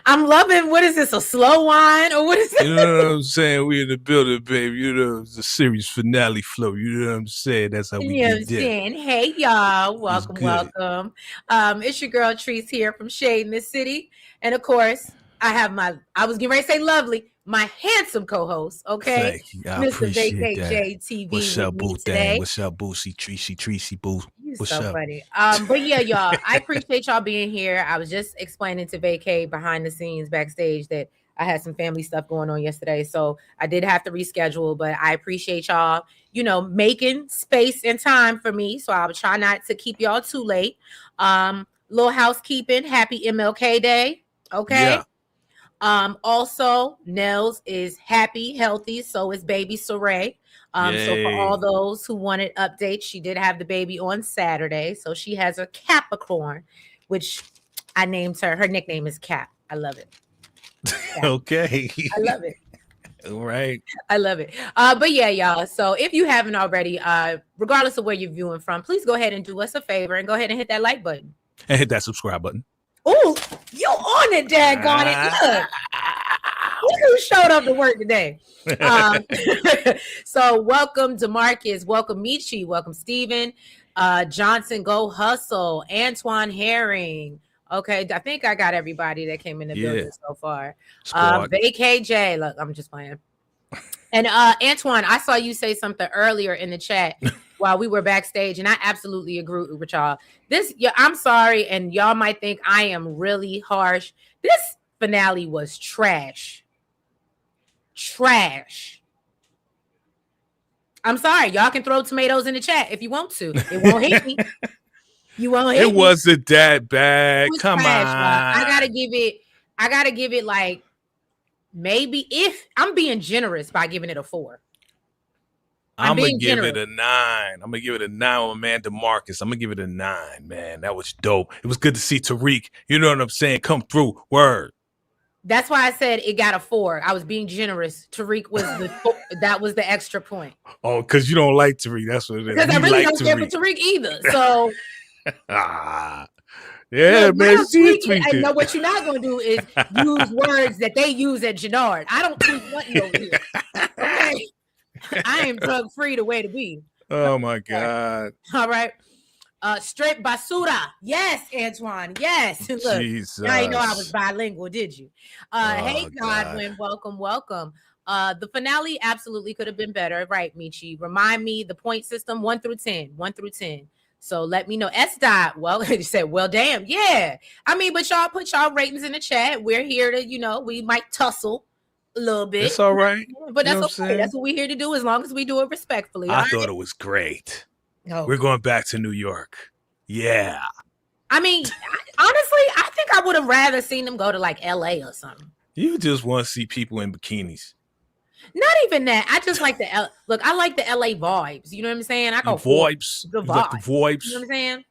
I'm loving. What is this? A slow wine or what is You it? know what I'm saying? We in the building, baby. You know, the series finale flow. You know what I'm saying? That's how You we know what I'm get there. saying? Hey y'all, It's welcome, good. welcome. It's your girl Treese here from Shade in the City, and of course, I was getting ready to say lovely, my handsome co-host, okay, Thank you. I Mr. appreciate that. VACY-JTV What's with up, me boo thing? today. What's up, Boosie, Treasy, boo? You What's so up? funny. But yeah, y'all, I appreciate y'all being here. I was just explaining to Vacay behind the scenes backstage that I had some family stuff going on yesterday, so I did have to reschedule. But I appreciate y'all, making space and time for me. So I'll try not to keep y'all too late. Little housekeeping. Happy MLK Day. Okay. Yeah. Also, Nels is happy, healthy. So is baby Saray. So for all Yay. those who wanted updates, she did have the baby on Saturday. So she has a Capricorn, which I named her. Her nickname is Cap. I love it. Cap. Okay. I love it. All right. I love it. But yeah, y'all. So if you haven't already, regardless of where you're viewing from, please go ahead and do us a favor and go ahead and hit that like button. And hit that subscribe button. Oh, you on it, daggone it. Look. Look who showed up to work today. So welcome DeMarcus, welcome Michi, welcome Steven, Johnson, Go Hustle, Antoine Herring. Okay, I think I got everybody that came in the building so far. VACAY-J, look, I'm just playing. And Antoine, I saw you say something earlier in the chat while we were backstage, and I absolutely agree with y'all. I'm sorry, and y'all might think I am really harsh. This finale was trash. Trash. I'm sorry. Y'all can throw tomatoes in the chat if you want to. It won't hit me. You won't hit me. It wasn't that bad. Come trash, on. I gotta give it like maybe, if I'm being generous by giving it a 4. I'm gonna give it a 9. I'm gonna give it a 9 with man DeMarcus. I'm gonna give it a 9, man. That was dope. It was good to see Tariq. You know what I'm saying? Come through. Word. That's why I said it got a 4. I was being generous. Tariq was that was the extra point. Oh, because you don't like Tariq. That's what it is. Because I really don't care for Tariq either. So yeah, look, man. I know what you're not gonna do is use words that they use at Jannard. I don't tweet nothing over here. Okay. I am drug free the way to be. Oh my God. All right. Straight basura. Yes, Antoine. Yes. Look, Jesus. now you know I was bilingual, did you? Hey, Godwin, welcome. The finale absolutely could have been better, right, Michi? Remind me the point system 1 through 10. So let me know. S dot. Well, you said, well, damn, yeah. I mean, but y'all put y'all ratings in the chat. We're here to, we might tussle a little bit. It's all right. But that's okay. That's what we're here to do, as long as we do it respectfully. I thought it was great. Oh. We're going back to New York. Yeah. I mean, honestly, I think I would have rather seen them go to like LA or something. You just want to see people in bikinis. Not even that. I just like look. I like the LA vibes. You know what I'm saying? I go vibes. The vibes. Like the vibes. You know what I'm saying?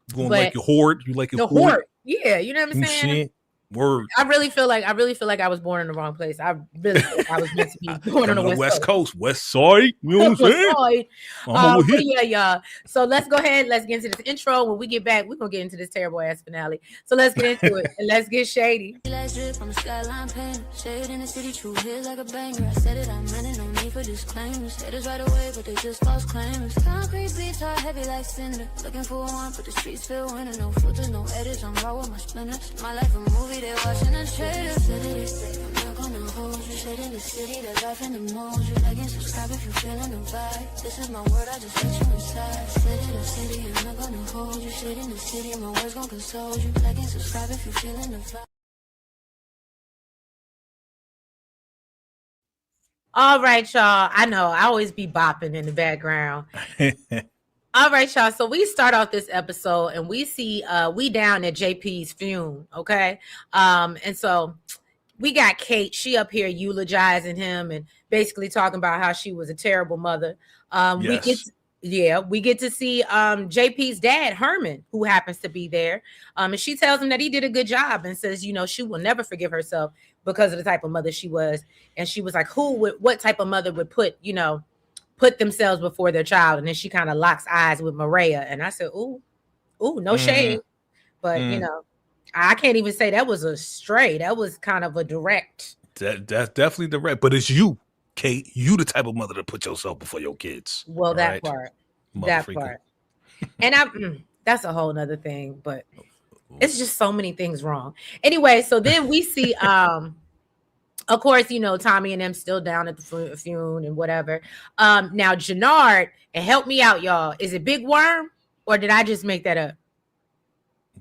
You going like your horde. You like your horde. Yeah, you know what I'm saying? Shit. Word. I really feel like I was born in the wrong place. I really feel like I was meant to be born on the West Coast. West Side. You know what I'm saying? But yeah, y'all. So let's go ahead. Let's get into this intro. When we get back, we're gonna get into this terrible ass finale. So let's get into it and let's get shady. Drip on the skyline pain. Shade in the city, true hit like a banger. I said it, I meant it, no need for disclaimers. Haters right away, but they just false claimers. Concrete beats are heavy like cinder. Looking for one, but the streets feel winter. No filters, no edits. I'm raw with my splinters. My life a movie. They watching the trailers. I'm not gonna hold you. Shit in the city, there's life in the mold. You like and subscribe if you're feeling the vibe. This is my word, I just let you inside. Sit in the city, I'm not gonna hold you. Shit in the city, my words gon' console you. Like and subscribe if you're feeling the vibe. All right, y'all. I know I always be bopping in the background. All right, y'all. So we start off this episode and we see we down at JP's funeral, okay? And so we got Kate, she up here eulogizing him and basically talking about how she was a terrible mother. Yes. We get to see JP's dad, Herman, who happens to be there. And she tells him that he did a good job and says, she will never forgive herself because of the type of mother she was. And she was like, what type of mother would put themselves before their child? And then she kind of locks eyes with Maria. And I said, ooh, no shade. But I can't even say that was a stray. That was kind of a direct. That's definitely direct. But it's you, Kate. You the type of mother to put yourself before your kids. Well, that part. That part. And that's a whole nother thing, but it's just so many things wrong. Anyway, so then we see of course, Tommy and them still down at the funeral and whatever. Now Jannard, and help me out, y'all. Is it Big Worm or did I just make that up?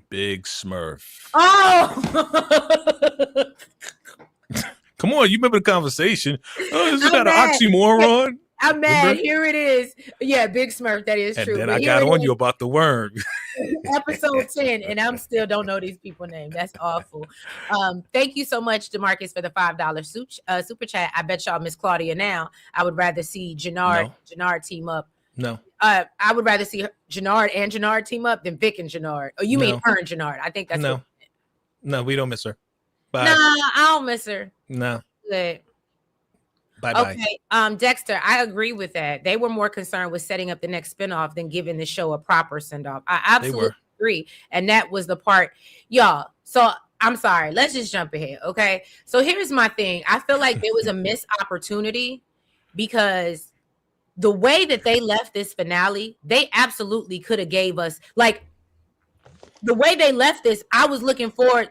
Big Smurf. Oh, come on! You remember the conversation? Oh, isn't that an oxymoron? I'm mad. Remember? Here it is. Yeah, Big Smurf. That is true. And then I got on you about the worm. Episode 10, and I'm still don't know these people's names. That's awful. Thank you so much, DeMarcus, for the $5 super chat. I bet y'all miss Claudia now. I would rather see Jannard team up. No. I would rather see Jannard and Jannard team up than Vic and Jannard. Oh, you mean her and Jannard? I think that's no. We don't miss her. Bye. No, I don't miss her. No. Good. Bye-bye. Okay, Dexter, I agree with that. They were more concerned with setting up the next spinoff than giving the show a proper send-off. I absolutely agree. And that was the part, y'all. So I'm sorry. Let's just jump ahead, okay? So here's my thing. I feel like there was a missed opportunity because the way that they left this finale, they absolutely could have gave us, like, the way they left this, I was looking forward.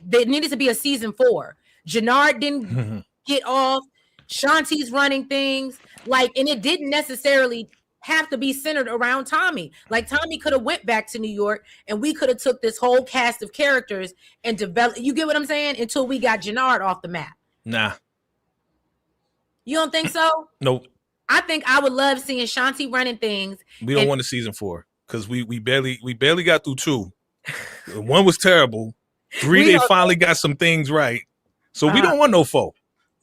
There needed to be a season 4. Jannard didn't get off. Shanti's running things, like, and it didn't necessarily have to be centered around Tommy. Like, Tommy could have went back to New York and we could have took this whole cast of characters and developed, you get what I'm saying? Until we got Jannard off the map. Nah. You don't think so? Nope. I think I would love seeing Shanti running things. We don't want a season 4 because we barely got through 2. 1 was terrible. 3, they finally got some things right. So we don't want no 4.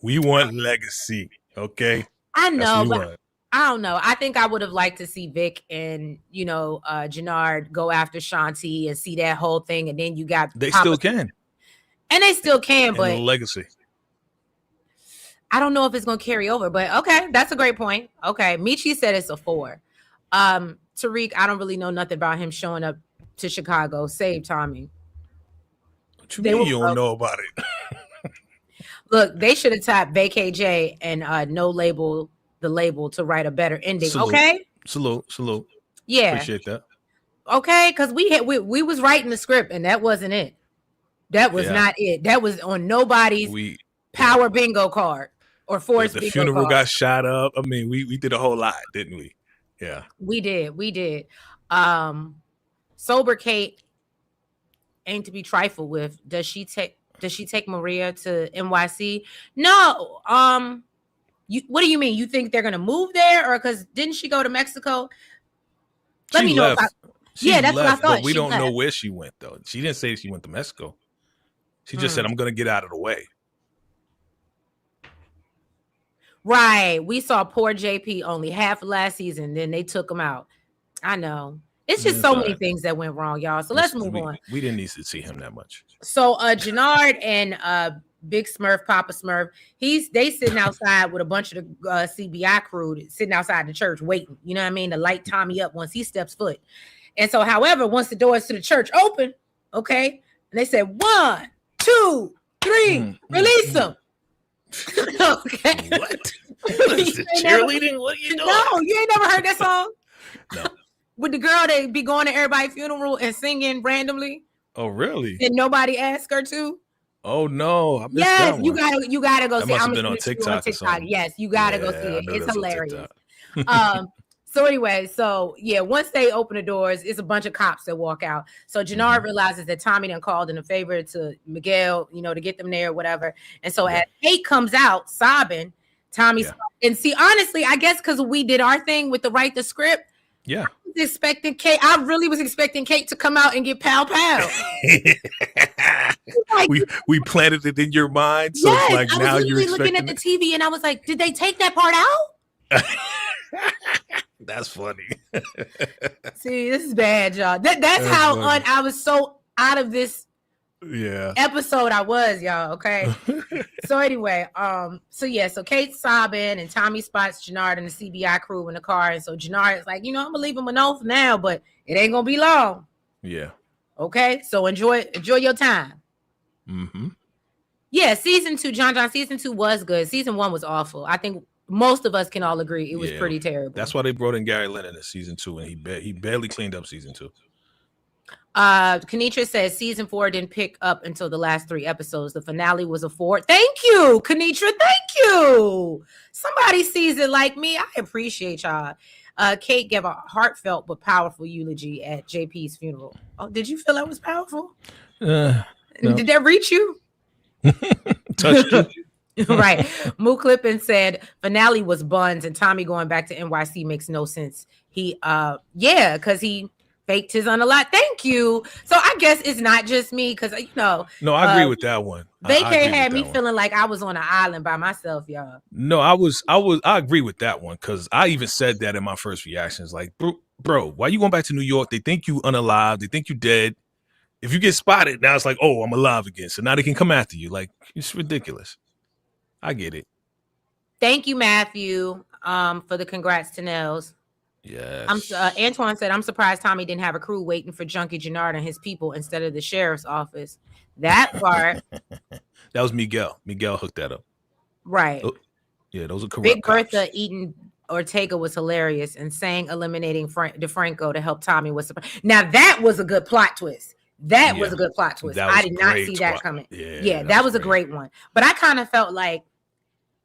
We want legacy, okay? I know, but I don't know. I think I would have liked to see Vic and, Jannard go after Shanti and see that whole thing. And then you got... They still can. And they still can, but... legacy. I don't know if it's going to carry over, but okay. That's a great point. Okay. Michi said it's a 4. Tariq, I don't really know nothing about him showing up to Chicago. Save Tommy. What you mean you don't know about it? Look, they should have tapped VACAY-J and the label to write a better ending. Salute. Okay. Salute. Yeah. Appreciate that. Okay, because we was writing the script and that wasn't it. That was not it. That was on nobody's power bingo card or force bingo card. The funeral got shot up. I mean, we did a whole lot, didn't we? Yeah. We did. Sober Kate ain't to be trifled with. Does she take Maria to NYC? No. What do you mean? You think they're gonna move there, or because didn't she go to Mexico? Let me know. That's what I thought. But we don't know where she went though. She didn't say she went to Mexico. She just said, "I'm gonna get out of the way." Right. We saw poor JP only half of last season. Then they took him out. I know. It's just so many things that went wrong, y'all. So let's move on. We didn't need to see him that much. So Jannard and Big Smurf, Papa Smurf, they sitting outside with a bunch of the CBI crew sitting outside the church waiting, you know what I mean, to light Tommy up once he steps foot. And so, however, once the doors to the church open, okay, and they said 1, 2, 3, release them. Okay. What? Is it cheerleading? What are you doing? No, you ain't never heard that song? No. With the girl that be going to everybody's funeral and singing randomly. Oh, really? And nobody asked her to. Oh no! I missed yes, that you gotta go that see. Must have been on TikTok. Yes, you gotta go see it. It's hilarious. So anyway, once they open the doors, it's a bunch of cops that walk out. So Jannard realizes that Tommy done called in a favor to Miguel, to get them there or whatever. And so as Kate comes out sobbing, Tommy's and see, honestly, I guess because we did our thing with the write the script. Yeah. I really was expecting Kate to come out and get pow. Like, we planted it in your mind. So it's like now you're looking at the TV and I was like, did they take that part out? That's funny. See, this is bad, y'all. That's how I was so out of this episode I was, y'all. Okay. So anyway, so Kate's sobbing and Tommy spots Jannard and the CBI crew in the car. And so Jannard is like, I'm gonna leave him alone for now, but it ain't gonna be long. Yeah. Okay, so enjoy your time. Mm-hmm. Yeah, season 2, John, season 2 was good. Season 1 was awful. I think most of us can all agree it was pretty terrible. That's why they brought in Gary Lennon in season 2, and he barely cleaned up season 2. Kenitra says season 4 didn't pick up until the last 3 episodes. The finale was a 4. Thank you, Kenitra. Thank you. Somebody sees it like me. I appreciate y'all. Kate gave a heartfelt but powerful eulogy at JP's funeral. Oh, did you feel that was powerful? No. Did that reach you? Touched you? Right. Moo Clippin said finale was buns, and Tommy going back to NYC makes no sense. He because he faked his unalive. Thank you. So I guess it's not just me, because No, I agree with that one. VACAY had me feeling like I was on an island by myself, y'all. No, I agree with that one, because I even said that in my first reactions. Like, bro, why you going back to New York? They think you unalive. They think you dead. If you get spotted, now it's like, oh, I'm alive again. So now they can come after you. Like, it's ridiculous. I get it. Thank you, Matthew, for the congrats to Nels. Yes. Antoine said, I'm surprised Tommy didn't have a crew waiting for Junkie Gennard and his people instead of the sheriff's office. That part. That was Miguel. Miguel hooked that up. Right. Oh, yeah, those are corrupt Big cops. Bertha eating Ortega was hilarious, and saying eliminating DeFranco to help Tommy was surprised. Now that was a good plot twist. That was a good plot twist. I did not see that coming. Yeah, that was a great one. But I kind of felt like,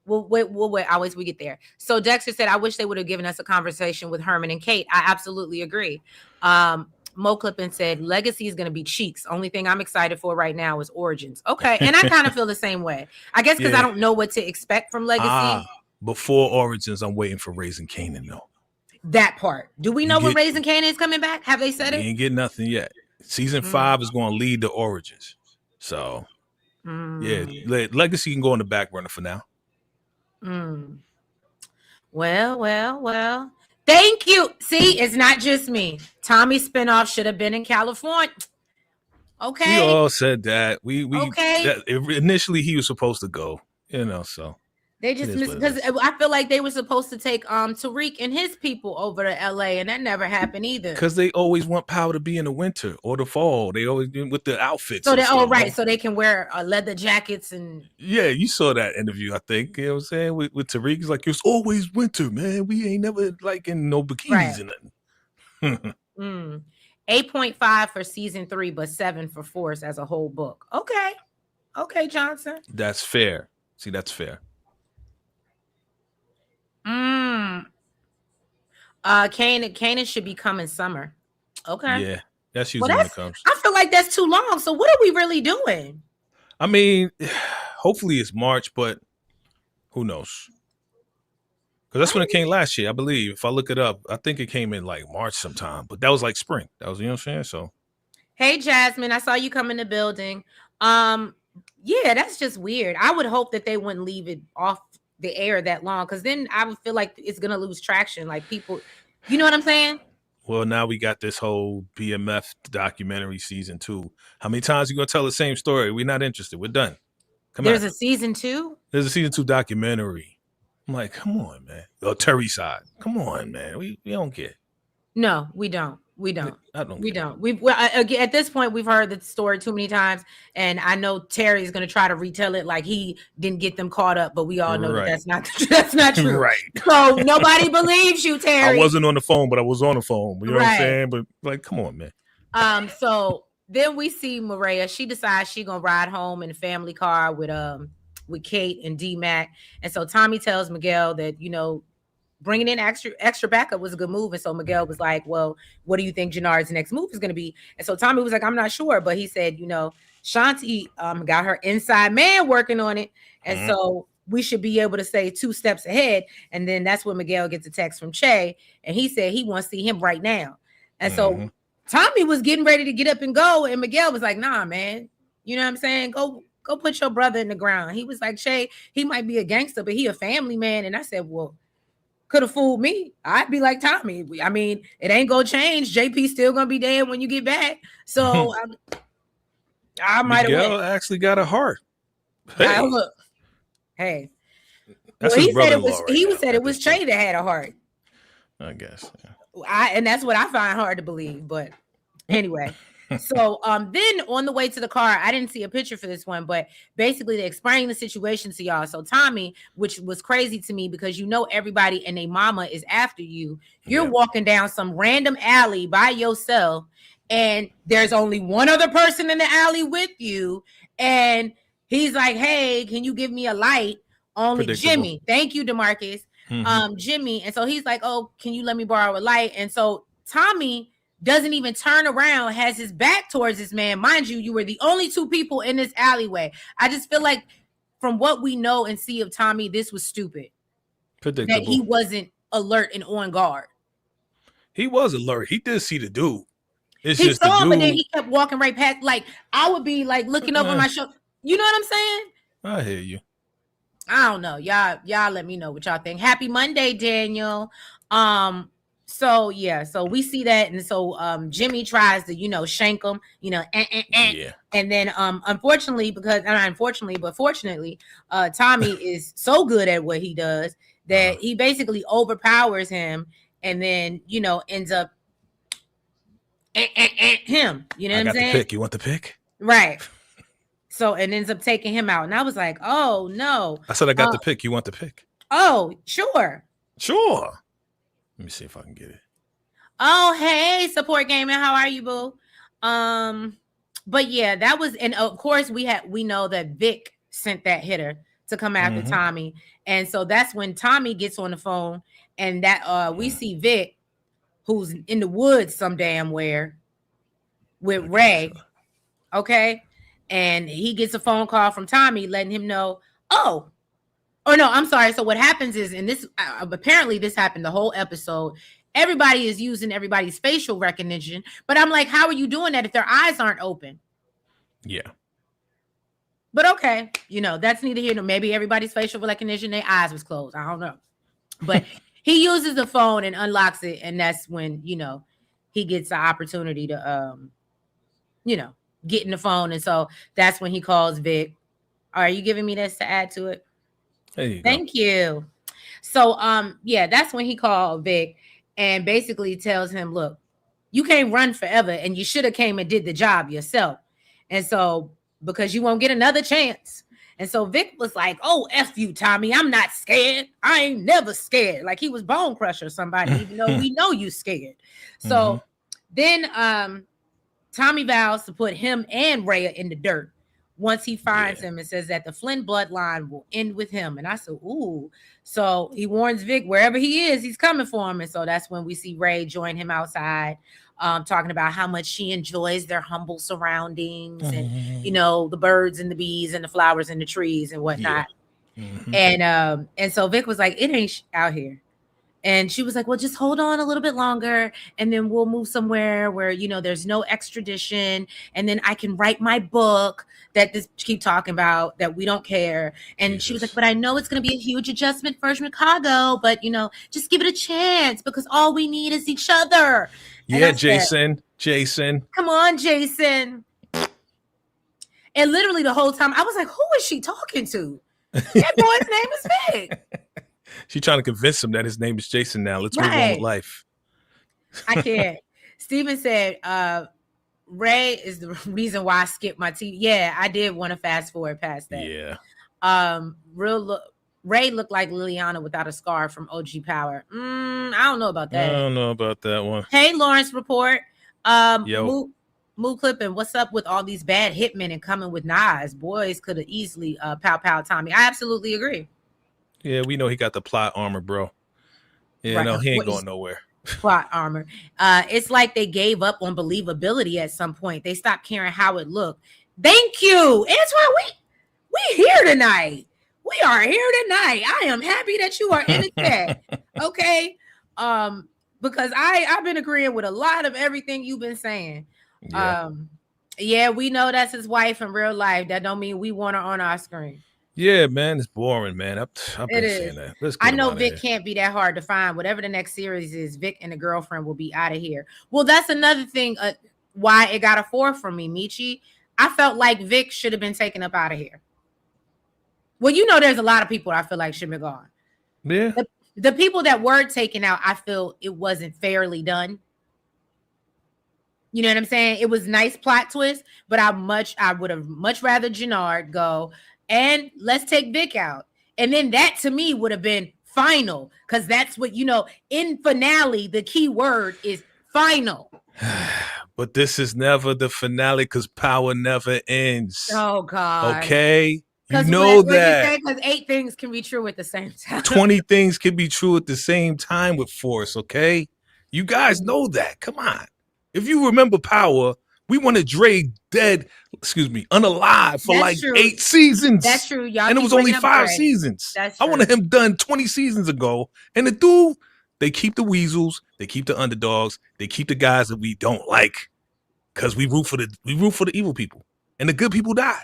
we'll wait. Always we get there. So Dexter said, I wish they would have given us a conversation with Herman and Kate. I absolutely agree. Mo Clippin said, Legacy is going to be Cheeks. Only thing I'm excited for right now is Origins. Okay. And I kind of feel the same way. I guess because I don't know what to expect from Legacy. Before Origins, I'm waiting for Raising Kanan, though. That part. Do we know when Raising Kanan is coming back? Have they said it? We ain't get nothing yet. Season 5 is going to lead to Origins. So, yeah, Legacy can go on the back burner for now. Well. Thank you. See, it's not just me. Tommy's spinoff should have been in California. Okay. We all said that. Okay. Initially, he was supposed to go, so. They just missed, because I feel like they were supposed to take Tariq and his people over to LA, and that never happened either. Because they always want Power to be in the winter or the fall. They always with the outfits. So so they can wear leather jackets and. Yeah, you saw that interview, I think. You know what I'm saying? With Tariq, it's like, it's always winter, man. We ain't never like in no bikinis and nothing. 8.5 for season 3, but 7 for Force as a whole book. Okay, Johnson. That's fair. See, that's fair. Kanan should be coming summer. Okay. Yeah, that's usually when it comes. I feel like that's too long. So what are we really doing? I mean, hopefully it's March, but who knows? Because that's when it came last year, I believe. If I look it up, I think it came in like March sometime, but that was like spring. That was, you know what I'm saying? So, hey, Jasmine, I saw you come in the building. Yeah, that's just weird. I would hope that they wouldn't leave it off the air that long, because then I would feel like it's gonna lose traction. Like people, you know what I'm saying? Well, now we got this whole BMF documentary season 2. How many times are you gonna tell the same story? We're not interested. We're done. There's a season 2? There's a season 2 documentary. I'm like, come on, man. Oh, Terry side. Come on, man. We don't care. No, we don't. We don't. We don't. At this point, we've heard the story too many times, and I know Terry is going to try to retell it like he didn't get them caught up, but we all know that's not true. Right. So nobody believes you, Terry. I wasn't on the phone, but I was on the phone. You know what I'm saying? But like, come on, man. So then we see Maria. She decides she's gonna ride home in a family car with Kate and D-Mac, and so Tommy tells Miguel that bringing in extra backup was a good move. And so Miguel was like, well, what do you think Gennard's next move is going to be? And so Tommy was like, I'm not sure. But he said, Shanti got her inside man working on it. And so we should be able to say 2 steps ahead. And then that's when Miguel gets a text from Che. And he said he wants to see him right now. And so Tommy was getting ready to get up and go. And Miguel was like, nah, man. You know what I'm saying? Go put your brother in the ground. He was like, Che, he might be a gangster, but he a family man. And I said, well, could have fooled me. I'd be like Tommy. I mean, it ain't gonna change. JP's still gonna be dead when you get back. So I might have. Miguel actually got a heart. Hey. That's well, his brother-in-law. He said it was Che that had a heart. I guess. And that's what I find hard to believe. But anyway, So then on the way to the car, I didn't see a picture for this one, but basically they're explaining the situation to y'all. So Tommy, which was crazy to me because you know everybody and their mama is after you. You're walking down some random alley by yourself, and there's only one other person in the alley with you. And he's like, hey, can you give me a light? Only Jimmy. Thank you, DeMarcus. Jimmy. And so he's like, oh, can you let me borrow a light? And so Tommy doesn't even turn around, has his back towards this man. Mind you, you were the only two people in this alleyway. I just feel like from what we know and see of Tommy, this was stupid. Predictable. That he wasn't alert and on guard. He was alert. He did see the dude. He saw him, but then he kept walking right past. Like, I would be like looking over my shoulder. You know what I'm saying? I hear you. I don't know. Y'all let me know what y'all think. Happy Monday, Daniel. So we see that, and so Jimmy tries to, shank him, and then fortunately, Tommy is so good at what he does that he basically overpowers him, and then ends up him. You know what I'm saying? The pick. You want the pick? Right. So and ends up taking him out, and I was like, oh no. I said I got the pick. You want the pick? Oh, sure. Let me see if I can get it. Oh, hey, Support Gaming. How are you, boo? But yeah, that was, and of course we know that Vic sent that hitter to come after Tommy. And so that's when Tommy gets on the phone, and that we see Vic, who's in the woods some damn where with Ray. Okay. And he gets a phone call from Tommy letting him know, oh no, I'm sorry. So what happens is, and this apparently this happened the whole episode. Everybody is using everybody's facial recognition, but I'm like, how are you doing that if their eyes aren't open? Yeah. But okay, that's neither here nor maybe everybody's facial recognition, their eyes was closed. I don't know. But he uses the phone and unlocks it, and that's when, he gets the opportunity to get in the phone. And so that's when he calls Vic. Are you giving me this to add to it? Thank you. So that's when he called Vic and basically tells him, look, you can't run forever, and you should have came and did the job yourself. And so because you won't get another chance. And so Vic was like, oh, F you, Tommy. I'm not scared. I ain't never scared. Like he was Bone Crusher somebody, even though we know you scared. So then Tommy vows to put him and Rhea in the dirt once he finds him, and says that the Flynn bloodline will end with him. And I said, ooh. So he warns Vic wherever he is, he's coming for him. And so that's when we see Ray join him outside, talking about how much she enjoys their humble surroundings and, the birds and the bees and the flowers and the trees and whatnot. And so Vic was like, it ain't out here. And she was like, well, just hold on a little bit longer, and then we'll move somewhere where, there's no extradition. And then I can write my book that this keep talking about that we don't care. And she was like, but I know it's going to be a huge adjustment for Chicago, but, just give it a chance because all we need is each other. Yeah, Jason. Come on, Jason. And literally the whole time I was like, who is she talking to? That boy's name is Vic. She's trying to convince him that his name is Jason now. Let's move on with life. I can't. Steven said, Ray is the reason why I skipped my TV. Yeah, I did want to fast forward past that. Yeah. Ray looked like Liliana without a scar from OG Power. I don't know about that. I don't know about that one. Hey, Lawrence Report. Yo. Moo Clipping, what's up with all these bad hitmen and coming with knives? Boys could have easily pow Tommy. I absolutely agree. Yeah, we know he got the plot armor, bro. Yeah, right. No, he ain't going nowhere. Plot armor. It's like they gave up on believability at some point. They stopped caring how it looked. Thank you, Antoine. We here tonight. We are here tonight. I am happy that you are in the chat. Okay. Because I've been agreeing with a lot of everything you've been saying. Yeah, we know that's his wife in real life. That don't mean we want her on our screen. Yeah, man, it's boring, man. I've been saying that. I know Vic can't be that hard to find. Whatever the next series is, Vic and the girlfriend will be out of here. Well, that's another thing why it got a 4 from me, Michi. I felt like Vic should have been taken up out of here. Well, there's a lot of people I feel like should have been gone. Yeah. The people that were taken out, I feel it wasn't fairly done. You know what I'm saying? It was nice plot twist, but I would have much rather Jannard go and let's take Vic out. And then that to me would have been final, because that's what, in finale, the key word is final. But this is never the finale because power never ends. Oh, God. Okay? You know that. Because 8 things can be true at the same time. 20 things can be true at the same time with Force, okay? You guys know that. Come on. If you remember Power, we wanted Dre unalive for That's true. 8 seasons. That's true. Y'all, and it was only 5 seasons. That's true. I wanted him done 20 seasons ago. And the dude, they keep the weasels, they keep the underdogs, they keep the guys that we don't like, because we root for the evil people, and the good people die.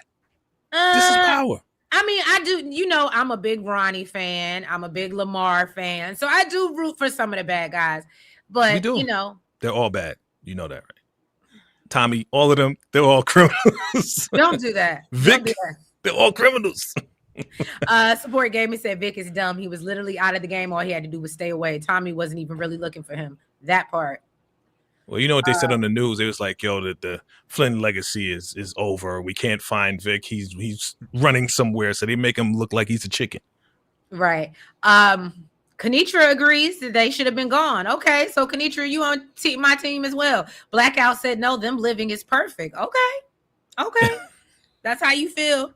This is Power. I mean, I do. I'm a big Ronnie fan. I'm a big Lamar fan, so I do root for some of the bad guys. But they're all bad. You know that, right? Tommy, all of them, they're all criminals. Don't do that. Vic, they're all criminals. Support Gaming said Vic is dumb. He was literally out of the game. All he had to do was stay away. Tommy wasn't even really looking for him. That part. Well, you know what they said on the news? It was like, yo, that the Flynn legacy is over. We can't find Vic. He's running somewhere. So they make him look like he's a chicken. Right. Kanitra agrees that they should have been gone. Okay, so Kanitra, you on my team as well. Blackout said no, them living is perfect. Okay. That's how you feel.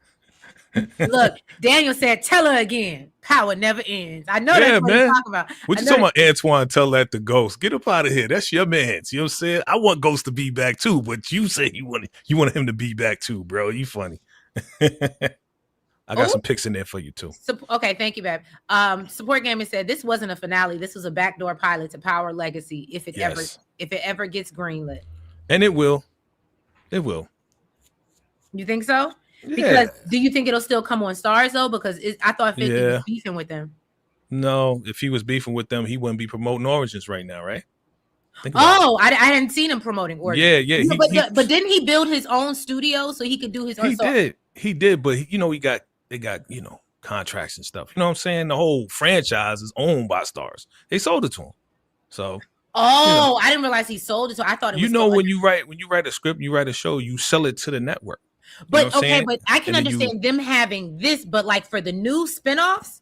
Look, Daniel said, tell her again. Power never ends. I know that's what you're talking about. What you talking about, Antoine? Tell that to Ghost. Get up out of here. That's your man. You know what I'm saying? I want Ghost to be back too, but you say you want him to be back too, bro. You funny. I got some picks in there for you too. Okay, thank you, babe. Support Gaming said this wasn't a finale. This was a backdoor pilot to Power Legacy if it ever gets greenlit. And it will. It will. You think so? Yeah. Because do you think it'll still come on Stars though? Because I thought 50 was beefing with them. No, if he was beefing with them, he wouldn't be promoting Origins right now, right? I hadn't seen him promoting Origins. Yeah. But didn't he build his own studio so he could do his own? He did, but they got contracts and stuff. You know what I'm saying? The whole franchise is owned by Stars. They sold it to him. So I didn't realize he sold it. So I thought it was when you write a script, you write a show, you sell it to the network. But but I can understand them having this, but like for the new spinoffs,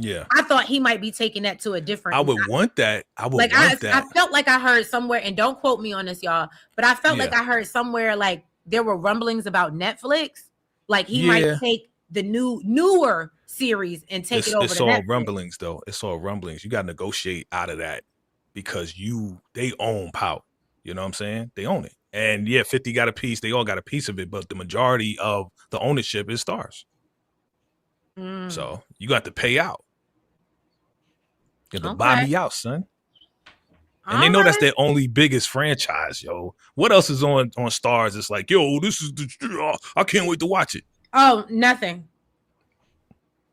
I thought he might be taking that to a different. I would want that. I felt like I heard somewhere, and don't quote me on this, y'all, but I felt like I heard somewhere like there were rumblings about Netflix, like he might take the newer series and take it over. It's all rumblings, though. It's all rumblings. You got to negotiate out of that because they own Power. You know what I'm saying? They own it. And 50 got a piece. They all got a piece of it, but the majority of the ownership is Stars. So you got to pay out. You got to buy me out, son. And they know that's their only biggest franchise, yo. What else is on Stars? It's like, yo, this is I can't wait to watch it. Oh, nothing.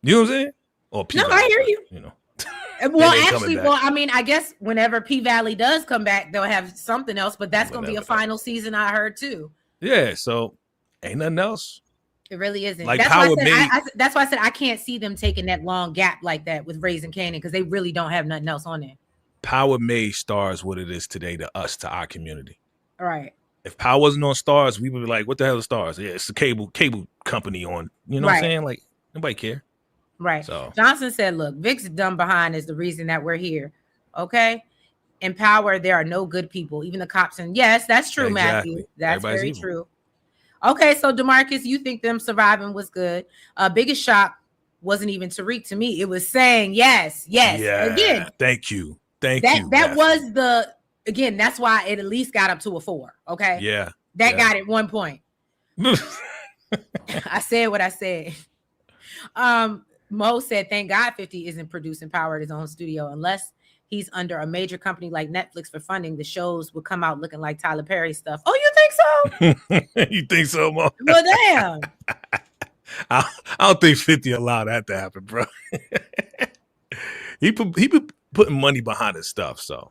You know what I'm saying? Or no, I hear you. You know. Well, actually, I mean, I guess whenever P Valley does come back, they'll have something else, but that's going to be a final season, I heard too. Yeah, so ain't nothing else. It really isn't. Like that's why I said I can't see them taking that long gap like that with Raising Kanan because they really don't have nothing else on there. Power made Stars what it is today to us, to our community. All right. If Power wasn't on Stars, we would be like, what the hell is Stars? Yeah, it's a cable company on. You know what I'm saying? Like, nobody care. Right. So Johnson said, look, Vic's dumb behind is the reason that we're here. Okay. In Power, there are no good people, even the cops. And yes, that's true, exactly. Matthew. That's Everybody's very evil. True. Okay. So DeMarcus, you think them surviving was good. Biggest shock wasn't even Tariq to me. It was saying yes. Yeah. Again. Thank you. That was that's why it at least got up to a 4. Okay. Yeah. That got it 1 point. I said what I said. Mo said, thank God 50 isn't producing Power at his own studio. Unless he's under a major company like Netflix for funding, the shows would come out looking like Tyler Perry stuff. Oh, you think so? You think so, Mo? Well, damn. I don't think 50 allowed that to happen, bro. He been putting money behind his stuff, so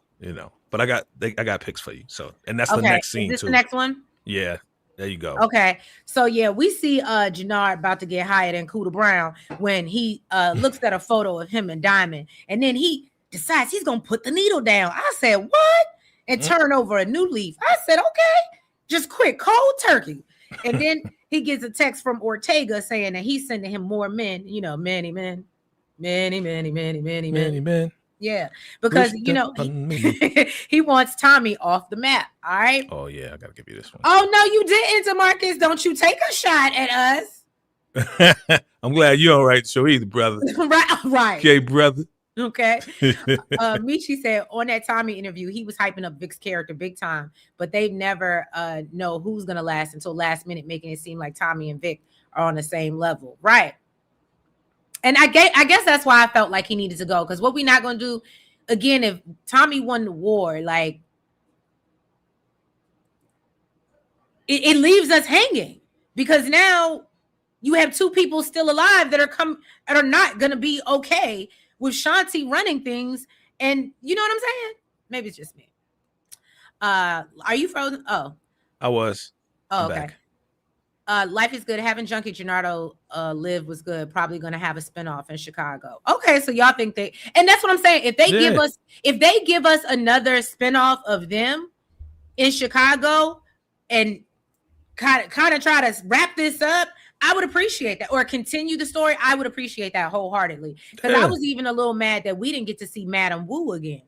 But I got picks for you. So, and that's the next scene too. The next one? Yeah. There you go. Okay. So we see Jannard about to get hired in Cooter Brown when he looks at a photo of him and Diamond, and then he decides he's gonna put the needle down. I said, what? And turn over a new leaf. I said, okay, just quick, cold turkey. And then he gets a text from Ortega saying that he's sending him more men, you know, many men. Yeah, because he wants Tommy off the map. All right. Oh yeah, I gotta give you this one. Oh no, you didn't, DeMarcus. Don't you take a shot at us. I'm glad you're all right, so either, brother. right. Okay, brother. Okay. Michi said on that Tommy interview, he was hyping up Vic's character big time, but they never know who's gonna last until last minute, making it seem like Tommy and Vic are on the same level. Right. And I guess that's why I felt like he needed to go. Because what we're not gonna do again, if Tommy won the war, like it leaves us hanging, because now you have two people still alive that are not gonna be okay with Shanti running things. And you know what I'm saying? Maybe it's just me. Are you frozen? Oh, I was. Oh, okay. Life is Good. Having Junkie Gennaro live was good. Probably going to have a spinoff in Chicago. Okay, so y'all think and that's what I'm saying. If they give us another spinoff of them in Chicago and kind of try to wrap this up, I would appreciate that, or continue the story. I would appreciate that wholeheartedly, because I was even a little mad that we didn't get to see Madam Wu again.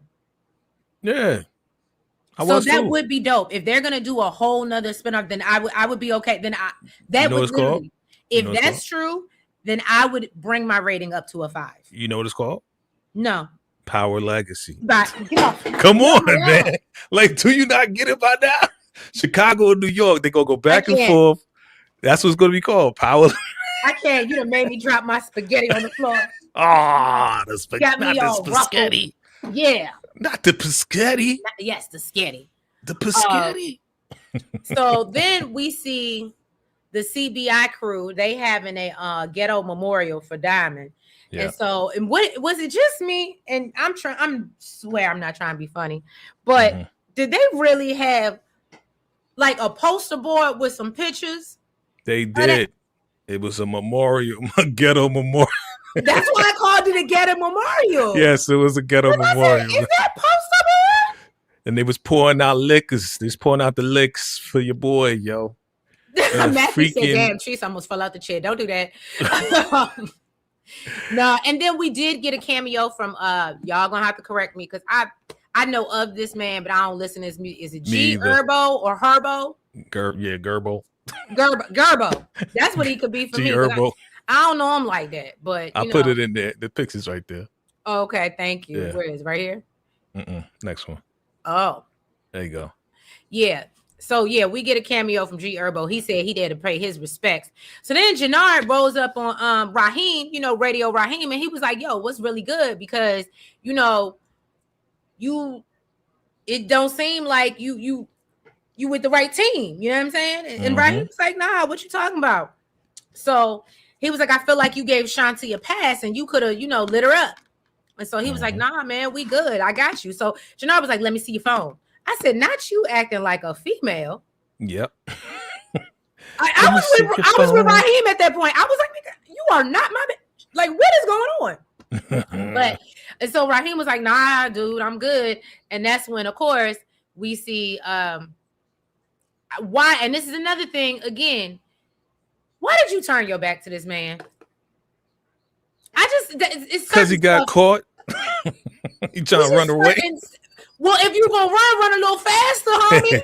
Yeah. So that would be dope. If they're gonna do a whole nother spinoff, then I would be okay. Then that would literally, if that's true, then I would bring my rating up to a 5. You know what it's called? No. Power Legacy. But come on, man. Like, do you not get it by now? Chicago and New York, they gonna go back and forth. That's what's gonna be called Power. I can't. You done made me drop my spaghetti on the floor. The spaghetti. Yeah. Not the Piscetti. Yes, the sketty. The Piscetti. So then we see the CBI crew. They having a ghetto memorial for Diamond. Yeah. And so, and what was it? Just me? And I'm swear I'm not trying to be funny, but did they really have like a poster board with some pictures? They did. It was a memorial, a ghetto memorial. That's why I called it a ghetto memorial. Yes, it was a ghetto memorial. Is that poster board? And they was pouring out liquors. They was pouring out the licks for your boy, yo. Matthew said, damn, Treese almost fell out the chair. Don't do that. No, and then we did get a cameo from y'all gonna have to correct me, because I know of this man, but I don't listen to his music. Is it G Herbo or Herbo? Gerbo. Gerbo. That's what he could be for me. Herbo. I don't know him like that, but I put it in there. The picture's right there. Okay, thank you. Yeah. Where is it? Right here? Next one. Oh. There you go. Yeah. So, yeah, we get a cameo from G Herbo. He said he there to pay his respects. So then Jannard rolls up on Raheem, Radio Raheem, and he was like, yo, what's really good? Because, it don't seem like you with the right team. You know what I'm saying? And Raheem's like, nah, what you talking about? So he was like, I feel like you gave Shanti a pass and you could have, lit her up. And so he was like, nah, man, we good. I got you. So Jannard was like, let me see your phone. I said, not you acting like a female. Yep. I was with Raheem at that point. I was like, you are not my bitch. Like, what is going on? And so Raheem was like, nah, dude, I'm good. And that's when, of course, we see why. And this is another thing, again, why did you turn your back to this man? It's because he got caught. He trying to run away. Well, if you're gonna run a little faster, homie.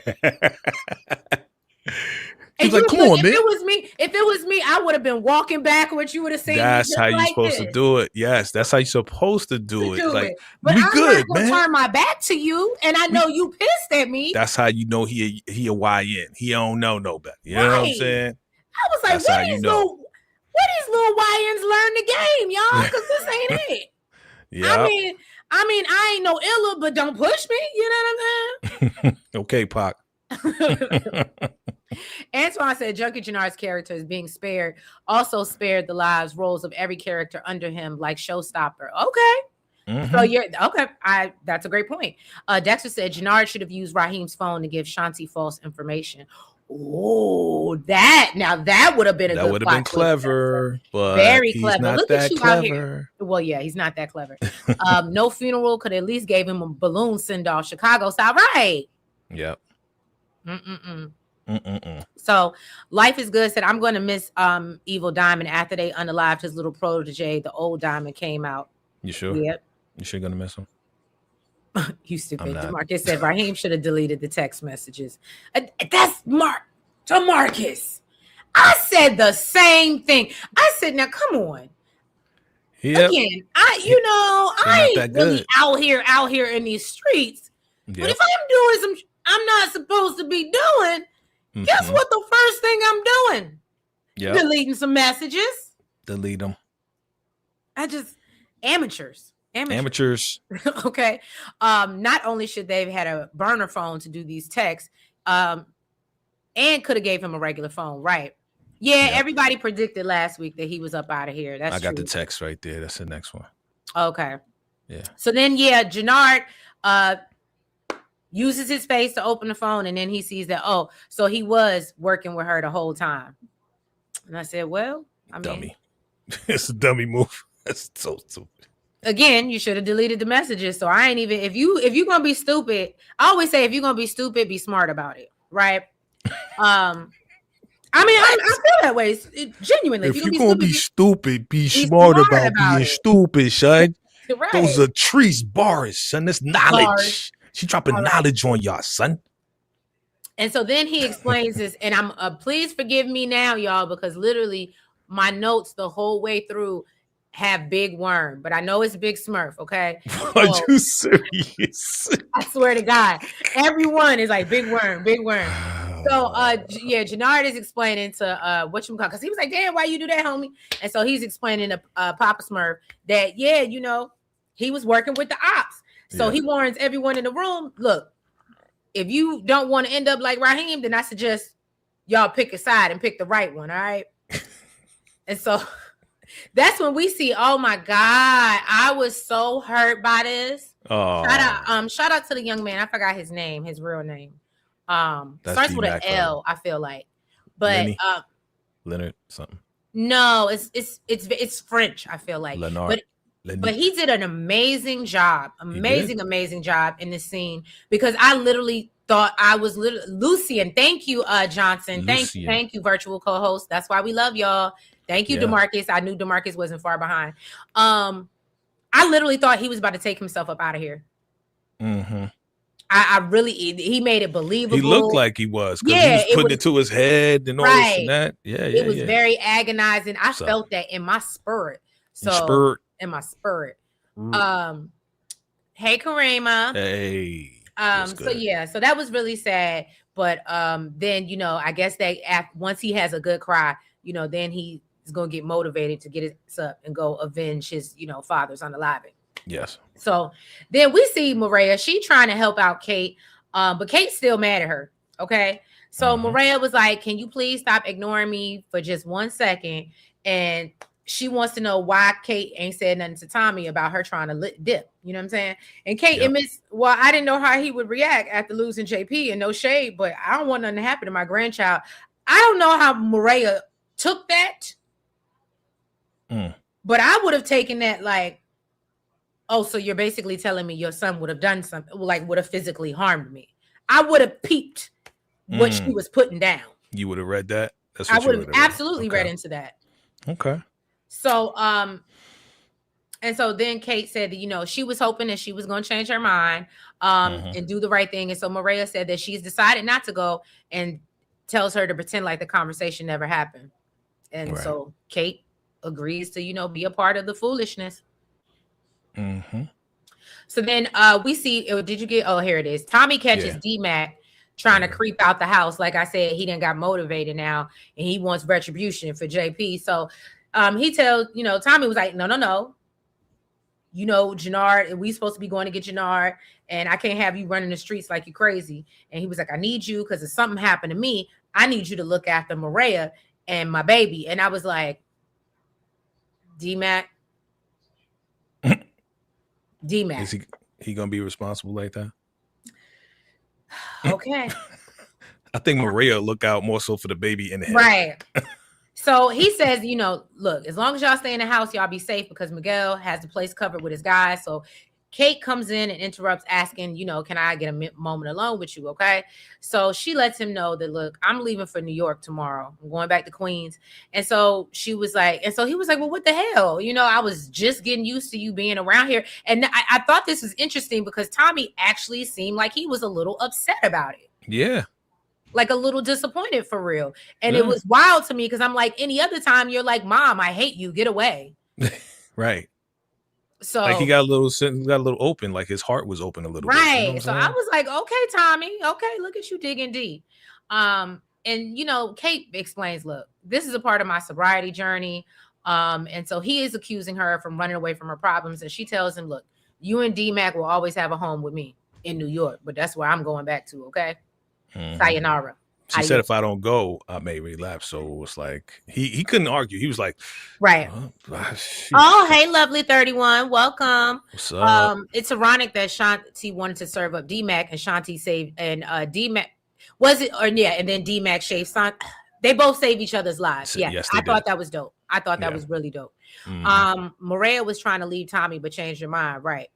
He's like, come on, man. If it was me, I would have been walking backwards. You would have seen. That's how you're supposed to do it. Yes, that's how you're supposed to do it. Like, but I'm not gonna turn my back to you, and I know you pissed at me. That's how you know he a YN. He don't know no better. You know what I'm saying? I was like, what these little YNs learn the game, y'all? Because this ain't it. Yeah. I mean, I ain't no illa, but don't push me. You know what I'm saying? Okay, Pac. Antoine said Junkie Jannard's character is being spared, also spared the lives roles of every character under him, like Showstopper. Okay. So that's a great point. Dexter said Jannard should have used Raheem's phone to give Shanti false information. Oh, that would have been that would have been clever, but very clever. Look at you clever. Out here. Well, yeah, he's not that clever. No funeral could at least gave him a balloon send off, Chicago style, right? Yep. So Life is Good said, I'm going to miss Evil Diamond after they unalived his little protege. The old Diamond came out. You sure? Yep. You sure gonna miss him? You stupid. DeMarcus said Raheem should have deleted the text messages. That's DeMarcus. I said the same thing. I said, now come on. Yep. Again, I ain't really out here in these streets. Yep. But if I'm doing some I'm not supposed to be doing, guess what the first thing I'm doing? Yeah. Deleting some messages. Delete them. Amateurs. Okay. Not only should they have had a burner phone to do these texts, and could have gave him a regular phone, right? Yeah, yep. Everybody predicted last week that he was up out of here. I got the text right there. That's the next one. Okay. Yeah. So then, Jannard uses his face to open the phone, and then he sees that, so he was working with her the whole time. And I said, well, dummy. It's a dummy move. That's so stupid. Again, you should have deleted the messages. So I ain't even, if you're gonna be stupid, I always say if you're gonna be stupid, be smart about it, right? I feel that way. Genuinely, if you're gonna be stupid, be smart about being stupid, son. Right. Those are trees bars, son. That's knowledge. Bars. She dropping knowledge on y'all, son. And so then he explains this, and I'm please forgive me now, y'all, because literally my notes the whole way through have Big Worm, but I know it's Big Smurf, okay? Are you serious? I swear to God, everyone is like Big Worm, Big Worm. So Jannard is explaining to because he was like, damn, why you do that, homie? And so he's explaining to Papa Smurf that he was working with the ops. So he warns everyone in the room, look, if you don't want to end up like Raheem, then I suggest y'all pick a side and pick the right one, all right? And so that's when we see, oh my God, I was so hurt by this. Oh. Shout out to the young man. I forgot his name, his real name. Starts with an L, I feel like. But Leonard something. No, it's French, I feel like. But he did an amazing job. Amazing job in this scene, because I literally thought I was Lucian. Thank you, Johnson. Thank you, virtual co-host. That's why we love y'all. Thank you, DeMarcus. I knew DeMarcus wasn't far behind. I literally thought he was about to take himself up out of here. Mm-hmm. He made it believable. He looked like he was, because he was putting it to his head and all this and that. It was very agonizing. I felt that in my spirit. In my spirit. Hey, Karima. Hey. So that was really sad. But then, I guess once he has a good cry, then he is going to get motivated to get his up and go avenge his, father's unaliving. Yes. So then we see Maria. She trying to help out Kate, but Kate's still mad at her. Okay. So Maria was like, can you please stop ignoring me for just 1 second? And she wants to know why Kate ain't said nothing to Tommy about her trying to dip. You know what I'm saying? And Kate admits, well, I didn't know how he would react after losing JP, and no shade, but I don't want nothing to happen to my grandchild. I don't know how Maria took that, but I would have taken that like, oh, so you're basically telling me your son would have done something, like would have physically harmed me. I would have peeped what she was putting down. You would have read that? That's what I would have absolutely read into that. Okay. So, and so then Kate said that, she was hoping that she was going to change her mind and do the right thing. And so Maria said that she's decided not to go, and tells her to pretend like the conversation never happened. And so Kate agrees to, be a part of the foolishness. Mm-hmm. So then we see, did you get, here it is. Tommy catches D-Mac trying to creep out the house. Like I said, he done got motivated now, and he wants retribution for JP. So he tells, Tommy was like, no. Jannard, we supposed to be going to get Jannard, and I can't have you running the streets like you crazy. And he was like, I need you, because if something happened to me, I need you to look after Maria and my baby. And I was like, D-Mac. Is he gonna be responsible like that? Okay. I think Maria look out more so for the baby in the head. Right. So he says, look, as long as y'all stay in the house, y'all be safe, because Miguel has the place covered with his guys. So Kate comes in and interrupts, asking, can I get a moment alone with you? Okay. So she lets him know that, look, I'm leaving for New York tomorrow. I'm going back to Queens. And so he was like, well, what the hell? I was just getting used to you being around here. And I thought this was interesting because Tommy actually seemed like he was a little upset about it. Yeah. Like a little disappointed for real. And it was wild to me because I'm like, any other time you're like, Mom, I hate you. Get away. Right. So like he got a little open, like his heart was open a little bit. Right. So I was like, okay, Tommy, okay, look at you digging deep. And Kate explains, look, this is a part of my sobriety journey. And so he is accusing her from running away from her problems. And she tells him, look, you and D-Mac will always have a home with me in New York, but that's where I'm going back to, okay? Sayonara. She said, if I don't go, I may relapse. So it was like, he couldn't argue. He was like, right. Oh, hey, lovely 31. Welcome. What's up? It's ironic that Shanti wanted to serve up D-Mac and Shanti saved, and D-Mac, was it? Or yeah, and then D-Mac shaved Shanti. They both save each other's lives. Yeah, yes, I thought that was dope. I thought that was really dope. Maria was trying to leave Tommy, but changed her mind. Right.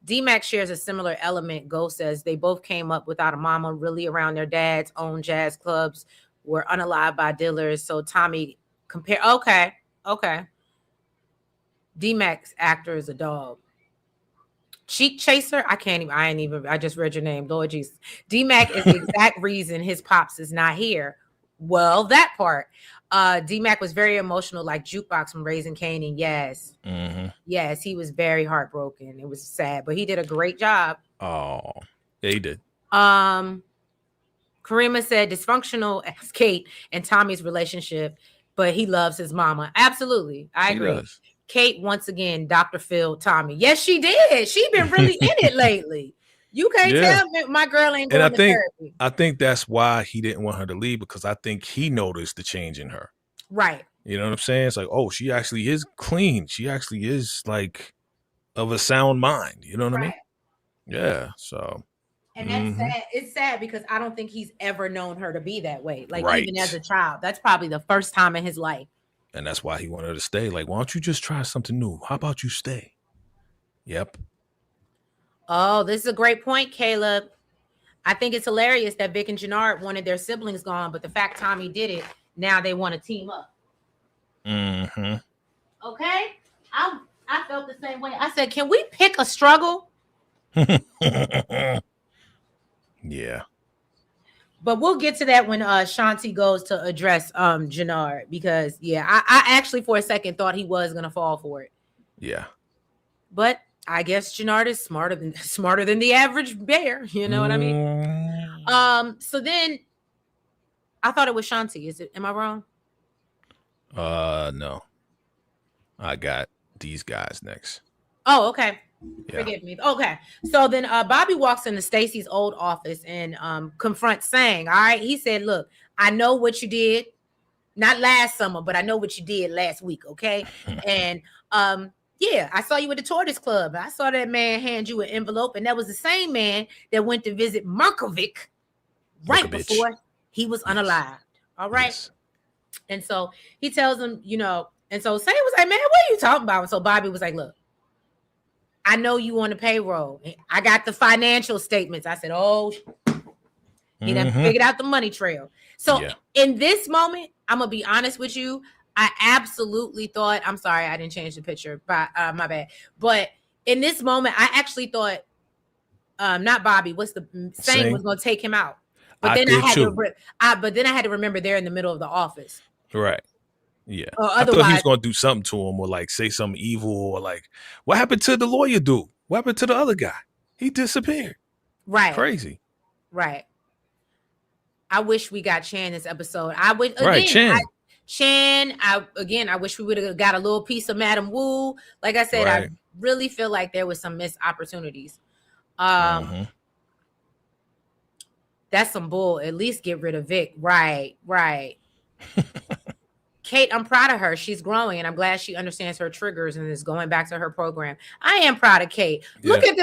D-Mac shares a similar element. Go says they both came up without a mama, really around their dads, own jazz clubs, were unalived by dealers. So Tommy okay. D-Mac's actor is a dog. Cheek chaser. I just read your name. Lord Jesus. D-Mac is the exact reason his pops is not here. Well, that part. D-Mac was very emotional, like Jukebox from Raising Cain, and yes, he was very heartbroken. It was sad, but he did a great job. Oh, yeah, he did. Karima said dysfunctional as Kate and Tommy's relationship, but he loves his mama. Absolutely, I agree. Does. Kate once again, Dr. Phil Tommy. Yes, she did. She been really in it lately. You can't tell me my girl ain't going to therapy. I think that's why he didn't want her to leave, because I think he noticed the change in her. Right. You know what I'm saying? It's like, oh, she actually is clean. She actually is like of a sound mind. You know what I mean? Yeah. So. And that's sad. It's sad because I don't think he's ever known her to be that way. Like even as a child, that's probably the first time in his life. And that's why he wanted her to stay. Like, why don't you just try something new? How about you stay? Yep. Oh, this is a great point, Caleb. I think it's hilarious that Vic and Jannard wanted their siblings gone, but the fact Tommy did it, now they want to team up. Okay? I felt the same way. I said, can we pick a struggle? Yeah. But we'll get to that when Shanti goes to address Jannard, because, I actually for a second thought he was going to fall for it. Yeah. But I guess Jannard is smarter than the average bear. You know what I mean? So then I thought it was Shanti. Am I wrong? No. I got these guys next. Oh, okay. Yeah. Forgive me. Okay. So then Bobby walks into Stacy's old office and confronts Sang. All right. He said, look, I know what you did. Not last summer, but I know what you did last week. Okay. And yeah, I saw you at the Tortoise Club. I saw that man hand you an envelope, and that was the same man that went to visit Markovic before he was unalived. All right. Yes. And so he tells him, and so Sang was like, man, what are you talking about? And so Bobby was like, look, I know you on the payroll. I got the financial statements. I said, oh, he done figured out the money trail. So in this moment, I'm going to be honest with you. I absolutely thought, I'm sorry, I didn't change the picture, but my bad. But in this moment, I actually thought, not Bobby, Sang was going to take him out. But then I had to remember they're in the middle of the office. Right. Yeah. I thought he was going to do something to him, or like say something evil, or like, what happened to the lawyer dude? What happened to the other guy? He disappeared. Right. Crazy. Right. I wish we got Chan this episode. I would again. Right, Chan. I wish we would have got a little piece of Madam Wu. Like I said, I really feel like there was some missed opportunities. That's some bull. At least get rid of Vic. Right. Kate, I'm proud of her. She's growing, and I'm glad she understands her triggers and is going back to her program. I am proud of Kate. Yeah. Looking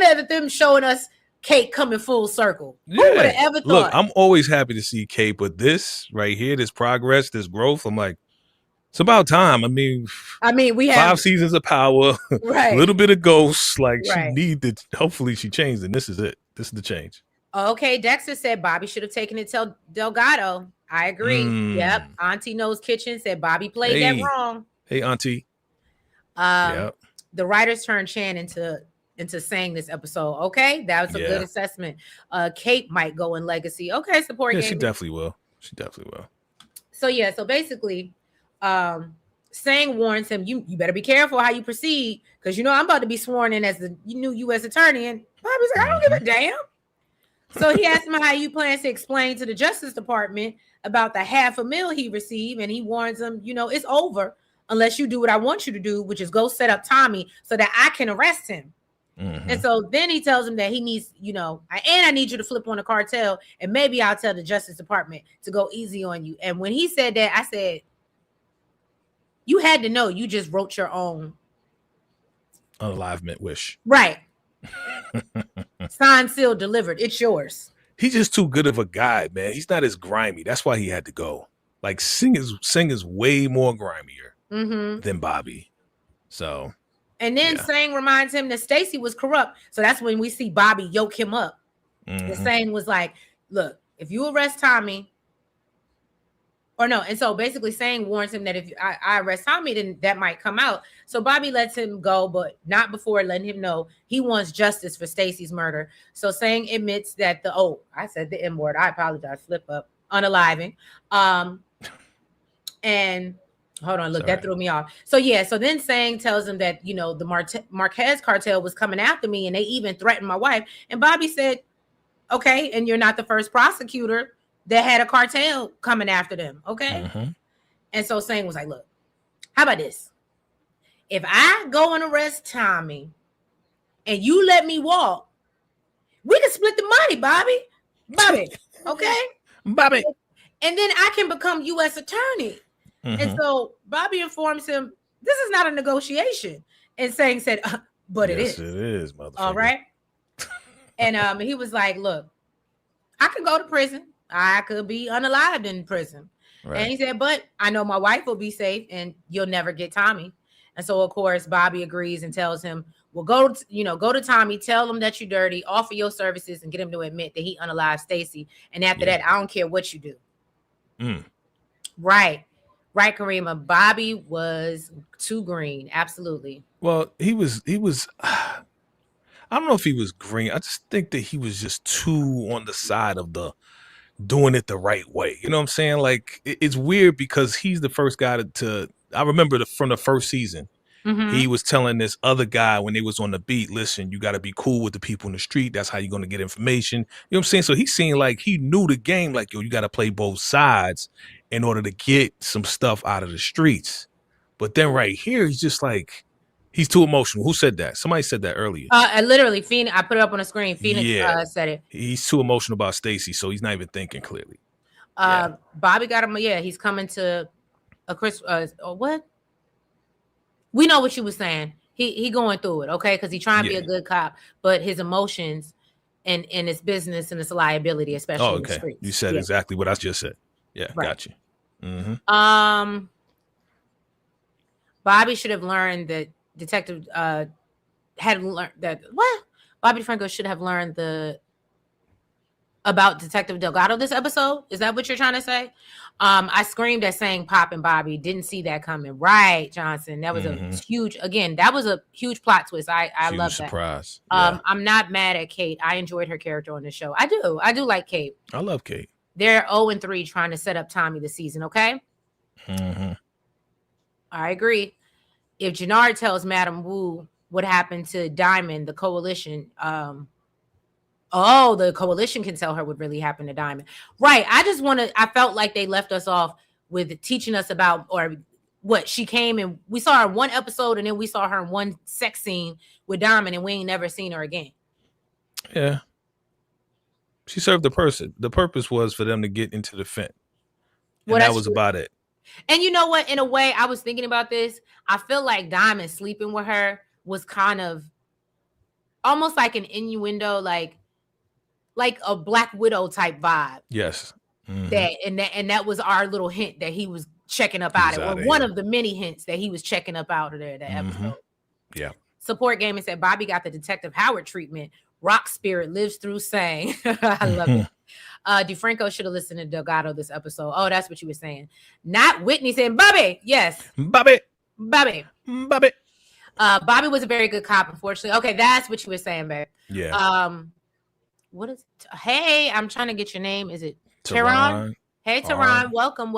at them showing us Kate coming full circle. Who would have ever thought? Look, I'm always happy to see Kate, but this right here, this progress, this growth, I'm like, It's about time. I mean, we have 5 seasons of Power, right, a little bit of Ghosts. Like right. she needed. Hopefully, she changed, and this is it. This is the change. Okay, Dexter said Bobby should have taken it to Delgado. I agree. Yep. Auntie Knows Kitchen said Bobby played that wrong. Hey, Auntie. Yep. The writers turned Chan into saying this episode. Okay, that was a good assessment. Kate might go in Legacy. Okay, support. Yeah, she definitely will. So basically, Sang warns him, you better be careful how you proceed, because I'm about to be sworn in as the new U.S. attorney. And Bobby's like, I don't give a damn. So he asked him how you plan to explain to the Justice Department about the $500,000 he received, and he warns him, it's over unless you do what I want you to do, which is go set up Tommy so that I can arrest him. And so then he tells him that he needs, and I need you to flip on the cartel, and maybe I'll tell the Justice Department to go easy on you. And when he said that, I said, you had to know you just wrote your own unalivement wish. Right. Signed, sealed, delivered. It's yours. He's just too good of a guy, man. He's not as grimy. That's why he had to go. Like Sing is way more grimier than Bobby. So. And then Sang reminds him that Stacy was corrupt. So that's when we see Bobby yoke him up. And Sang was like, look, if you arrest Tommy, or no. And so basically Sang warns him that if I arrest Tommy, then that might come out. So Bobby lets him go, but not before letting him know he wants justice for Stacy's murder. So Sang admits that I said the M word. I apologize. Flip up. Unaliving. And hold on, look, that threw me off. So then Sang tells him that, the Marquez cartel was coming after me and they even threatened my wife. And Bobby said, okay, and you're not the first prosecutor that had a cartel coming after them. Okay. And so Sang was like, look, how about this? If I go and arrest Tommy and you let me walk, we can split the money, Bobby. Okay. Bobby. And then I can become U.S. attorney. And so Bobby informs him, this is not a negotiation. And Sang said, but it is. Yes, it is, motherfucker. All right. And he was like, look, I can go to prison. I could be unalived in prison. Right. And he said, but I know my wife will be safe and you'll never get Tommy. And so, of course, Bobby agrees and tells him, well, go to Tommy, tell him that you're dirty, offer your services, and get him to admit that he unalived Stacy. And after that, I don't care what you do. Right, Karima. Bobby was too green. Absolutely. Well, he was. I don't know if he was green. I just think that he was just too on the side of the doing it the right way. You know what I'm saying? Like it's weird because he's the first guy to I remember from the first season, he was telling this other guy when they was on the beat, listen, you got to be cool with the people in the street. That's how you're going to get information. You know what I'm saying? So he seemed like he knew the game. Like, yo, you got to play both sides in order to get some stuff out of the streets. But then right here, he's just like, he's too emotional. Who said that? Somebody said that earlier. Literally, Phoenix. I put it up on the screen. Phoenix said it. He's too emotional about Stacy, so he's not even thinking clearly. Bobby got him. Yeah, he's coming to a Chris. What? We know what you were saying. He going through it, okay? Because he trying to be a good cop, but his emotions and his business and his liability, especially in the streets. You said exactly what I just said. Yeah, got you. Bobby should have learned that Detective had learned that Bobby DeFranco should have learned about Detective Delgado this episode. Is that what you're trying to say? I screamed at saying Pop and Bobby. Didn't see that coming. Right, Johnson. That was a huge, that was a huge plot twist. I love that. Surprise. I'm not mad at Kate. I enjoyed her character on the show. I do like Kate. I love Kate. They're 0-3 trying to set up Tommy this season, okay? I agree. If Jannard tells Madam Wu what happened to Diamond, the coalition, the coalition can tell her what really happened to Diamond. Right. I felt like they left us off with teaching us about, or what, she came and we saw her one episode and then we saw her in one sex scene with Diamond and we ain't never seen her again. Yeah. She served the person. The purpose was for them to get into the Fent. And that was about it. And you know what? In a way, I was thinking about this. I feel like Diamond sleeping with her was kind of almost like an innuendo, like a Black Widow type vibe. Yes. That was our little hint that he was checking up out of it, or one of the many hints that he was checking up out of there that episode. Yeah. Support Gaming said Bobby got the Detective Howard treatment. Rock spirit lives through Sang. I love it. DeFranco should have listened to Delgado this episode. Oh, that's what you were saying. Not Whitney saying Bobby. Yes. Bobby. Bobby was a very good cop, unfortunately. Okay, that's what you were saying, babe. Yeah. What is hey, I'm trying to get your name. Is it Tehran? Hey, Tehran, welcome.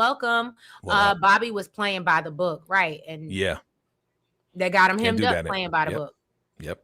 Bobby was playing by the book, right? And they got him hemmed up playing by the book. Yep.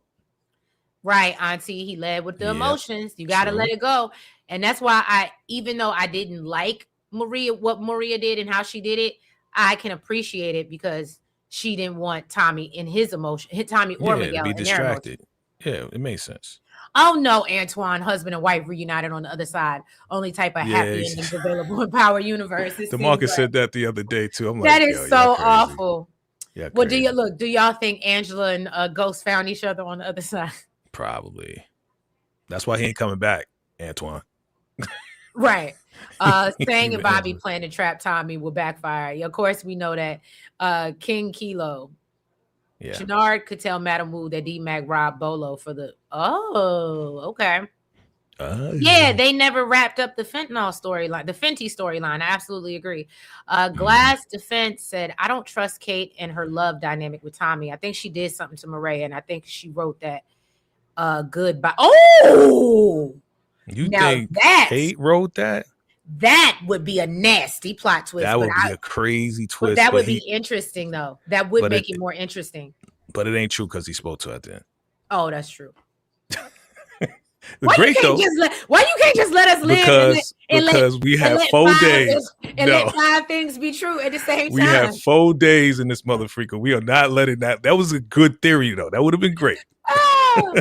Right, Auntie. He led with the emotions. You got to let it go. And that's why even though I didn't like what Maria did and how she did it, I can appreciate it because she didn't want Tommy in his emotion, Tommy or Miguel to be distracted. Yeah, it makes sense. Oh no, Antoine, husband and wife reunited on the other side. Only type of happy endings available in Power Universe. DeMarcus said that the other day too. I'm that is so awful. Yeah. Well, do y'all think Angela and Ghost found each other on the other side? Probably. That's why he ain't coming back, Antoine. Right. Sang and Bobby playing to trap Tommy will backfire. Of course, we know that King Kilo. Yeah. Chenard could tell Madam Wu that D-Mac robbed Bolo for the... Oh, okay. Yeah, they never wrapped up the fentanyl storyline, the Fenty storyline. I absolutely agree. Glass Defense said, I don't trust Kate and her love dynamic with Tommy. I think she did something to Mireille, and I think she wrote that goodbye. Oh! You think Kate wrote that? That would be a nasty plot twist. That would be a crazy twist. That would be interesting, though. That would make it more interesting. But it ain't true because he spoke to her then. Oh, that's true. Why you can't just let us live? Because we have 4 days. And let 5 things be true at the same time. We have 4 days in this mother freaker. We are not letting that. That was a good theory, though. That would have been great. Oh.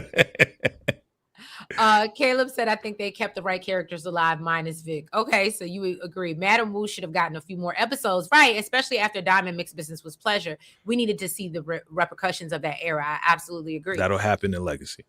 Caleb said, I think they kept the right characters alive minus Vic. Okay, so you agree. Madam Wu should have gotten a few more episodes, right? Especially after Diamond Mixed Business was Pleasure. We needed to see the repercussions of that era. I absolutely agree. That'll happen in Legacy.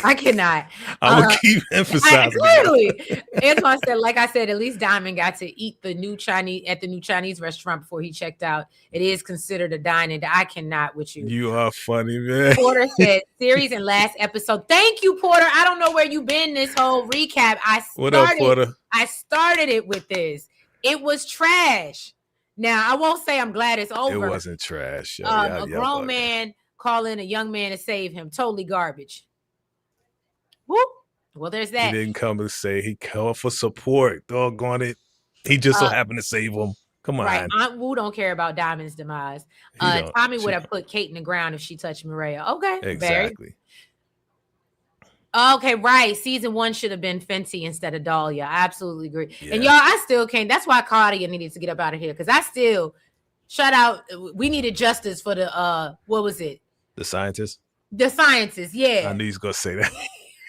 I cannot. I will keep emphasizing. Clearly, Antoine said, like I said, at least Diamond got to eat the new Chinese restaurant before he checked out. It is considered a dine-in. I cannot with you. You are funny, man. Porter said, series and last episode. Thank you, Porter. I don't know where you've been this whole recap. What up, Porter? I started it with this. It was trash. Now, I won't say I'm glad it's over. It wasn't trash. A grown man calling a young man to save him. Totally garbage. Whoop. Well, there's that. He didn't come to say he called for support. Doggone it. He just so happened to save him. Come on. Right. Aunt Wu don't care about Diamond's demise. Tommy would have put Kate in the ground if she touched Mireille. Okay. Exactly. Okay, right. Season 1 should have been Fenty instead of Dahlia. I absolutely agree. Yeah. And y'all, I still can't. That's why Claudia needed to get up out of here. Because I still shout out. We needed justice for the what was it? The scientist? The scientist, yeah. I knew he's gonna say that.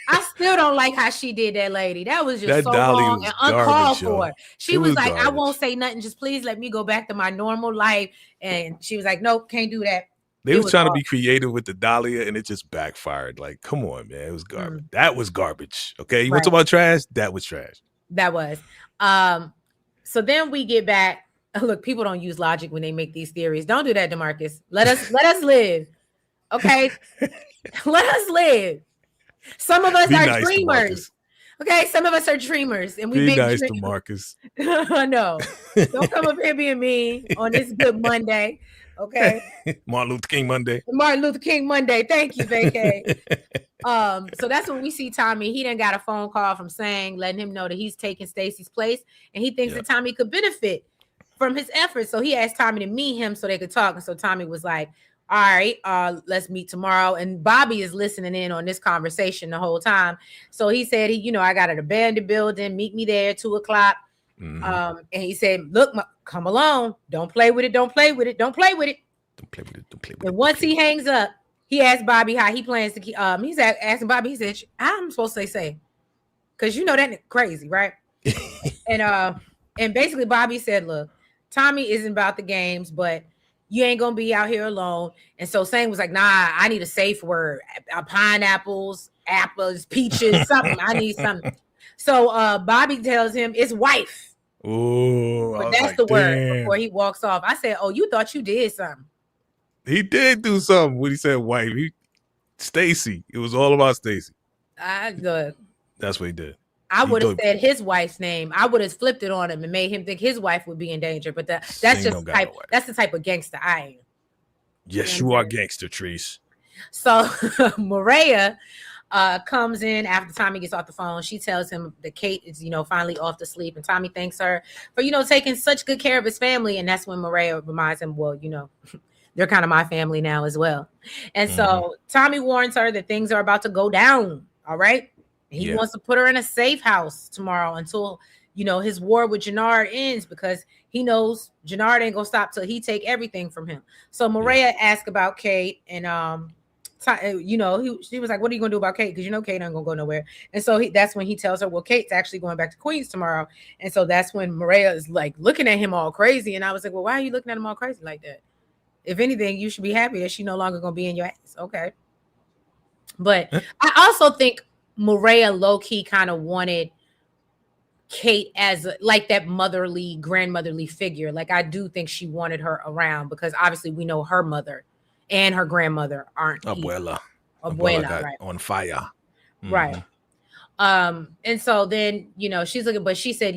I still don't like how she did that lady. That was just so wrong and uncalled for. She was like, I won't say nothing. Just please let me go back to my normal life. And she was like, nope, can't do that. They was trying to be creative with the Dahlia and it just backfired. Like, come on, man. It was garbage. That was garbage. Okay. You want to talk about trash? That was trash. That was. So then we get back. Look, people don't use logic when they make these theories. Don't do that, DeMarcus. Let us live. Okay. Let us live. Some of us are dreamers. Okay, some of us are dreamers, and we be nice to Marcus. No, don't come up here being mean on this good Monday. Okay, Martin Luther King Monday. Martin Luther King Monday. Thank you, VACAY. So that's when we see Tommy. He done got a phone call from Sang, letting him know that he's taking Stacy's place, and he thinks that Tommy could benefit from his efforts. So he asked Tommy to meet him so they could talk. And so Tommy was like, all right, let's meet tomorrow. And Bobby is listening in on this conversation the whole time. So he said, I got an abandoned building. Meet me there at 2:00. Mm-hmm. And he said, look, come along. Don't play with it. Don't play with it. Don't play with it. Don't play with it. Don't play with it. And once he hangs up, he asked Bobby how he plans to keep. He's asking Bobby. He said, I'm supposed to say, because that crazy, right? And basically Bobby said, look, Tommy isn't about the games, but you ain't gonna be out here alone. And so Sang was like, nah, I need a safe word. Pineapples, apples, peaches, something. I need something. So Bobby tells him it's wife. Oh, but that's the word before he walks off. I said, "Oh, you thought you did something." He did do something when he said wife. Stacy. It was all about Stacy. That's what he did. I would have said his wife's name. I would have flipped it on him and made him think his wife would be in danger. But that's just that's the type of gangster I am. Yes, you are gangster, Treese. So Maria comes in after Tommy gets off the phone. She tells him that Kate is, finally off to sleep, and Tommy thanks her for, taking such good care of his family. And that's when Maria reminds him, well, they're kind of my family now as well. And so Tommy warns her that things are about to go down. All right. He wants to put her in a safe house tomorrow until, his war with Jannard ends, because he knows Jannard ain't gonna stop till he take everything from him. So Maria asked about Kate, and she was like, "What are you gonna do about Kate? Because Kate ain't gonna go nowhere." And so that's when he tells her, "Well, Kate's actually going back to Queens tomorrow." And so that's when Maria is like looking at him all crazy, and I was like, "Well, why are you looking at him all crazy like that? If anything, you should be happy that she's no longer gonna be in your ass." Okay, but I also think Maria low-key kind of wanted Kate as like that motherly, grandmotherly figure. Like, I do think she wanted her around, because obviously we know her mother and her grandmother aren't Abuela got right on fire. Right. And so then she's looking, but she said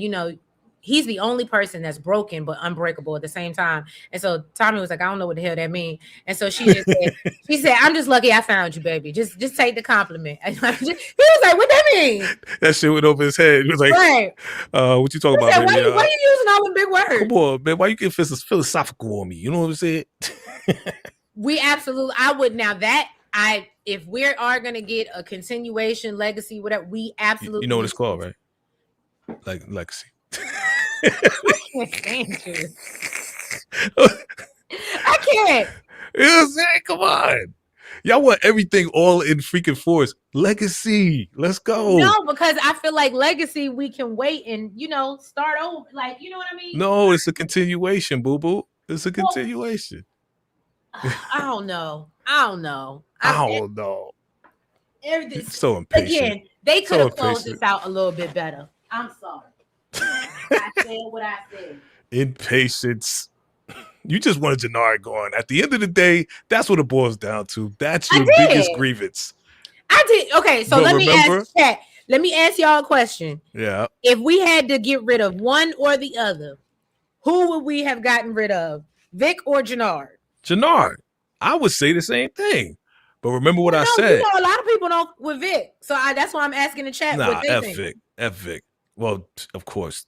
he's the only person that's broken but unbreakable at the same time. And so Tommy was like, I don't know what the hell that means. And so she just said, I'm just lucky I found you, baby. Just take the compliment. He was like, what that mean? That shit went over his head. He was like, right. What you talking about, said, baby? Why are you using all the big words? Come on, man. Why you get philosophical on me? You know what I'm saying? I would now if we are going to get a continuation, legacy, whatever, we absolutely. You know what it's called, right? Like legacy. I can't. You know what I'm saying? Come on. Y'all want everything all in freaking force. Legacy. Let's go. No, because I feel like legacy, we can wait and, start over. Like, you know what I mean? No, it's a continuation, boo-boo. It's a continuation. I don't know. Everything. So impatient. Again, they could have closed this out a little bit better. I'm sorry. I said what I said. Impatience. You just wanted Jannard going. At the end of the day, that's what it boils down to. That's your biggest grievance. I did. Okay, so let me ask y'all a question. Yeah. If we had to get rid of one or the other, who would we have gotten rid of? Vic or Jannard? Jannard. I would say the same thing. But remember what I said. A lot of people don't with Vic. So that's why I'm asking the chat. Nah, F Vic. Well, of course,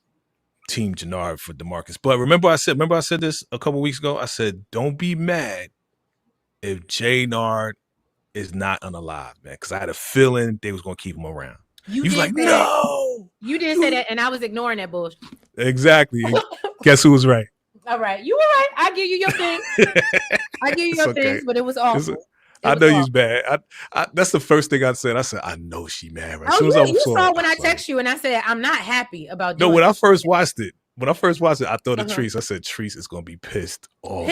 Team Jannard for DeMarcus. But remember I said this a couple weeks ago. I said, don't be mad if Jannard is not unalive, man. Because I had a feeling they was going to keep him around. You was like, no. You did say that, and I was ignoring that bullshit. Exactly. Guess who was right? All right. You were right. I give you your thing. I give you your things, but it was awful. I know you's bad. That's the first thing I said. I said, I know she mad. Right? You saw when I text you and I said, I'm not happy about doing when I first watched it, I thought of Treese. I said, Treese is going to be pissed off.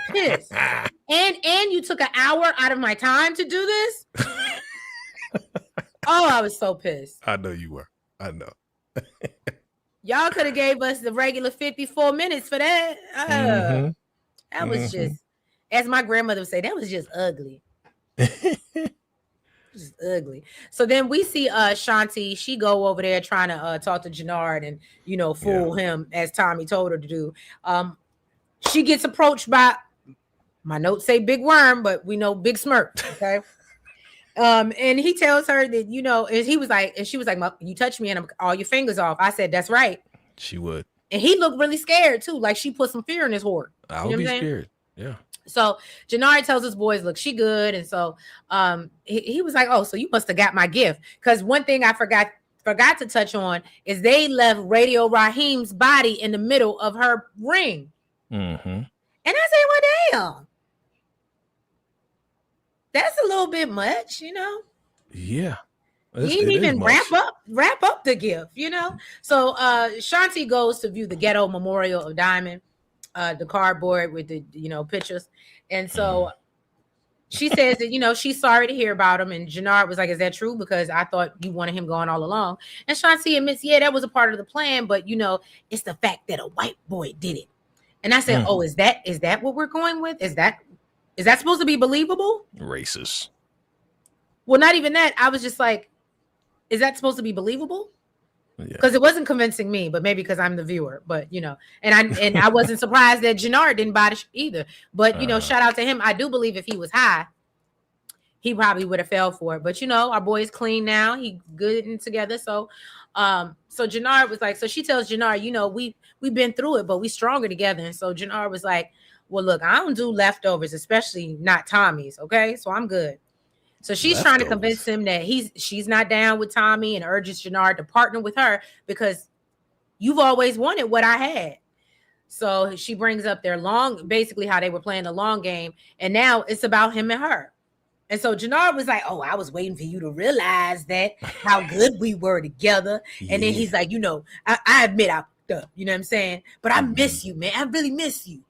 Pissed. And you took an hour out of my time to do this? Oh, I was so pissed. I know you were. I know. Y'all could have gave us the regular 54 minutes for that. That was just, as my grandmother would say, that was just ugly. Just ugly. So then we see Shanti. She go over there trying to talk to Jannard and fool him, as Tommy told her to do. She gets approached by, my notes say Big Worm, but we know Big Smirk. Okay. And he tells her that and she was like, you touched me and I'm all your fingers off. I said, that's right. She would. And he looked really scared too, like she put some fear in his heart. I would be scared. Yeah. So Jannard tells his boys, look, she good. And so he was like, oh, so you must have got my gift. Because one thing I forgot to touch on is they left Radio Raheem's body in the middle of her ring. And I said, well, damn. That's a little bit much, Yeah. He didn't even wrap up the gift, So Shanti goes to view the ghetto memorial of Diamond. The cardboard with the pictures, and so she says that, she's sorry to hear about him. And Jannard was like, is that true? Because I thought you wanted him gone all along. And Shanti admits, yeah, that was a part of the plan. But, it's the fact that a white boy did it. And I said, oh, is that what we're going with? Is that supposed to be believable? Racist. Well, not even that. I was just like, is that supposed to be believable? Because it wasn't convincing me, but maybe because I'm the viewer. But and I wasn't surprised that Jannard didn't buy it either. But shout out to him. I do believe if he was high, he probably would have fell for it. But our boy is clean now. He good and together. So Jannard was like, so she tells Jannard, we've been through it, but we stronger together. And so Jannard was like, well, look, I don't do leftovers, especially not Tommy's. Okay, so I'm good. So she's trying to convince him that she's not down with Tommy and urges Jannard to partner with her because you've always wanted what I had. So she brings up basically how they were playing the long game. And now it's about him and her. And so Jannard was like, oh, I was waiting for you to realize that how good we were together. And then he's like, I admit I fucked up, you know what I'm saying? But I miss you, man. I really miss you.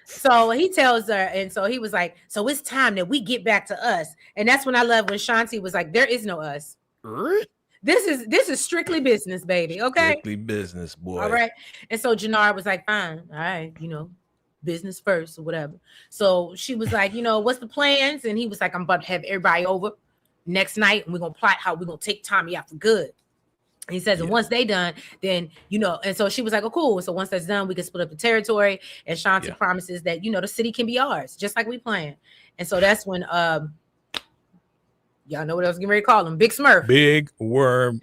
So he tells her, and so he was like, so it's time that we get back to us. And that's when I love when Shanti was like, there is no us. This is strictly business, baby. Okay. Strictly business, boy. All right. And so Jannard was like, fine. All right. Business first or whatever. So she was like, what's the plans? And he was like, I'm about to have everybody over next night. And we're going to plot how we're going to take Tommy out for good. And he says, and once they done, then, and so she was like, oh, cool. So once that's done, we can split up the territory. And Shanti promises that, the city can be ours, just like we planned. And so that's when, y'all know what I was getting ready to call him, Big Smurf. Big Worm.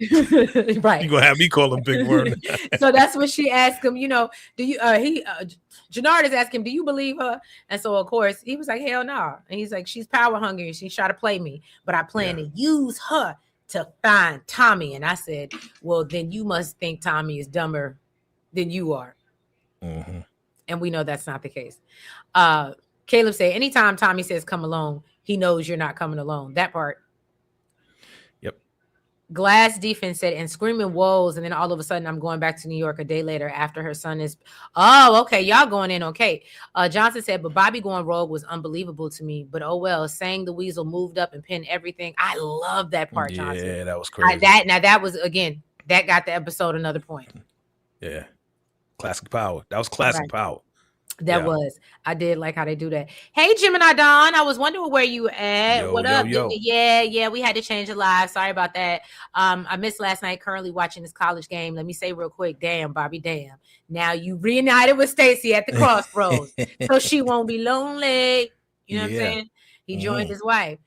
Right. You're going to have me call him Big Worm. So that's when she asked him, do you, Jannard is asking him, do you believe her? And so, of course, he was like, hell no. And he's like, she's power hungry. She's trying to play me, but I plan to use her to find Tommy. And I said, well, then you must think Tommy is dumber than you are. Mm-hmm. And we know that's not the case. Caleb said, anytime Tommy says come alone, he knows you're not coming alone. That part. Yep. Glass Defense said, and screaming woes. And then all of a sudden I'm going back to New York a day later after her son is. Oh, okay. Y'all going in. Okay. Johnson said, but Bobby going rogue was unbelievable to me. But oh, well, saying the weasel moved up and pinned everything. I love that part, Johnson. Yeah, that was crazy. That was, again, that got the episode another point. Yeah. Classic power. That was classic power. That was. I did like how they do that. Hey, Gemini Don. I was wondering where you at. What up? Yo. Yeah. We had to change it live. Sorry about that. I missed last night. Currently watching this college game. Let me say real quick. Damn, Bobby. Damn. Now you reunited with Stacey at the crossroads, so she won't be lonely. You know what I'm saying? He joined his wife.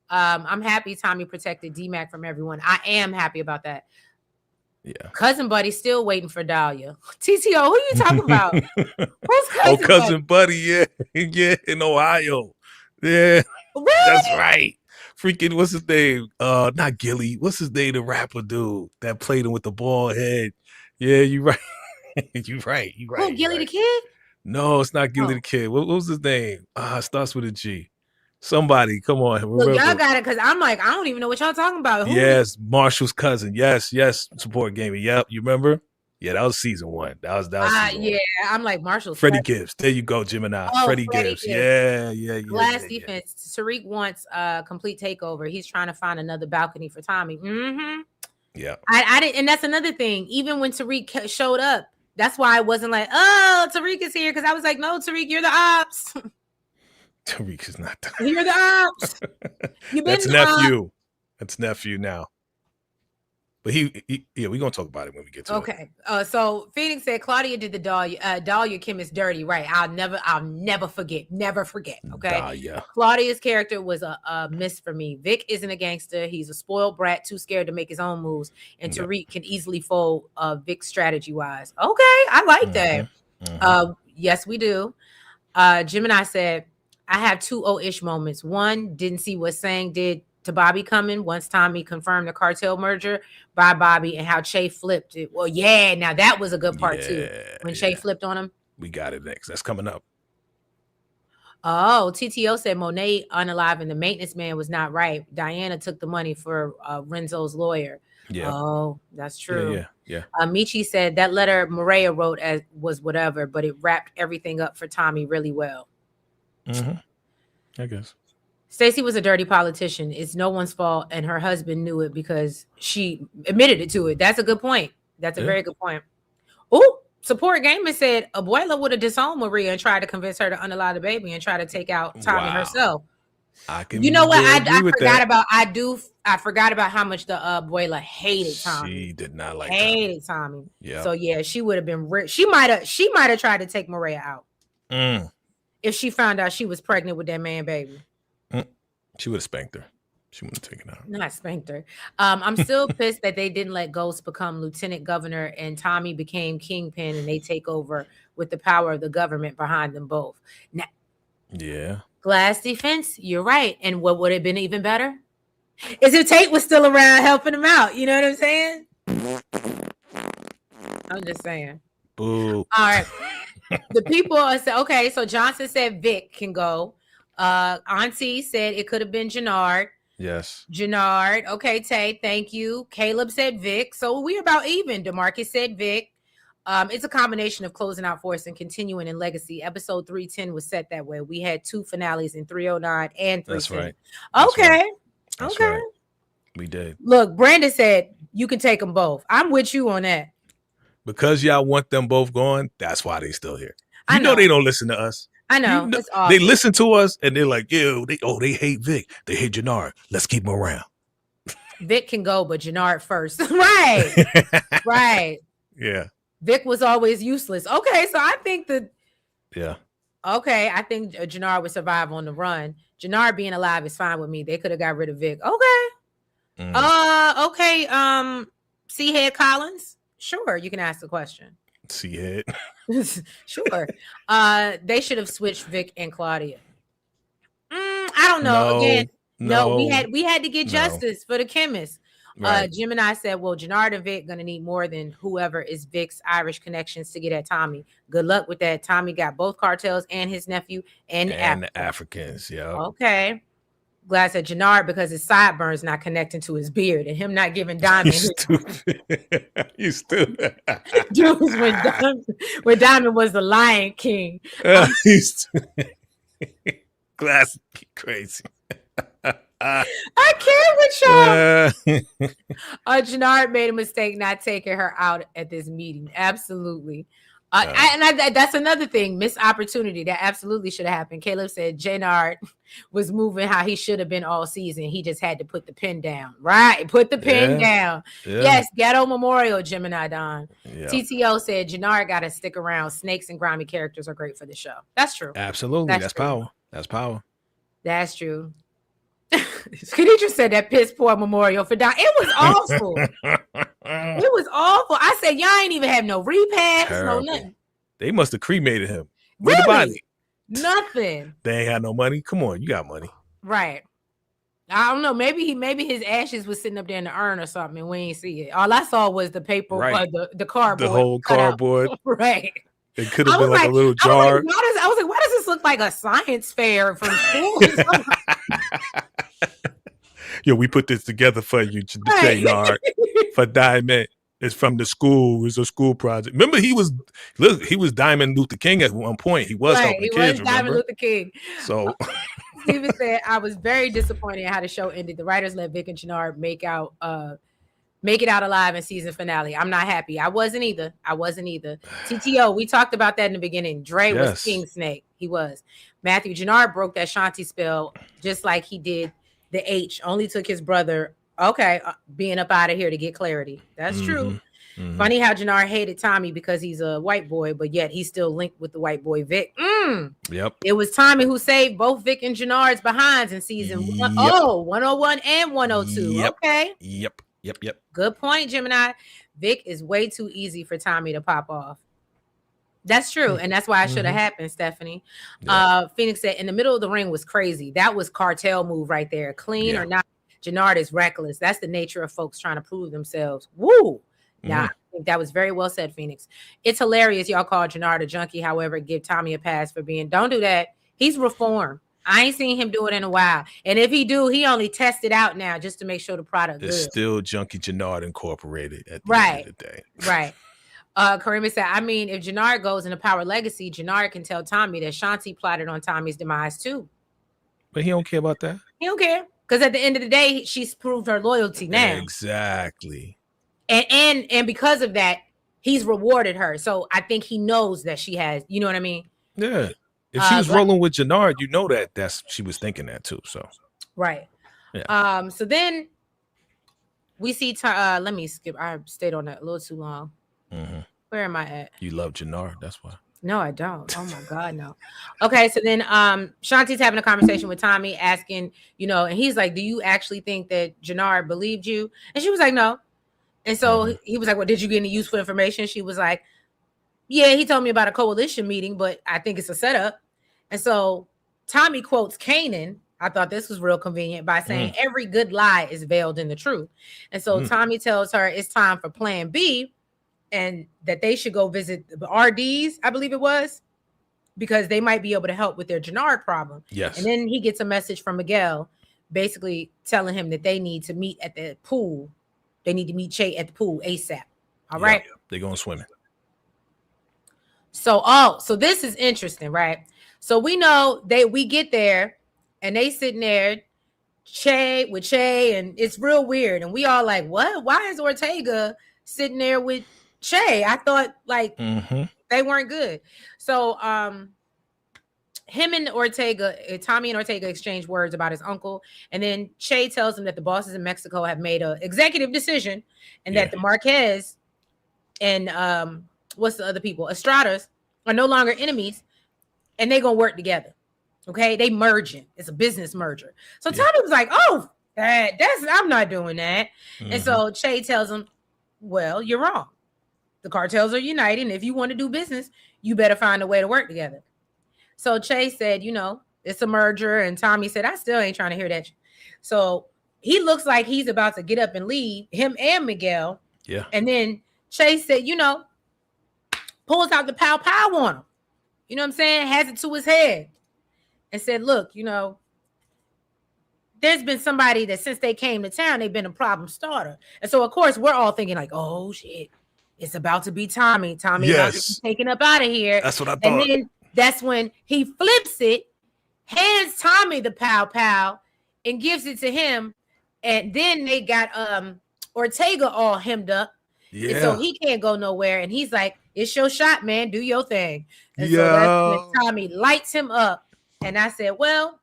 I'm happy Tommy protected D-Mac from everyone. I am happy about that. Yeah. Cousin Buddy's still waiting for Dahlia. TTO, who you talking about? Who's Cousin Buddy? Yeah. Yeah, in Ohio. Yeah. Really? That's right. Freaking, what's his name? Not Gilly. What's his name? The rapper dude that played him with the bald head. Yeah, you right. you right. Who, Gilly the Kid? No, it's not Gilly the Kid. What was his name? It starts with a G. Somebody, come on. Look, y'all got it, because I'm like, I don't even know what y'all talking about. Who? Yes, Marshall's cousin. Yes, support gaming. Yep, you remember? Yeah, that was season 1. That was season 1. I'm like Marshall's Freddie Gibbs. There you go, Gemini. Freddie Gibbs. Yeah. Glass Defense. Tariq wants a complete takeover. He's trying to find another balcony for Tommy. Mm-hmm. Yeah. I didn't, and that's another thing. Even when Tariq showed up, that's why I wasn't like, oh, Tariq is here, because I was like, no, Tariq, you're the ops. Tariq is not done. You're the ops. That's nephew. That's nephew now. But we're gonna talk about it when we get to it. Okay. So Phoenix said Claudia did the Dahlia Kim is dirty, right? I'll never forget. Never forget. Okay. Dahlia. Claudia's character was a miss for me. Vic isn't a gangster. He's a spoiled brat, too scared to make his own moves. And Tariq can easily fold Vic strategy wise. Okay, I like that. Mm-hmm. Yes, we do. Gemini said, I have 2 ish moments. One, didn't see what Sang did to Bobby coming once Tommy confirmed the cartel merger by Bobby, and how Che flipped it. Well, yeah, now that was a good part too. When Che flipped on him. We got it next. That's coming up. Oh, TTO said Monet unalive and the maintenance man was not right. Diana took the money for Renzo's lawyer. Yeah. Oh, that's true. Yeah. Michi said that letter Maria wrote was whatever, but it wrapped everything up for Tommy really well. Mm-hmm. I guess. Stacey was a dirty politician. It's no one's fault, and her husband knew it because she admitted it to it. That's a good point. That's a very good point. Oh, Support Gamer said Abuela would have disowned Maria and tried to convince her to unalive the baby and try to take out Tommy herself. You know what? I forgot about. I forgot about how much the Abuela hated Tommy. She did not like Tommy. Yeah. So yeah, she would have been. She might have tried to take Maria out if she found out she was pregnant with that man baby. She would have spanked her. She wouldn't have taken her out. Not spanked her. I'm still pissed that they didn't let Ghost become lieutenant governor and Tommy became kingpin and they take over with the power of the government behind them both. Now, yeah. Glass defense, you're right. And what would have been even better is if Tate was still around helping him out. You know what I'm saying? I'm just saying. Boo. All right. The people are saying, okay, so Johnson said Vic can go. Auntie said it could have been Jannard. Yes. Jannard. Okay, Tay, thank you. Caleb said Vic. So we're about even. DeMarcus said Vic. It's a combination of closing out Force and continuing in Legacy. Episode 310 was set that way. We had 2 finales in 309 and 310. That's right. Okay. That's okay. Right. We did. Look, Brandon said you can take them both. I'm with you on that. Because y'all want them both going, that's why they still here. You know they don't listen to us. I know. It's awful. They listen to us and they're like, yo, they hate Vic. They hate Jannard. Let's keep them around. Vic can go, but Jannard first. Right. Right. Yeah. Vic was always useless. Okay, so I think yeah. Okay, I think Jannard would survive on the run. Jannard being alive is fine with me. They could have got rid of Vic. Okay. Okay. C-Head Collins. Sure, you can ask the question. C-Head. Sure. They should have switched Vic and Claudia. I don't know. Again, no, we had to get justice for the chemist. Right. Gemini said, well, Jannard and Vic gonna need more than whoever is Vic's Irish connections to get at Tommy. Good luck with that. Tommy got both cartels and his nephew and the Africans. Yeah. Okay. Glad said Jannard because his sideburns not connecting to his beard and him not giving Diamond. You stupid. Dude, when Diamond was the Lion King. Glass crazy. I can't with y'all. Jannard made a mistake not taking her out at this meeting. Absolutely. That's another thing. Missed opportunity. That absolutely should have happened. Caleb said Jannard was moving how he should have been all season. He just had to put the pen down. Right. Put the pen down. Yeah. Yes. Ghetto Memorial, Gemini Don. Yeah. TTO said Jannard got to stick around. Snakes and grimy characters are great for the show. That's true. Absolutely. That's power. That's power. That's true. Khadija said that piss poor memorial for Don. It was awful. It was awful. I said, y'all ain't even have no repast, no nothing. They must have cremated him. Where's the body? Nothing. They ain't had no money. Come on, you got money. Right. I don't know. Maybe his ashes was sitting up there in the urn or something, and we ain't see it. All I saw was the paper, the cardboard. The whole cardboard. Right. It could have been like a little jar. I was like, why does this look like a science fair from school? Yo, we put this together for you, Jannard, for Diamond. It's from the school. It's a school project. Remember, he was Diamond Luther King at one point. He was helping the kids. He was Diamond Luther King. So Steven said, I was very disappointed in how the show ended. The writers let Vic and Jannard make it out alive in season finale. I'm not happy. I wasn't either. TTO, we talked about that in the beginning. Dre was King Snake. He was. Matthew Jannard broke that Shanti spell just like he did the H. Only took his brother, being up out of here to get clarity. That's true. Mm-hmm. Funny how Jannard hated Tommy because he's a white boy, but yet he's still linked with the white boy Vic. Yep. It was Tommy who saved both Vic and Jannard's behinds in season 101 and 102. Yep. Okay. Yep. Good point, Gemini. Vic is way too easy for Tommy to pop off. That's true. And that's why it should have happened, Stephanie. Yeah. Phoenix said in the middle of the ring was crazy. That was cartel move right there. Clean or not, Jannard is reckless. That's the nature of folks trying to prove themselves. Woo. Yeah, I think that was very well said, Phoenix. It's hilarious y'all call Jannard a junkie. However, give Tommy a pass for being. Don't do that. He's reformed. I ain't seen him do it in a while. And if he do, he only test it out now just to make sure the product is still Junkie Jannard Incorporated at the end of the day. Right. Karima said, I mean, if Jannard goes into Power Legacy, Jannard can tell Tommy that Shanti plotted on Tommy's demise too. But he don't care about that. He don't care. Because at the end of the day, she's proved her loyalty now. Exactly. And because of that, he's rewarded her. So I think he knows that she has, you know what I mean? Yeah. If she was rolling with Jannard, you know that's she was thinking that too. So right. Yeah. So then we see let me skip. I stayed on that a little too long. Mm-hmm. Where am I at? You love Jannard, that's why. No, I don't. Oh my God, no. Okay, so then Shanti's having a conversation with Tommy, asking, and he's like, do you actually think that Jannard believed you? And she was like, no. And so he was like, well, did you get any useful information? She was like, yeah, he told me about a coalition meeting, but I think it's a setup. And so Tommy quotes Kanan. I thought this was real convenient by saying every good lie is veiled in the truth. And so Tommy tells her it's time for plan B and that they should go visit the RDs, I believe it was, because they might be able to help with their Jannard problem. Yes. And then he gets a message from Miguel basically telling him that they need to meet at the pool. They need to meet Che at the pool ASAP. All right. They're going swimming. So this is interesting, right? So we know we get there and they sitting there, Che, and it's real weird. And we all like, what? Why is Ortega sitting there with Che? I thought like they weren't good. So him and Tommy and Ortega exchange words about his uncle. And then Che tells him that the bosses in Mexico have made an executive decision and that the Marquez and what's the other people? Estradas are no longer enemies and they're going to work together. Okay. They merging. It's a business merger. So Tommy was like, oh, I'm not doing that. And so Che tells him, well, you're wrong. The cartels are uniting. If you want to do business, you better find a way to work together. So Che said, it's a merger. And Tommy said, I still ain't trying to hear that. So he looks like he's about to get up and leave, him and Miguel. Yeah. And then Che said, pulls out the pow on him. You know what I'm saying? Has it to his head. And said, look, there's been somebody that since they came to town, they've been a problem starter. And so, of course, we're all thinking like, oh, shit, it's about to be Tommy. Tommy about to be taken up out of here. That's what I thought. And then that's when he flips it, hands Tommy the pow and gives it to him. And then they got Ortega all hemmed up. Yeah. And so he can't go nowhere. And he's like, it's your shot, man. Do your thing. And so that's when Tommy lights him up. And I said, well,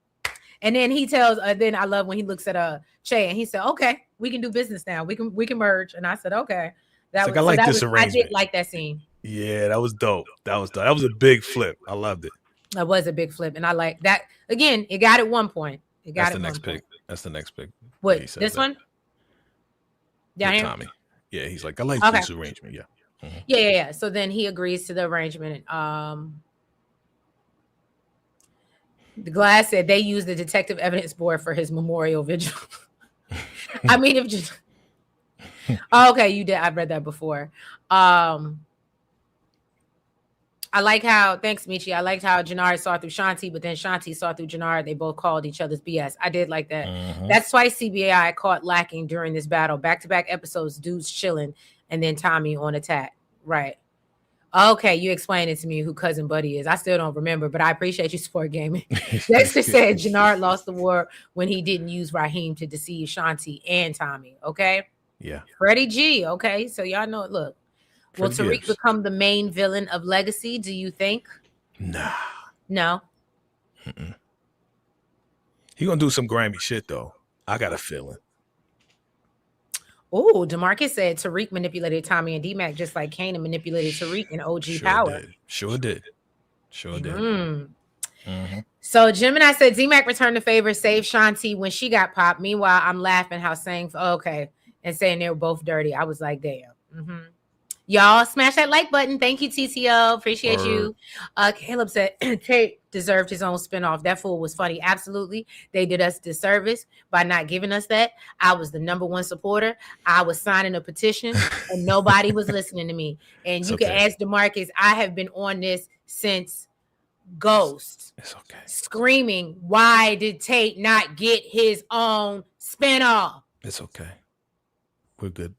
and then he tells, then I love when he looks at Che and he said, okay, we can do business now. We can merge. And I said, okay. I like this arrangement. I did like that scene. Yeah, that was dope. That was a big flip. I loved it. That was a big flip. And I like that. Again, it got at one point. That's the next pick. That's the next pick. What, this one? Down here? Tommy. Yeah, he's like, I like this arrangement. Yeah. Mm-hmm. Yeah. So then he agrees to the arrangement. The Glass said they used the detective evidence board for his memorial vigil. I mean, if just okay, you did. I've read that before. I like how, thanks, Michi. I liked how Jannard saw through Shanti, but then Shanti saw through Jannard. They both called each other's BS. I did like that. That's why CBI caught lacking during this battle. Back-to-back episodes, dudes chilling, and then Tommy on attack. Right. Okay, you explained it to me who Cousin Buddy is. I still don't remember, but I appreciate you, Sport Gaming. Dexter said Jannard lost the war when he didn't use Raheem to deceive Shanti and Tommy. Okay? Yeah. Freddie G. Okay, so y'all know it. Look. Will Tariq become the main villain of Legacy, do you think? Nah. No? He gonna do some grimy shit, though. I got a feeling. Oh, DeMarcus said Tariq manipulated Tommy and D-Mac just like Kanan manipulated Tariq in OG Power. Sure did. So Gemini said D-Mac returned the favor, saved Shanti when she got popped. Meanwhile, I'm laughing how saying, and saying they were both dirty. I was like, damn. Y'all smash that like button. Thank you, TTO. Appreciate you. Caleb said Tate deserved his own spinoff. That fool was funny. Absolutely. They did us disservice by not giving us that. I was the #1 supporter. I was signing a petition and nobody was listening to me. And you can ask DeMarcus, I have been on this since Ghost. It's okay. Screaming, why did Tate not get his own spinoff? It's okay. We're good.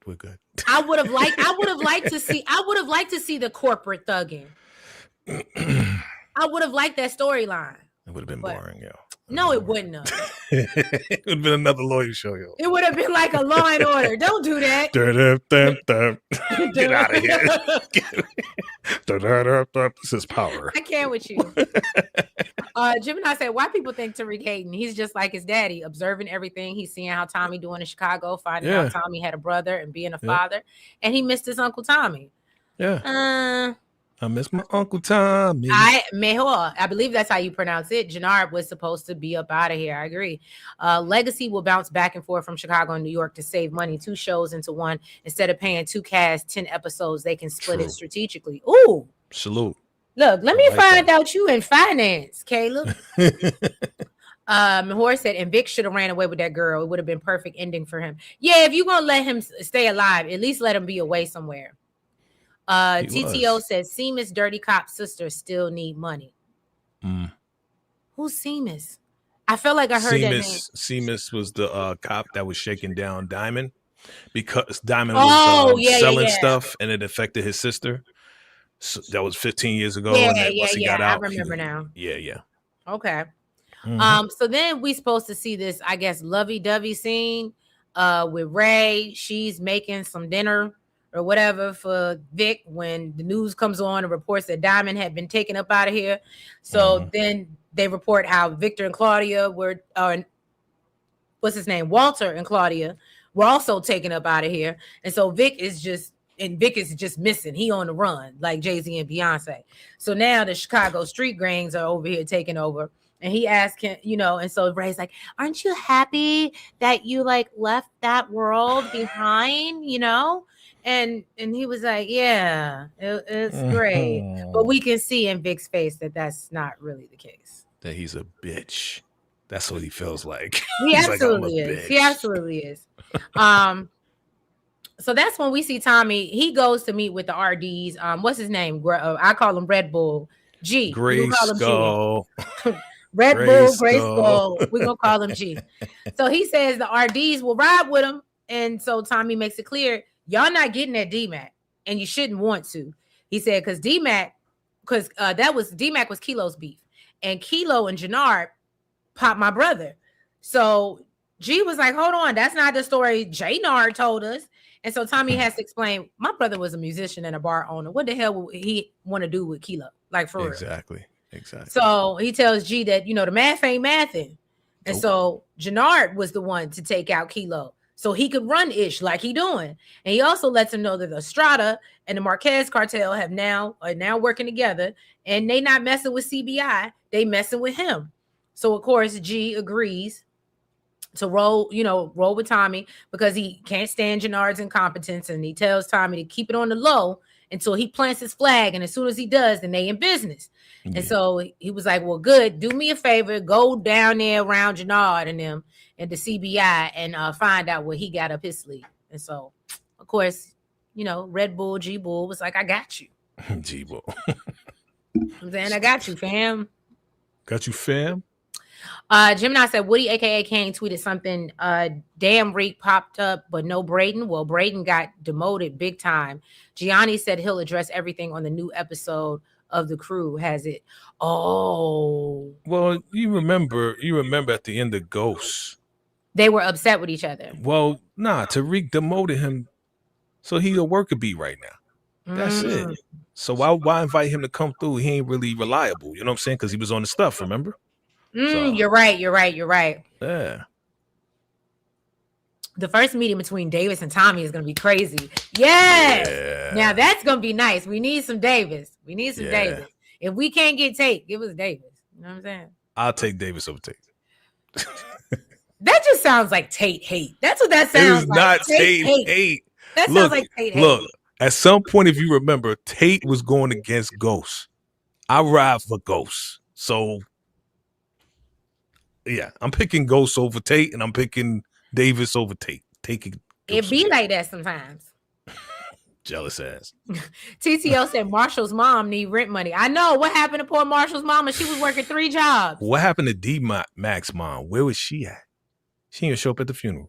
I would have liked to see the corporate thugging. I would have liked that storyline. It would have been boring, yo. No, it wouldn't have. It would have been another lawyer show, yo. It would have been like a Law and Order. Don't do that. Get out of here. This is power. I can't with you. Gemini said, why people think Tariq hating? He's just like his daddy, observing everything. He's seeing how Tommy doing in Chicago, finding out Tommy had a brother and being a father. And he missed his Uncle Tommy. Yeah. I miss my Uncle Tommy. I believe that's how you pronounce it. Jannard was supposed to be up out of here. I agree. Legacy will bounce back and forth from Chicago and New York to save money. 2 shows into one. Instead of paying 2 casts, 10 episodes, they can split it strategically. Ooh. Salute. Look, let me find out you in finance, Caleb. Mahor said, and Vic should have ran away with that girl. It would have been perfect ending for him. Yeah, if you're going to let him stay alive, at least let him be away somewhere. TTO says Seamus dirty cop sister still need money. Who's Seamus? I feel like I heard that name. Seamus was the cop that was shaking down Diamond because Diamond was selling stuff and it affected his sister. So that was 15 years ago. Once he got out, I remember now. Yeah. Okay. So then we supposed to see this, I guess, lovey-dovey scene with Ray. She's making some dinner or whatever for Vic when the news comes on and reports that Diamond had been taken up out of here. So then they report how Victor and Claudia were, what's his name? Walter and Claudia were also taken up out of here. And so Vic is just missing. He on the run like Jay-Z and Beyonce. So now the Chicago street gangs are over here taking over. And he asked him, and so Ray's like, aren't you happy that you like left that world behind, And he was like, yeah, it's great. But we can see in Vic's face that that's not really the case. That he's a bitch. That's what he feels like. He absolutely is. He absolutely is. So that's when we see Tommy. He goes to meet with the RDs. What's his name? I call him Red Bull. G. Gray Skull. Red Bull, Gray Skull. We're going to call him G. So he says the RDs will ride with him. And so Tommy makes it clear, y'all not getting that D-Mac, and you shouldn't want to. He said, because D-Mac was Kilo's beef. And Kilo and Jannard popped my brother. So G was like, hold on, that's not the story Jannard told us. And so Tommy has to explain, my brother was a musician and a bar owner. What the hell would he want to do with Kilo? Like, for real. Exactly. So he tells G that, the math ain't mathing. And so Jannard was the one to take out Kilo so he could run Ish like he doing. And he also lets him know that Estrada and the Marquez cartel are now working together, and they not messing with CBI. They messing with him. So, of course, G agrees to roll with Tommy because he can't stand Jannard's incompetence, and he tells Tommy to keep it on the low until he plants his flag, and as soon as he does, then they in business. Yeah. And so he was like, well, good, do me a favor, go down there around Jannard and them and the CBI and find out what he got up his sleeve. And so, of course, Red Bull, G Bull was like, I got you. G Bull. I'm saying, I got you, fam. Got you, fam. Gemini said Woody, aka Kane, tweeted something. Damn, Reek popped up, but no Braden. Well, Braden got demoted big time. Gianni said he'll address everything on the new episode of The Crew. Has it? Oh, well, you remember at the end of Ghosts, they were upset with each other. Well, Tariq demoted him, so he a worker bee right now. That's it. So why invite him to come through? He ain't really reliable. You know what I'm saying? Because he was on the stuff. Remember? So, you're right. Yeah. The first meeting between Davis and Tommy is going to be crazy. Yes. Yeah. Now that's going to be nice. We need some Davis. Davis. If we can't get Tate, give us Davis. You know what I'm saying? I'll take Davis over Tate. That just sounds like Tate hate. That's what that sounds like. It is not Tate hate. That sounds like Tate hate. Look, at some point, if you remember, Tate was going against Ghost. I ride for Ghost. So, yeah, I'm picking Ghost over Tate, and I'm picking Davis over Tate. It be like that sometimes. Jealous ass. TTO said Marshall's mom need rent money. I know. What happened to poor Marshall's mama? She was working 3 jobs. What happened to D-Mac's mom? Where was she at? She didn't show up at the funeral.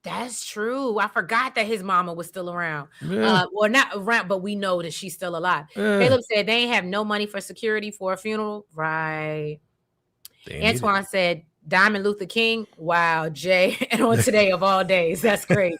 That's true. I forgot that his mama was still around. Yeah. Or not around, but we know that she's still alive. Yeah. Caleb said they ain't have no money for security for a funeral. Right. Antoine said, Diamond Luther King. Wow, Jay. And on Today of all days. That's crazy.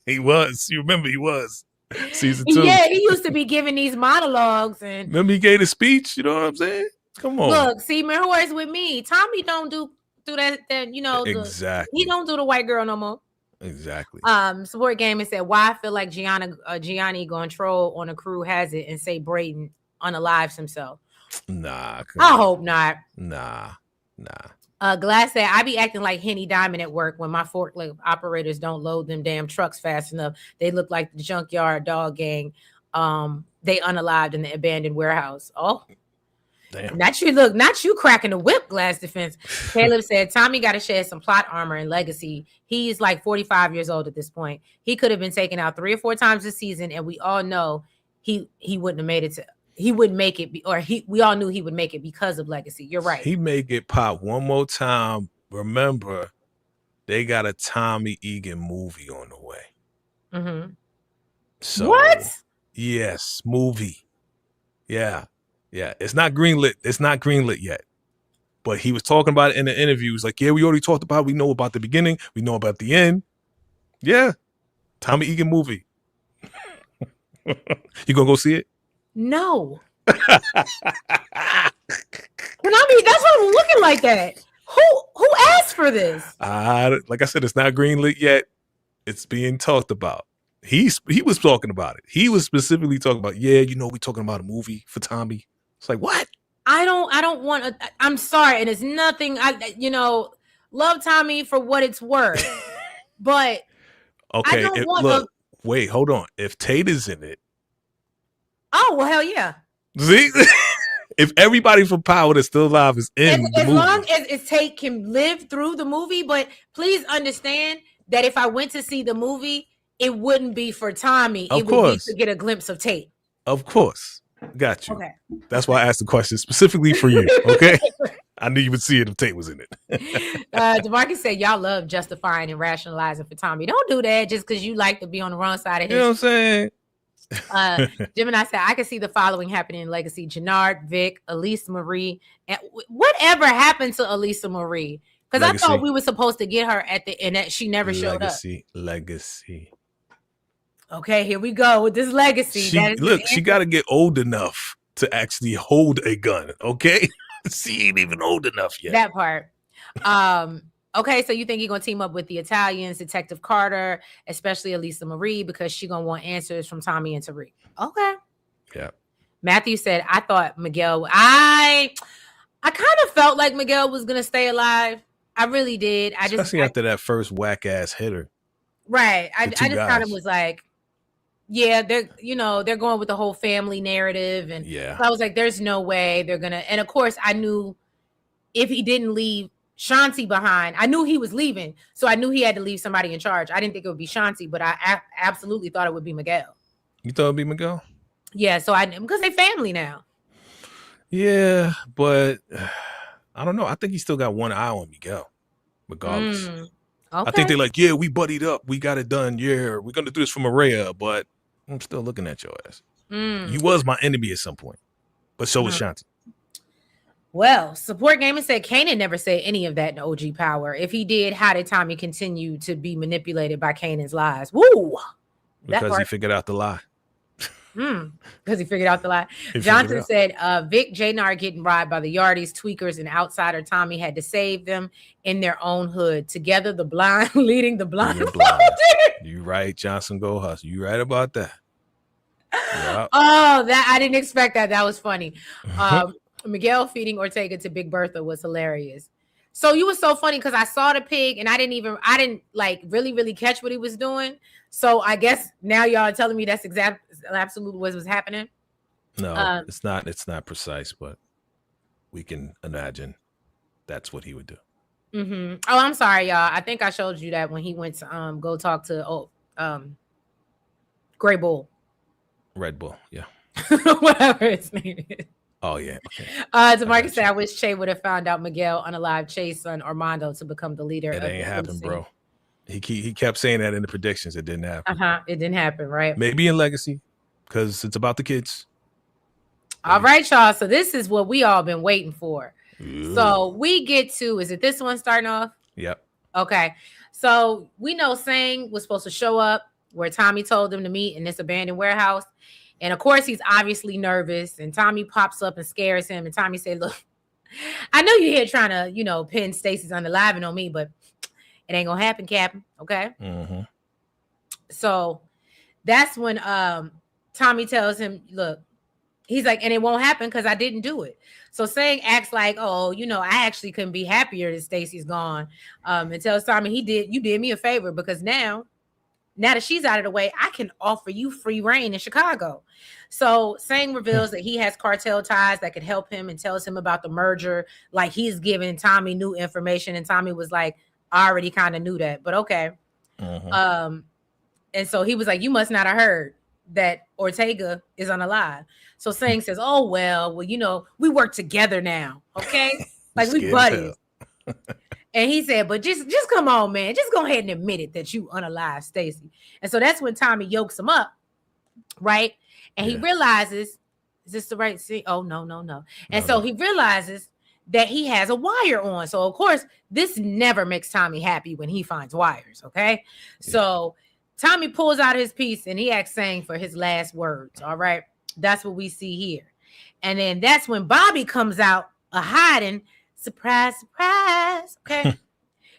He was. You remember he was. Season 2. Yeah, he used to be giving these monologues. And remember he gave a speech? You know what I'm saying? Come on. Look, see, Mirror's with me. Tommy don't do that, exactly. He don't do the white girl no more. Exactly. Support Gaming said, why I feel like Gianni going troll on a crew has it and say Brayden unalives himself. Nah. I hope not. Nah. Glass said, I be acting like Henny Diamond at work when my forklift operators don't load them damn trucks fast enough. They look like the junkyard dog gang. They unalived in the abandoned warehouse. Oh, damn. Not you cracking the whip, Glass Defense. Caleb said, Tommy got to shed some plot armor and legacy. He's like 45 years old at this point. He could have been taken out 3 or 4 times this season, and we all know he wouldn't have made it to. He wouldn't make it, we all knew he would make it because of legacy. You're right. He may get popped one more time. Remember, they got a Tommy Egan movie on the way. Mm-hmm. So, what? Yes, movie. Yeah. It's not greenlit yet. But he was talking about it in the interview. He's like, yeah, we already talked about it. We know about the beginning. We know about the end. Yeah. Tommy Egan movie. You gonna go see it? No. That's what I'm looking like that. Who asked for this? Like I said, it's not greenlit yet. It's being talked about. He was talking about it. He was specifically talking about, we talking about a movie for Tommy. It's like, what? I don't want I'm sorry, and it's nothing. Love Tommy for what it's worth. But okay, wait, hold on. If Tate is in it. Oh, well, hell yeah. See? If everybody from Power that's still alive is in the movie. As long as Tate can live through the movie, but please understand that if I went to see the movie, it wouldn't be for Tommy. It would be to get a glimpse of Tate. Of course. Got you. Okay. That's why I asked the question specifically for you, okay? I knew you would see it if Tate was in it. DeMarcus said, y'all love justifying and rationalizing for Tommy. Don't do that just because you like to be on the wrong side of history. You know what I'm saying? Gemini said, I can see the following happening in Legacy: Jannard, Vic, Elisa Marie, and whatever happened to Elisa Marie? Because I thought we were supposed to get her at the end. That she never showed up. Legacy. Okay, here we go with this legacy. She got to get old enough to actually hold a gun. Okay, she ain't even old enough yet. That part. Okay, so you think you're going to team up with the Italians, Detective Carter, especially Elisa Marie, because she's going to want answers from Tommy and Tariq. Okay. Yeah. Matthew said, I thought Miguel, I kind of felt like Miguel was going to stay alive. I really did. Especially after that first whack-ass hitter. Right. I just kind of was like, yeah, they're going with the whole family narrative. And so I was like, there's no way they're going to. And of course, I knew if he didn't leave Shanti behind, I knew he was leaving, so I knew he had to leave somebody in charge. I didn't think it would be Shanti, but I absolutely thought it would be Miguel. You thought it would be Miguel? Yeah, so because they family now. Yeah, but I don't know. I think he still got one eye on Miguel, regardless. Okay. I think they're like, yeah, we buddied up, we got it done. Yeah, we're gonna do this for Maria, but I'm still looking at your ass. You was my enemy at some point, but so was Shanti. Well, Support Gaming said Kanan never said any of that in OG Power. If he did, how did Tommy continue to be manipulated by Kanan's lies? Woo! Because he figured out the lie. Because he figured out the lie. Johnson said, Vic, Jaynar getting robbed by the Yardies, tweakers, and outsider Tommy had to save them in their own hood. Together, the blind leading the blind. You right, Johnson, go hustle. You right about that. Yep. Oh, that I didn't expect that. That was funny. Miguel feeding Ortega to Big Bertha was hilarious. So you were so funny because I saw the pig and I didn't like really catch what he was doing. So I guess now y'all are telling me that's absolutely what was happening. No, it's not precise, but we can imagine that's what he would do. Mm-hmm. Oh, I'm sorry, y'all. I think I showed you that when he went to go talk to Gray Bull. Red Bull, yeah. Whatever his name is. Oh, yeah. Okay. DeMarcus said, I wish Che would have found out Miguel unalive Che's son Armando to become the leader. It ain't happened, bro. He kept saying that in the predictions. It didn't happen. It didn't happen, right? Maybe in Legacy, because it's about the kids. All right, y'all. So this is what we all been waiting for. Ew. So we get to, is it this one starting off? Yep. Okay. So we know Sang was supposed to show up where Tommy told them to meet in this abandoned warehouse. And of course, he's obviously nervous. And Tommy pops up and scares him. And Tommy said, look, I know you're here trying to, you know, pin Stacy's unaliving on me, but it ain't gonna happen, Captain. Okay. Mm-hmm. So that's when Tommy tells him, look, he's like, and it won't happen because I didn't do it. So Sang acts like, oh, you know, I actually couldn't be happier that Stacy's gone. And tells Tommy, you did me a favor because now that she's out of the way, I can offer you free reign in Chicago. So Sang reveals that he has cartel ties that could help him and tells him about the merger. Like he's giving Tommy new information. And Tommy was like, I already kind of knew that, but okay. Mm-hmm. And so he was like, you must not have heard that Ortega is unalive. So Sang says, oh, well, you know, we work together now. Okay. Like we buddies. And he said, but just come on, man. Just go ahead and admit it that you unalive Stacy. And so that's when Tommy yokes him up. Right. And he realizes, is this the right scene? Oh, no. And so he realizes that he has a wire on. So, of course, this never makes Tommy happy when he finds wires. Okay. Yeah. So Tommy pulls out his piece and he asks Sang for his last words. All right. That's what we see here. And then that's when Bobby comes out a hiding. Surprise, surprise. Okay.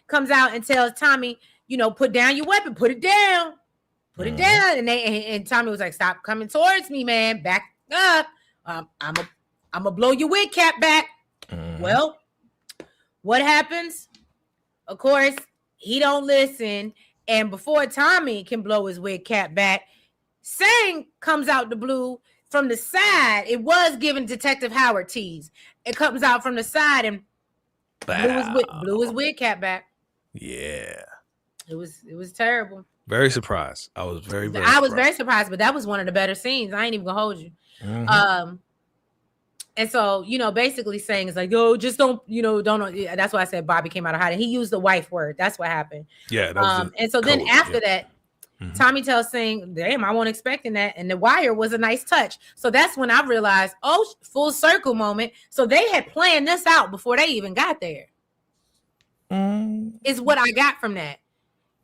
Comes out and tells Tommy, you know, put down your weapon, put it down. Put it down. And Tommy was like, stop coming towards me, man. Back up. I'm a blow your wig cap back. Well, what happens? Of course, he don't listen. And before Tommy can blow his wig cap back, Sang comes out the blue from the side. It was giving Detective Howard tease. It comes out from the side and blew his wig cap back. Yeah. It was terrible. Very surprised. I was very surprised, but that was one of the better scenes. I ain't even gonna hold you. And so, you know, basically saying is like, yo, just don't. That's why I said Bobby came out of hiding. He used the wife word. That's what happened. Yeah. That was and so then after that, Tommy tells Sang, damn, I wasn't expecting that. And the wire was a nice touch. So that's when I realized, oh, full circle moment. So they had planned this out before they even got there. Is what I got from that.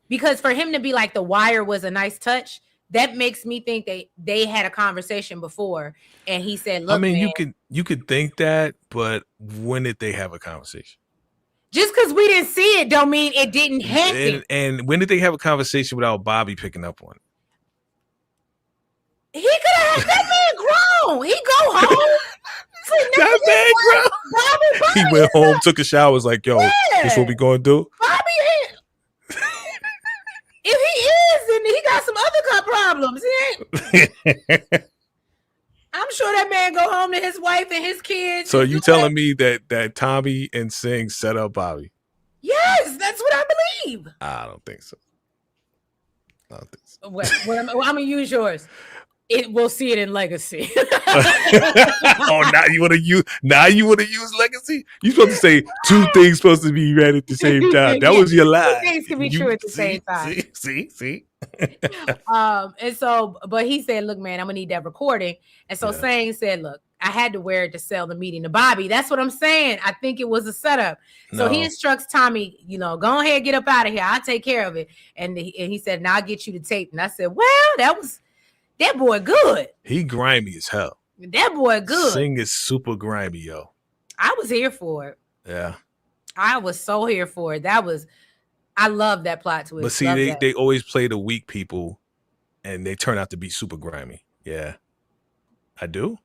Because for him to be like the wire was a nice touch, that makes me think they had a conversation before. And he said, look, I mean, man, you could think that, but when did they have a conversation? Just because we didn't see it don't mean it didn't happen. And when did they have a conversation without Bobby picking up on it? He could have had that man grown. He go home. That man grown. Bobby he went home, took a shower, was like, yo, this what we gonna do? Bobby if he is, then he got some other problems. I'm sure that man go home to his wife and his kids. So you telling me that Tommy and Singh set up Bobby? Yes, that's what I believe. I don't think so. I'm gonna use yours. We'll see it in Legacy. Oh, now you want to use Legacy? You supposed to say two things supposed to be read at the same time. That was your lie. Two things can be true at the same time. See. And so, but he said, "Look, man, I'm gonna need that recording." And so Sang said, "Look, I had to wear it to sell the meeting to Bobby." That's what I'm saying. I think it was a setup. So he instructs Tommy, go ahead, get up out of here. I'll take care of it. And he said, "Now I'll get you the tape." And I said, "Well, that boy good. He grimy as hell. That boy good. Sing is super grimy, yo. I was here for it. Yeah. I was so here for it. I love that plot twist. But see, they always play the weak people and they turn out to be super grimy. Yeah. I do.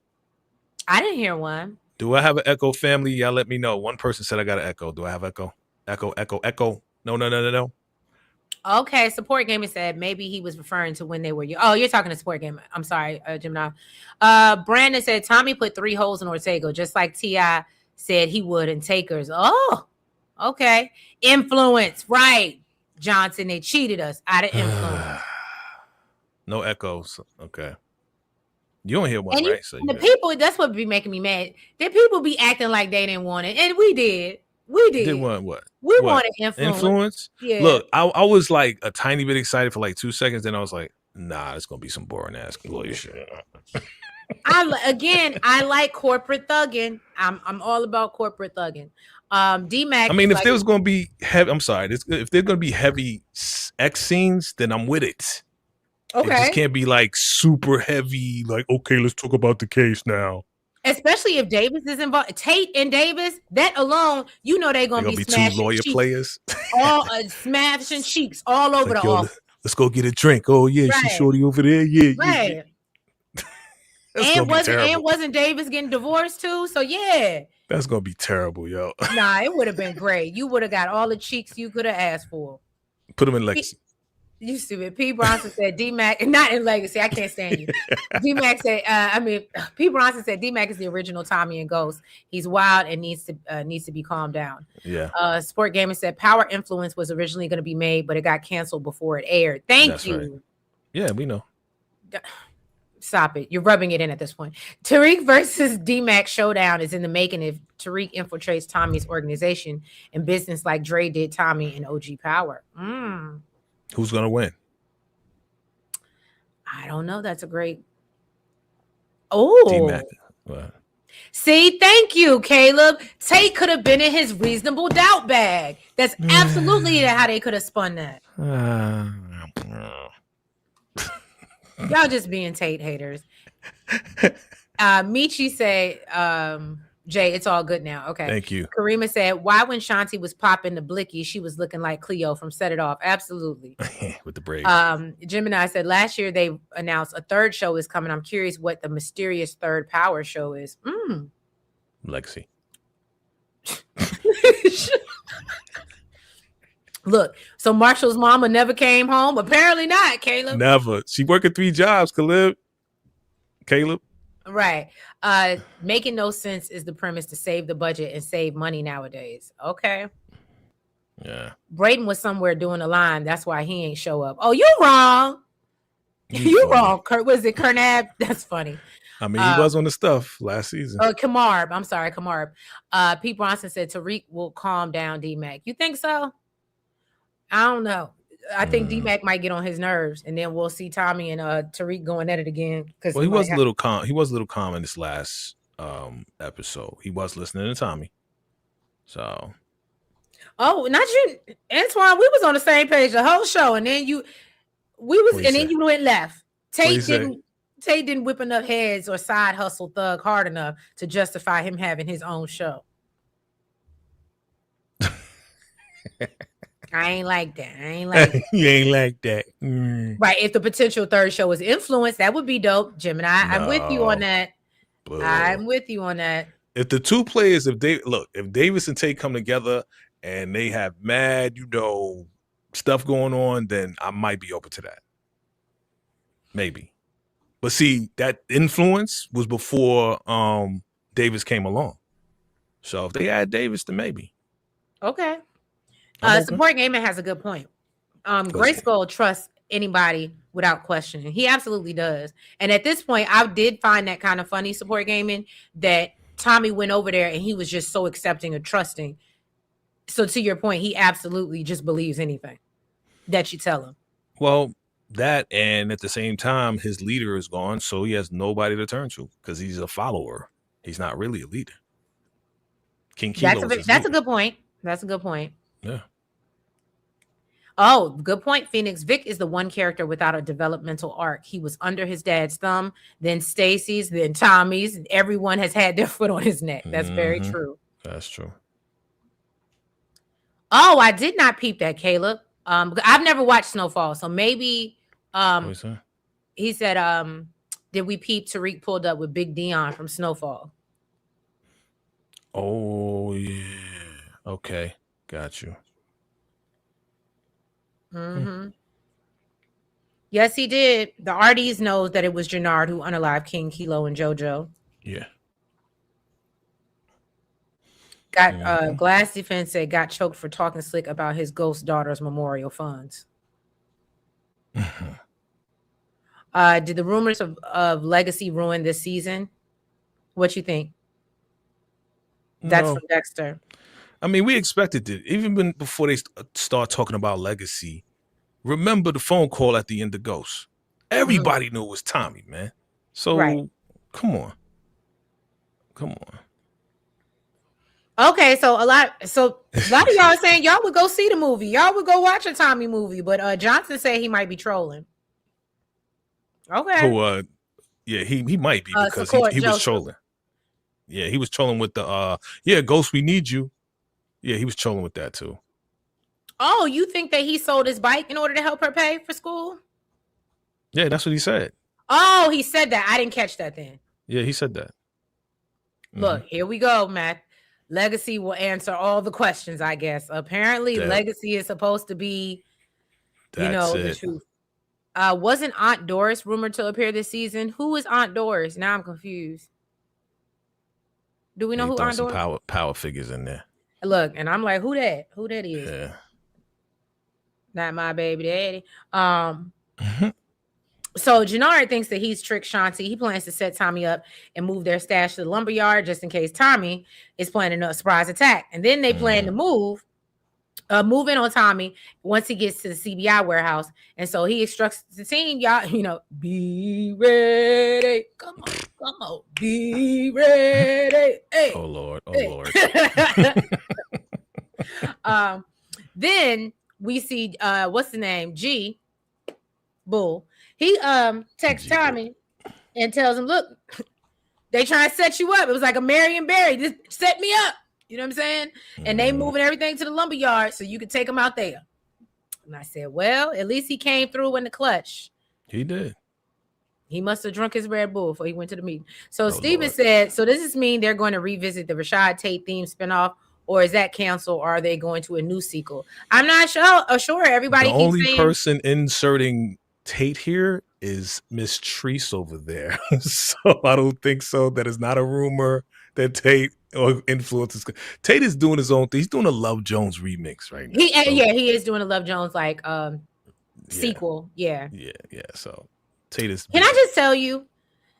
I didn't hear one. Do I have an echo, family? Y'all let me know. One person said I got an echo. Do I have echo? Echo. No. Okay, Support Gamer said maybe he was referring to when they were. Oh, you're talking to Support Gamer. I'm sorry, Gemini. Brandon said Tommy put 3 holes in Ortega, just like T.I. said he would in Takers. Oh, okay. Influence, right, Johnson. They cheated us out of influence. No echoes. Okay. You don't hear one, and right? So the people, that's what be making me mad. The people be acting like they didn't want it, and we did. We did. Did what? We wanted influence. Yeah. Look, I was like a tiny bit excited for like 2 seconds. Then I was like, nah, it's going to be some boring ass lawyer shit. I like corporate thugging. I'm all about corporate thugging. D-Mac. I mean, if there was going to be heavy, I'm sorry, if there's going to be heavy X scenes, then I'm with it. Okay. It just can't be like super heavy. Like, okay, let's talk about the case now. Especially if Davis is involved. Tate and Davis, that alone, you know they're gonna be two lawyer players. All smashing cheeks all over the office. Let's go get a drink. Oh yeah, right. She's shorty over there. Yeah, right. Yeah. And wasn't Davis getting divorced too? So yeah. That's gonna be terrible, yo. Nah, it would have been great. You would have got all the cheeks you could have asked for. Put them in Legacy. You stupid. P. Bronson said D-Mac, not in Legacy. I can't stand you. D-Mac said, P. Bronson said D-Mac is the original Tommy and Ghost. He's wild and needs to be calmed down. Yeah. Sport Gamer said Power Influence was originally going to be made, but it got canceled before it aired. Thank you. Right. Yeah, we know. Stop it. You're rubbing it in at this point. Tariq versus D-Mac showdown is in the making if Tariq infiltrates Tommy's organization and business like Dre did Tommy and OG Power. Who's going to win? I don't know. That's a great. Oh. D-Mac. What? See, thank you, Caleb. Tate could have been in his reasonable doubt bag. That's absolutely how they could have spun that. Y'all just being Tate haters. Michi said, Jay, it's all good now. Okay. Thank you. Karima said, why when Shanti was popping the blicky, she was looking like Cleo from Set It Off? Absolutely. With the braids. Gemini said, last year they announced a third show is coming. I'm curious what the mysterious third Power show is. Legacy. Look, so Marshall's mama never came home? Apparently not, Caleb. Never. She working 3 jobs, Caleb. Right. Making no sense is the premise to save the budget and save money nowadays. Okay. Yeah. Braden was somewhere doing a line. That's why he ain't show up. Oh, you wrong. You wrong. Was it Kernab? That's funny. I mean, he was on the stuff last season. Kamarb. I'm sorry, Kamarb. Pete Bronson said Tariq will calm down D-Mac. You think so? I don't know. I think D-Mac might get on his nerves, and then we'll see Tommy and Tariq going at it again. Because he was a little calm. He was a little calm in this last episode. He was listening to Tommy. So, not you, Antoine. We was on the same page the whole show, and then you went left. Tate didn't whip enough heads or side hustle Thug hard enough to justify him having his own show. I ain't like that. You ain't like that. Right. If the potential third show is Influence, that would be dope. Gemini, I'm with you on that. I'm with you on that. If the two players, if Davis and Tate come together and they have mad, stuff going on, then I might be open to that. Maybe. But see, that Influence was before Davis came along. So if they add Davis, then maybe. Okay. Support Gaming has a good point. Grayskull trusts anybody without question. He absolutely does. And at this point, I did find that kind of funny, Support Gaming, that Tommy went over there and he was just so accepting and trusting. So to your point, he absolutely just believes anything that you tell him. Well, that, and at the same time, his leader is gone, so he has nobody to turn to because he's a follower. He's not really a leader. King Kilo. That's a good point. That's a good point. Yeah. Oh, good point, Phoenix. Vic is the one character without a developmental arc. He was under his dad's thumb, then Stacy's, then Tommy's. And everyone has had their foot on his neck. That's very true. That's true. Oh, I did not peep that, Caleb. I've never watched Snowfall, so maybe he said, did we peep Tariq pulled up with Big Dion from Snowfall? Oh, yeah. Okay. Got you. Yes, he did. The RDs knows that it was Jannard who unalived King, Kilo, and JoJo. Yeah. Got Glass Defense said got choked for talking slick about his ghost daughter's memorial funds. Did the rumors of Legacy ruin this season? What you think? That's from Dexter. I mean, we expected it. Even before they start talking about Legacy, remember the phone call at the end of Ghost. Everybody knew it was Tommy, man. So Come on. Okay, so a lot of y'all are saying y'all would go see the movie. Y'all would go watch a Tommy movie, but Johnson said he might be trolling. Okay. So yeah, he might be because he was trolling. Yeah, he was trolling with the Ghost, we need you. Yeah, he was trolling with that too. Oh, you think that he sold his bike in order to help her pay for school? Yeah, that's what he said. Oh, he said that. I didn't catch that then. Yeah, he said that. Look, here we go, Matt. Legacy will answer all the questions, I guess. Apparently, Legacy is supposed to be, the truth. Wasn't Aunt Doris rumored to appear this season? Who is Aunt Doris? Now I'm confused. Do we know who Aunt Doris? Power figures in there. Look, and I'm like, who that? Who that is? Yeah. Not my baby daddy. So Jannard thinks that he's tricked Shanti. He plans to set Tommy up and move their stash to the lumberyard just in case Tommy is planning a surprise attack. And then they plan to move in on Tommy once he gets to the CBI warehouse. And so he instructs the team, y'all, be ready. Come on, be ready. Hey. Oh Lord. Then we see what's the name? G Bull. He texts Tommy and tells him, look, they trying to set you up. It was like a Marion Barry. Just set me up. You know what I'm saying? And they moving everything to the lumberyard so you could take him out there. And I said, well, at least he came through in the clutch. He did. He must have drunk his Red Bull before he went to the meeting. So Steven said, so does this mean they're going to revisit the Rashad Tate theme spinoff, or is that canceled, or are they going to a new sequel? I'm not sure. Everybody the keeps only saying person inserting Tate here is Miss Treese over there. So I don't think so. That is not a rumor that Tate or influences. Tate is doing his own thing. He's doing a Love Jones remix right now. He is doing a Love Jones sequel. Yeah. So Tate is. Can I just tell you?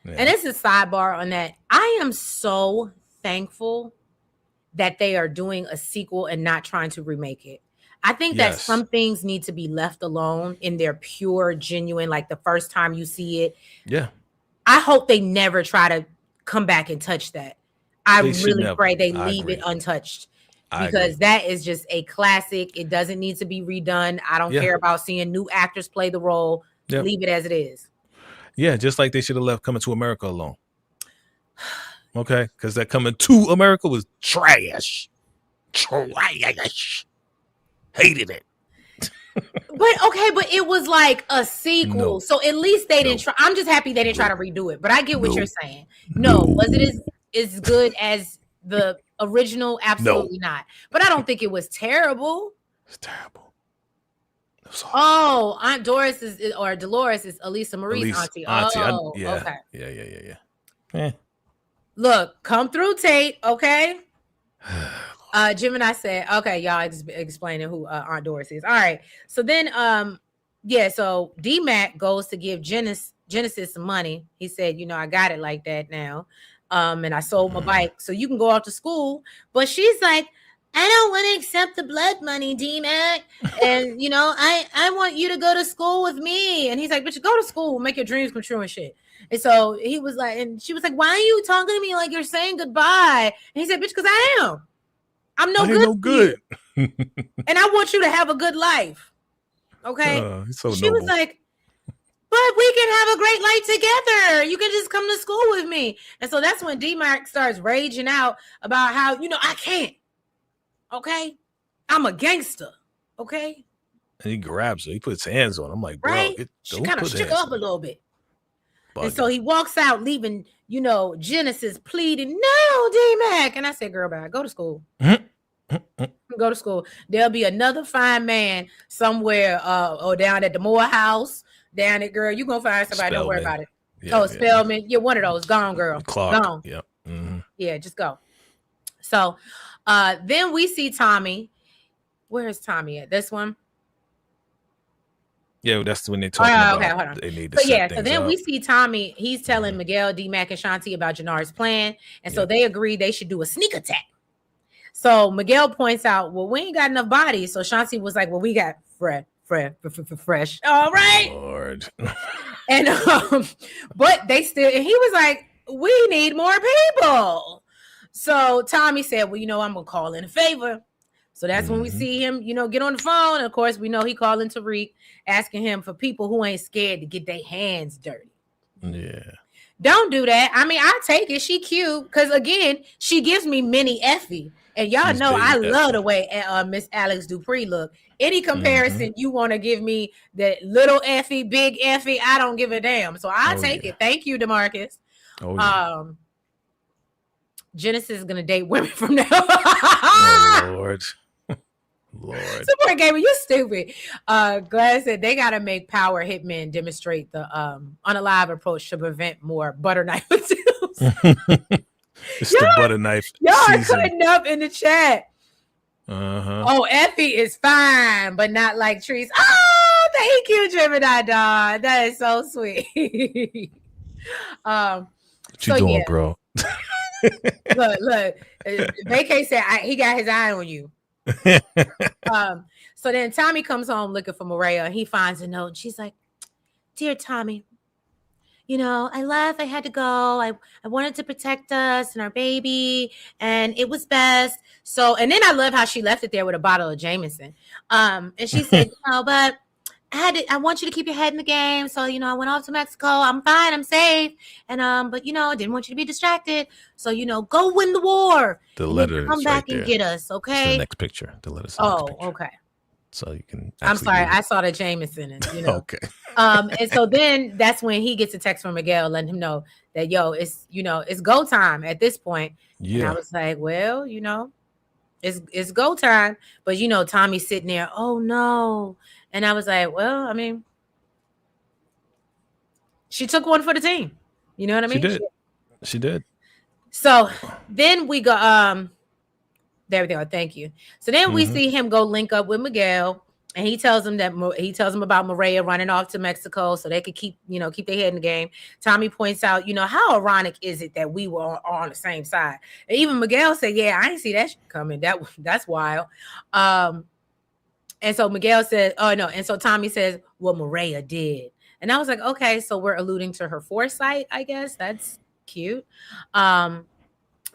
Yeah. And this is sidebar on that. I am so thankful that they are doing a sequel and not trying to remake it. I think that some things need to be left alone in their pure, genuine, like the first time you see it. Yeah. I hope they never try to come back and touch that. I really pray they leave it untouched because that is just a classic. It doesn't need to be redone. I don't care about seeing new actors play the role. Yep. Leave it as it is. Yeah, just like they should have left Coming to America alone. Okay, because that Coming to America was trash. Hated it. but it was like a sequel. No. So at least they didn't try. I'm just happy they didn't try to redo it. But I get what you're saying. Was it as good as the original? Absolutely not. But I don't think it was terrible. It's terrible. Aunt Doris or Dolores is Elisa Marie's auntie. Okay. Yeah. Look, come through, Tate. Okay. Jim and I said, okay, y'all explaining who Aunt Doris is. All right. So then, so D-Mac goes to give Genesis some money. He said, I got it like that now. And I sold my bike. So you can go off to school. But she's like, I don't want to accept the blood money, D-Mac. And, I want you to go to school with me. And he's like, but you go to school, make your dreams come true and shit. And so he was like, and she was like, why are you talking to me like you're saying goodbye? And he said, bitch, because I am. I'm no good. And I want you to have a good life. Okay. She was like, but we can have a great life together. You can just come to school with me. And so that's when D-Mac starts raging out about how, I can't. Okay. I'm a gangster. Okay. And he grabs her. He puts hands on her. I'm like, bro, right? She kind of shook up a little bit. And so he walks out, leaving, Genesis pleading, no, D-Mac. And I said, girl, bye. Go to school. Go to school. There'll be another fine man somewhere or down at the Moore House. Down at, girl, you're going to find somebody. Spellman. Don't worry about it. Yeah, Spellman. You're one of those. Gone, girl. Clark. Gone. Yep. Mm-hmm. Yeah, just go. So then we see Tommy. Where is Tommy at? This one? Yeah, that's when they're talking about hold on. They need to set so then up. We see Tommy. He's telling Miguel, D-Mac, and Shanti about Jannard's plan. And so they agree they should do a sneak attack. So Miguel points out, well, we ain't got enough bodies. So Shanti was like, well, we got fresh. All right. Lord. And but they still, and he was like, we need more people. So Tommy said, well, I'm going to call in a favor. So that's when we see him, get on the phone. And of course, we know he calling Tariq, asking him for people who ain't scared to get their hands dirty. Yeah. Don't do that. I mean, I take it. She cute. Because again, she gives me mini Effie. And y'all know I love the way Miss Alex Dupree look. Any comparison you want to give me, that little Effie, big Effie, I don't give a damn. So I take it. Thank you, DeMarcus. Genesis is gonna date women from now. Oh, Lord. Support gamer, you stupid. Glad said they gotta make power hitmen demonstrate the unalive approach to prevent more butter knife attempts. It's the butter knife. Y'all are cutting up in the chat. Oh, Effie is fine, but not like trees. Oh, thank you, Gemini Dawn. That is so sweet. What you doing, bro? Look. VACAY said he got his eye on you. So then Tommy comes home looking for Maria, and he finds a note, and she's like, "Dear Tommy, I left. I had to go. I wanted to protect us and our baby, and it was best. So, and then I love how she left it there with a bottle of Jameson. And she said, but I want you to keep your head in the game. So, I went off to Mexico. I'm fine. I'm safe. And, but, I didn't want you to be distracted. So, go win the war. The letter come back and get us. Okay. It's the next picture. The letter's okay. So you can. I'm sorry. I saw the Jameson. And, Okay. And so then that's when he gets a text from Miguel letting him know that, it's, it's go time at this point. Yeah. And I was like, well, it's go time. But, Tommy's sitting there. Oh, no. And I was like, well, I mean, she took one for the team. You know what I mean? She did. So then we go, there we go. Thank you. So then we see him go link up with Miguel, and he tells him about Maria running off to Mexico so they could keep their head in the game. Tommy points out, how ironic is it that we were on the same side? And even Miguel said, yeah, I didn't see that coming. That's wild. And so Miguel says, oh no. And so Tommy says, well, Maria did. And I was like, okay, so we're alluding to her foresight, I guess. That's cute. And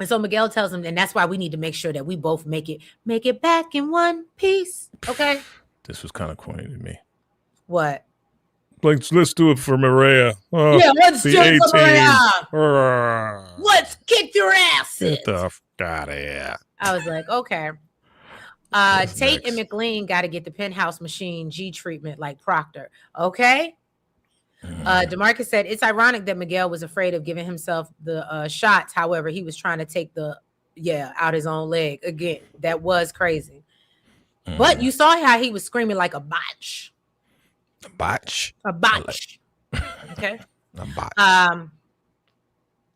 so Miguel tells him, and that's why we need to make sure that we both make it back in one piece. Okay. This was kind of corny to me. What? Like, let's do it for Maria. Yeah, let's do it for Maria. Let's kick your ass. Get the f out of here. I was like, okay. Tate and McLean got to get the penthouse machine G treatment like Proctor. Okay. DeMarcus said it's ironic that Miguel was afraid of giving himself the shots. However, he was trying to take out his own leg again. That was crazy. But you saw how he was screaming like a botch. A botch. Okay. A botch.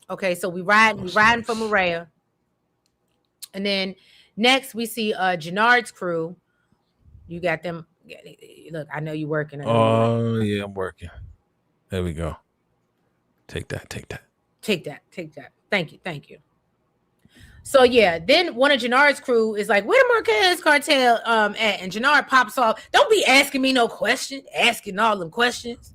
Okay. So we riding for Maria, and then next we see Jannard's crew. You got them. Look, I know you're working. Oh yeah, I'm working. There we go. Take that. Thank you. So yeah, then one of Jannard's crew is like, where the Marquez cartel at? And Jannard pops off. Don't be asking me no questions, asking all them questions.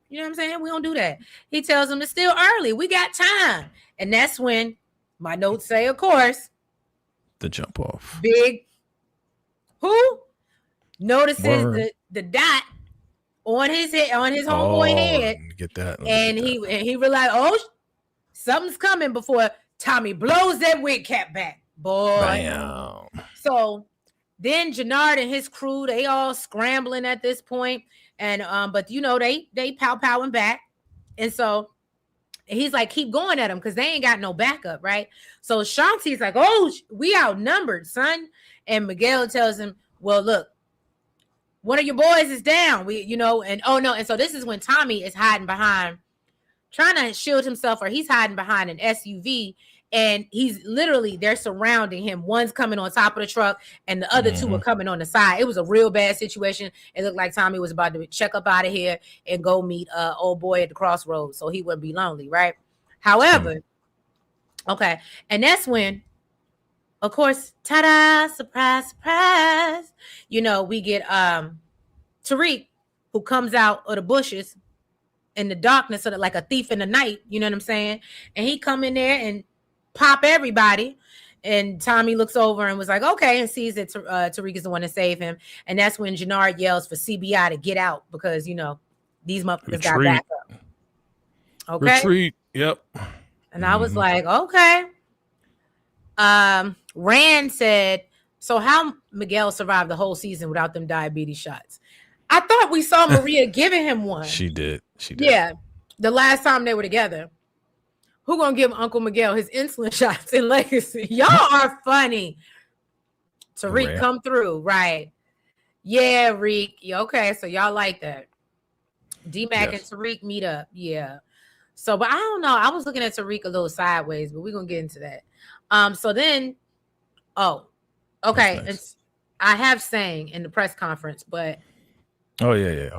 You know what I'm saying? We don't do that. He tells them it's still early. We got time. And that's when my notes say, of course, the jump off. Big who notices the dot on his head, on his homeboy head. Get that. And he realized, oh, something's coming before Tommy blows that wig cap back. Boy. Bam. So then Jannard and his crew, they all scrambling at this point. And but they pow-powing back. And so he's like, keep going at them because they ain't got no backup, right? So Shanti's like, oh, we outnumbered, son. And Miguel tells him, well, look, one of your boys is down. And so this is when Tommy is hiding behind, trying to shield himself, or he's hiding behind an SUV, and they're surrounding him. One's coming on top of the truck, and the other two are coming on the side. It was a real bad situation. It looked like Tommy was about to check up out of here and go meet old boy at the crossroads, so he wouldn't be lonely, right? However, okay, and that's when, of course, ta-da, surprise, surprise. We get Tariq, who comes out of the bushes in the darkness, sort of like a thief in the night. You know what I'm saying? And he come in there and pop everybody. And Tommy looks over and was like, okay, and sees that Tariq is the one to save him. And that's when Jannard yells for CBI to get out because, you know, these motherfuckers got back up. Okay. Retreat. Yep. And I was like, okay. Rand said, so how Miguel survived the whole season without them diabetes shots? I thought we saw Maria giving him one. She did. Yeah. The last time they were together. Who gonna give Uncle Miguel his insulin shots in Legacy? Y'all are funny. Tariq, come through. Right. Yeah, Reek. Okay, so y'all like that. D-Mac and Tariq meet up. Yeah. So, but I don't know. I was looking at Tariq a little sideways, but we're gonna get into that. So then, okay. Nice. It's I have sang in the press conference, but okay.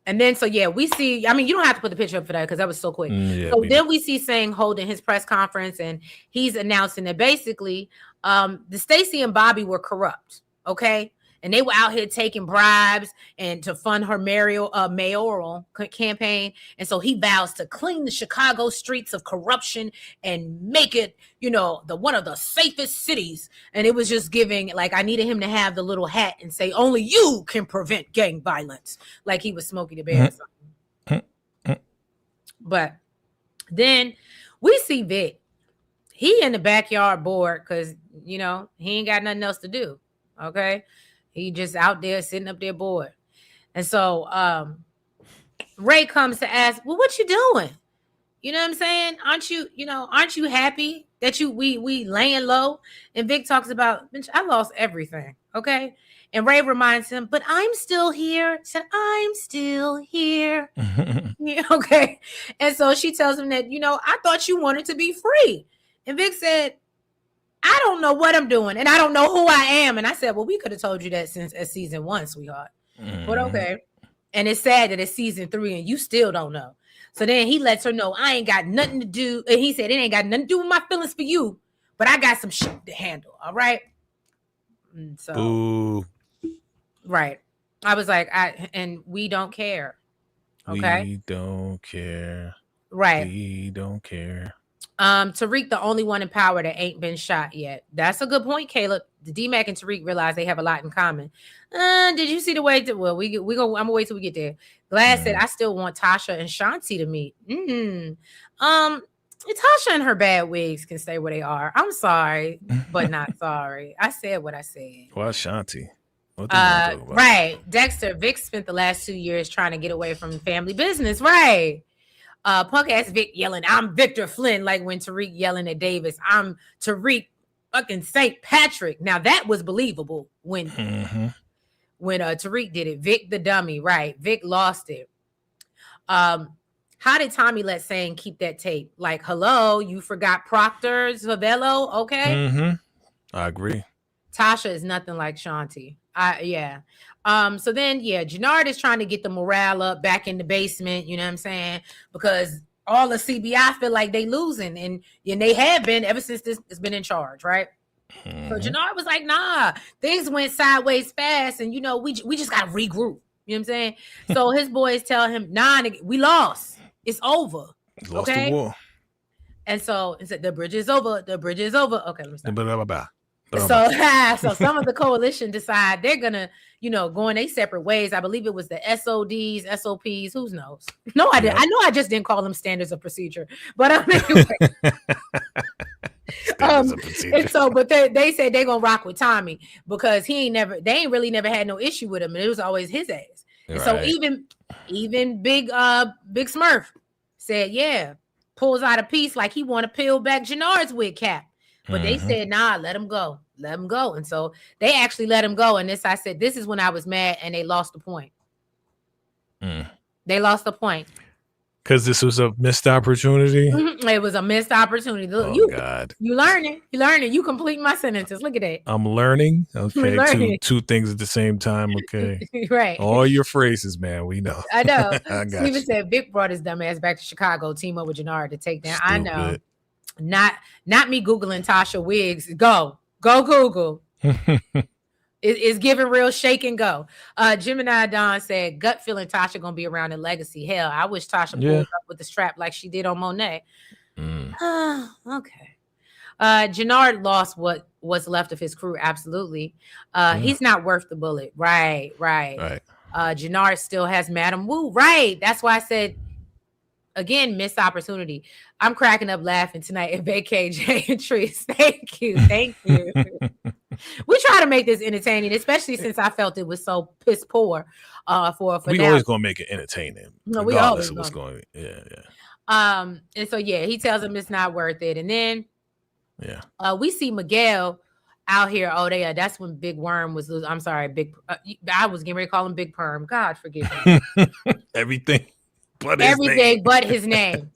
And then, so yeah, we see, I mean, you don't have to put the picture up for that because that was so quick. So then we see Sang holding his press conference and he's announcing that basically the Stacey and Bobby were corrupt. Okay. And they were out here taking bribes and to fund her mayoral campaign. And so he vows to clean the Chicago streets of corruption and make it, you know, one of the safest cities. And it was just giving, like, I needed him to have the little hat and say, only you can prevent gang violence. Like he was Smokey the Bear or something. But then we see Vic. He in the backyard bored because, you know, he ain't got nothing else to do. Okay. He just out there sitting up there bored. And so Ray comes to ask, well, what you doing? You know what I'm saying? Aren't you happy that we laying low? And Vic talks about, bitch, I lost everything. Okay. And Ray reminds him, but I'm still here. He said, I'm still here. Yeah, okay. And so she tells him that, you know, I thought you wanted to be free. And Vic said, I don't know what I'm doing, and I don't know who I am. And I said, well, we could have told you that since season 1, sweetheart. But okay. And it's sad that it's season 3 and you still don't know. So then he lets her know I ain't got nothing to do. And he said, it ain't got nothing to do with my feelings for you, but I got some shit to handle. All right. And so, ooh. Right. I was like, and we don't care. Okay. We don't care. Right. We don't care. Tariq, the only one in power that ain't been shot yet. That's a good point, Caleb. The D-Mac and Tariq realize they have a lot in common. Did you see the way to, well, we go, I'm gonna wait till we get there. Glad said, I still want Tasha and Shanti to meet. Tasha and her bad wigs can stay where they are. I'm sorry, but not sorry. I said what I said. Why Shanti? Right. Dexter, Vic spent the last 2 years trying to get away from family business. Right. Punk ass Vic yelling, I'm Victor Flynn, like when Tariq yelling at Davis, I'm Tariq fucking St. Patrick. Now that was believable when Tariq did it. Vic the dummy, right? Vic lost it. How did Tommy let Sang keep that tape? Like, hello, you forgot Proctor Zavello, okay? I agree. Tasha is nothing like Shanti. So then, Jannard is trying to get the morale up back in the basement, you know what I'm saying? Because all the CBI feel like they losing, and they have been ever since this has been in charge, right? So Jannard was like, nah, things went sideways fast, and, you know, we just got to regroup, you know what I'm saying? So his boys tell him, nah, nigga, we lost. It's over. Lost the war. And so it said, the bridge is over. The bridge is over. Okay, let me stop. So some of the coalition decide they're gonna, you know, go in their separate ways. I believe it was the SODs, SOPs, who knows? No, I didn't. I know I just didn't call them standards of procedure, but anyway. And so, but they said they're gonna rock with Tommy because they ain't really never had no issue with him, and it was always his ass. And so even Big Smurf said, pulls out a piece like he want to peel back Jannard's wig cap. But they said, nah, let him go. Let him go. And so they actually let him go. And I said, this is when I was mad and they lost the point. They lost the point. Because this was a missed opportunity? It was a missed opportunity. God. You learning. You complete my sentences. Look at that. I'm learning. Okay. Two things at the same time. Okay. Right. All your phrases, man. We know. I know. Steven said Vic brought his dumb ass back to Chicago, team up with Jannard to take down. Stupid. I know. Not me Googling Tasha wigs. Go Google. It's giving real shake and go. Gemini Don said, gut feeling Tasha gonna be around in Legacy. Hell, I wish Tasha pulled up with the strap like she did on Monet. Okay. Jannard lost what was left of his crew. Absolutely. He's not worth the bullet. Right. Jannard still has Madam Wu. Right. That's why I said, again, missed opportunity. I'm cracking up laughing tonight at VACAY-J and Trees. Thank you. We try to make this entertaining, especially since I felt it was so piss poor. We always gonna make it entertaining. No, we always what's going. Yeah. And so he tells him it's not worth it, and then we see Miguel out here. That's when Big Worm was. I'm sorry, I was getting ready to call him Big Perm. God forgive me. Everything but his name.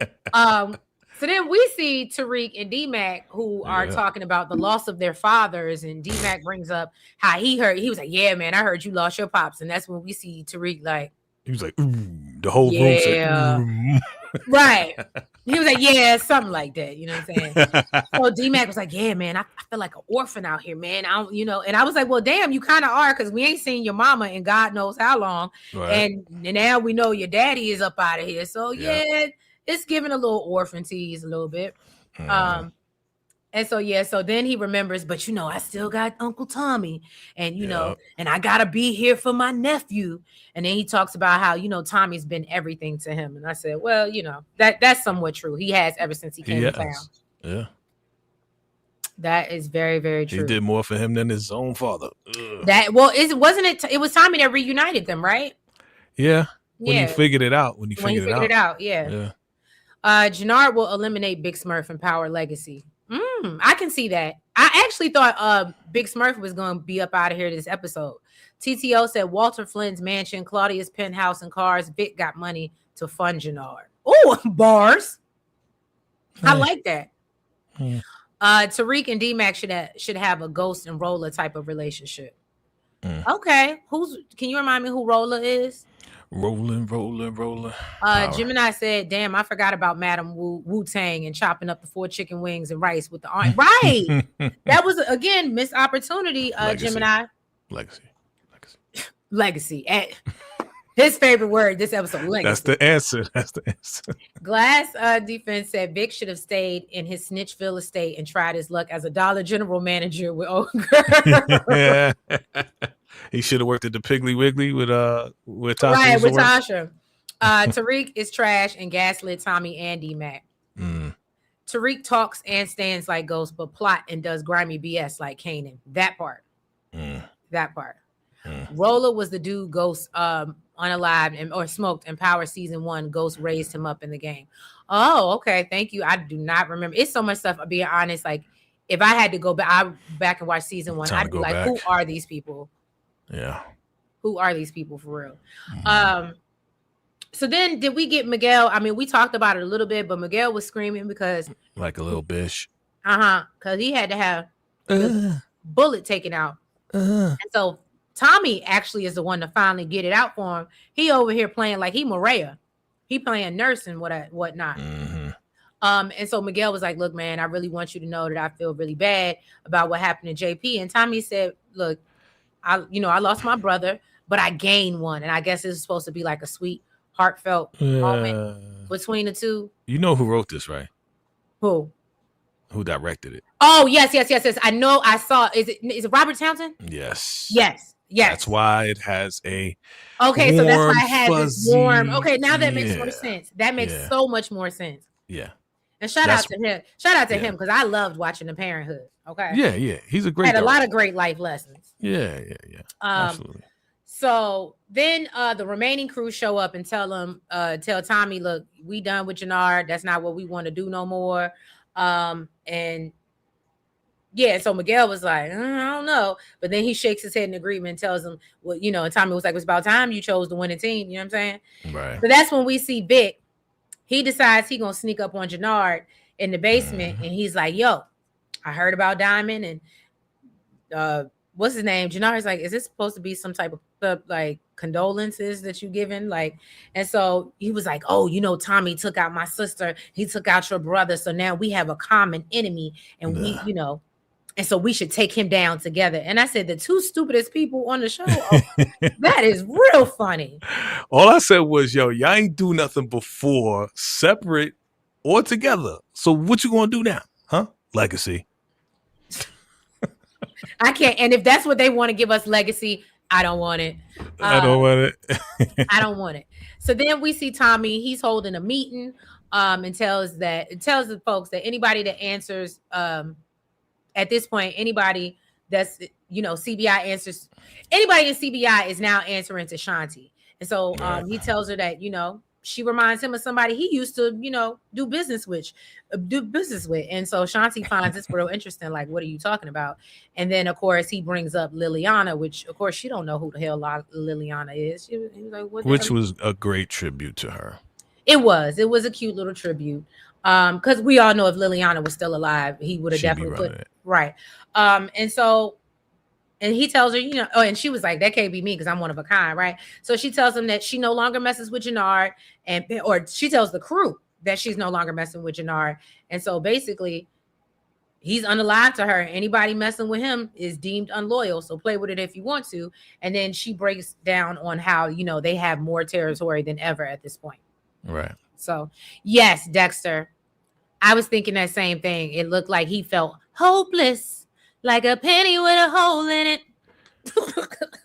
So then we see Tariq and D-Mac who are talking about the loss of their fathers, and D-Mac brings up how he was like, yeah, man, I heard you lost your pops. And that's when we see Tariq like, he was like, the whole room said, right. He was like, yeah, something like that. You know what I'm saying? So D-Mac was like, yeah, man, I feel like an orphan out here, man. And I was like, well, damn, you kind of are, because we ain't seen your mama in God knows how long. Right. And now we know your daddy is up out of here. So it's giving a little orphan tease a little bit. And so then he remembers, but I still got Uncle Tommy, and and I gotta be here for my nephew. And then he talks about how Tommy's been everything to him. And I said, well, that's somewhat true. He has ever since he came to town. Yeah, that is very, very true. He did more for him than his own father. It was Tommy that reunited them, right? Yeah. When he figured it out. Yeah. Jannard will eliminate Big Smurf and Power Legacy. I can see that. I actually thought Big Smurf was going to be up out of here this episode. TTO said Walter Flynn's mansion, Claudia's penthouse and cars. Vic got money to fund Jannard. Oh, bars. I like that. Tariq and D-Mac should have a Ghost and Roller type of relationship. Okay. Can you remind me who Roller is? Rolling. Gemini said, damn, I forgot about Madam Wu-Tang and chopping up the 4 chicken wings and rice with the aunt. Right. That was, again, missed opportunity, Gemini. Legacy. His favorite word this episode, legacy. That's the answer. Glass Defense said Vic should have stayed in his Snitchville estate and tried his luck as a Dollar General manager with old girl. He should have worked at the Piggly Wiggly with Tasha. Right, with Tasha. Tariq is trash and gaslit Tommy and D-Mac. Tariq talks and stands like Ghost, but plot and does grimy BS like Kanan. That part. Roller was the dude Ghost unalived or smoked in Power Season 1. Ghost raised him up in the game. Oh, okay. Thank you. I do not remember. It's so much stuff. I'll be honest. Like, if I had to go back and watch Season 1, I'd be like, who are these people? Yeah. Who are these people for real? So then did we get Miguel? I mean, we talked about it a little bit, but Miguel was screaming because like a little bitch. Because he had to have the bullet taken out. And so Tommy actually is the one to finally get it out for him. He over here playing like he Maria. He playing nurse and whatnot. And so Miguel was like, look, man, I really want you to know that I feel really bad about what happened to JP. And Tommy said, look, I lost my brother, but I gained one. And I guess it's supposed to be like a sweet, heartfelt moment between the two. You know who wrote this, right? Who directed it? Oh, yes. I know. I saw. Is it Robert Townsend? Yes. That's why it has a okay. So that's why it has this warm. Okay, now that makes more sense. That makes so much more sense. Yeah. And shout out to him. Shout out to him because I loved watching The Parenthood. Okay. Yeah. He's a great. Had a lot of great life lessons. Yeah. Absolutely. So then the remaining crew show up and tell Tommy, look, we done with Jannard. That's not what we want to do no more. And so Miguel was like, I don't know. But then he shakes his head in agreement and tells him, well, and Tommy was like, it's about time you chose the winning team. You know what I'm saying? Right. So that's when we see Vic. He decides he's going to sneak up on Jannard in the basement. And he's like, yo, I heard about Diamond. And what's his name? Jannard's like, is this supposed to be some type of like condolences that you giving? Like, and so he was like, oh, Tommy took out my sister. He took out your brother. So now we have a common enemy. And we, And so we should take him down together. And I said, the two stupidest people on the show. Oh, that is real funny. All I said was, yo, y'all ain't do nothing before, separate or together. So what you gonna do now? Huh? Legacy. I can't. And if that's what they want to give us, legacy, I don't want it. I don't want it. I don't want it. So then we see Tommy. He's holding a meeting and tells the folks that anybody that answers at this point, anybody that's, CBI answers, anybody in CBI is now answering to Shanti. And so he tells her that, she reminds him of somebody he used to, do business with. And so Shanti finds this real interesting. Like, what are you talking about? And then, of course, he brings up Liliana, which, of course, she don't know who the hell Liliana is. He was like, what which was a great tribute to her. It was a cute little tribute. Because we all know if Liliana was still alive, he would have definitely put it. Right. And he tells her, and she was like, that can't be me because I'm one of a kind, right? So she tells him that she no longer messes with Jannard, or she tells the crew that she's no longer messing with Jannard. And so basically, he's unalive to her. Anybody messing with him is deemed unloyal. So play with it if you want to. And then she breaks down on how, they have more territory than ever at this point. Right. So, yes, Dexter, I was thinking that same thing. It looked like he felt hopeless, like a penny with a hole in it.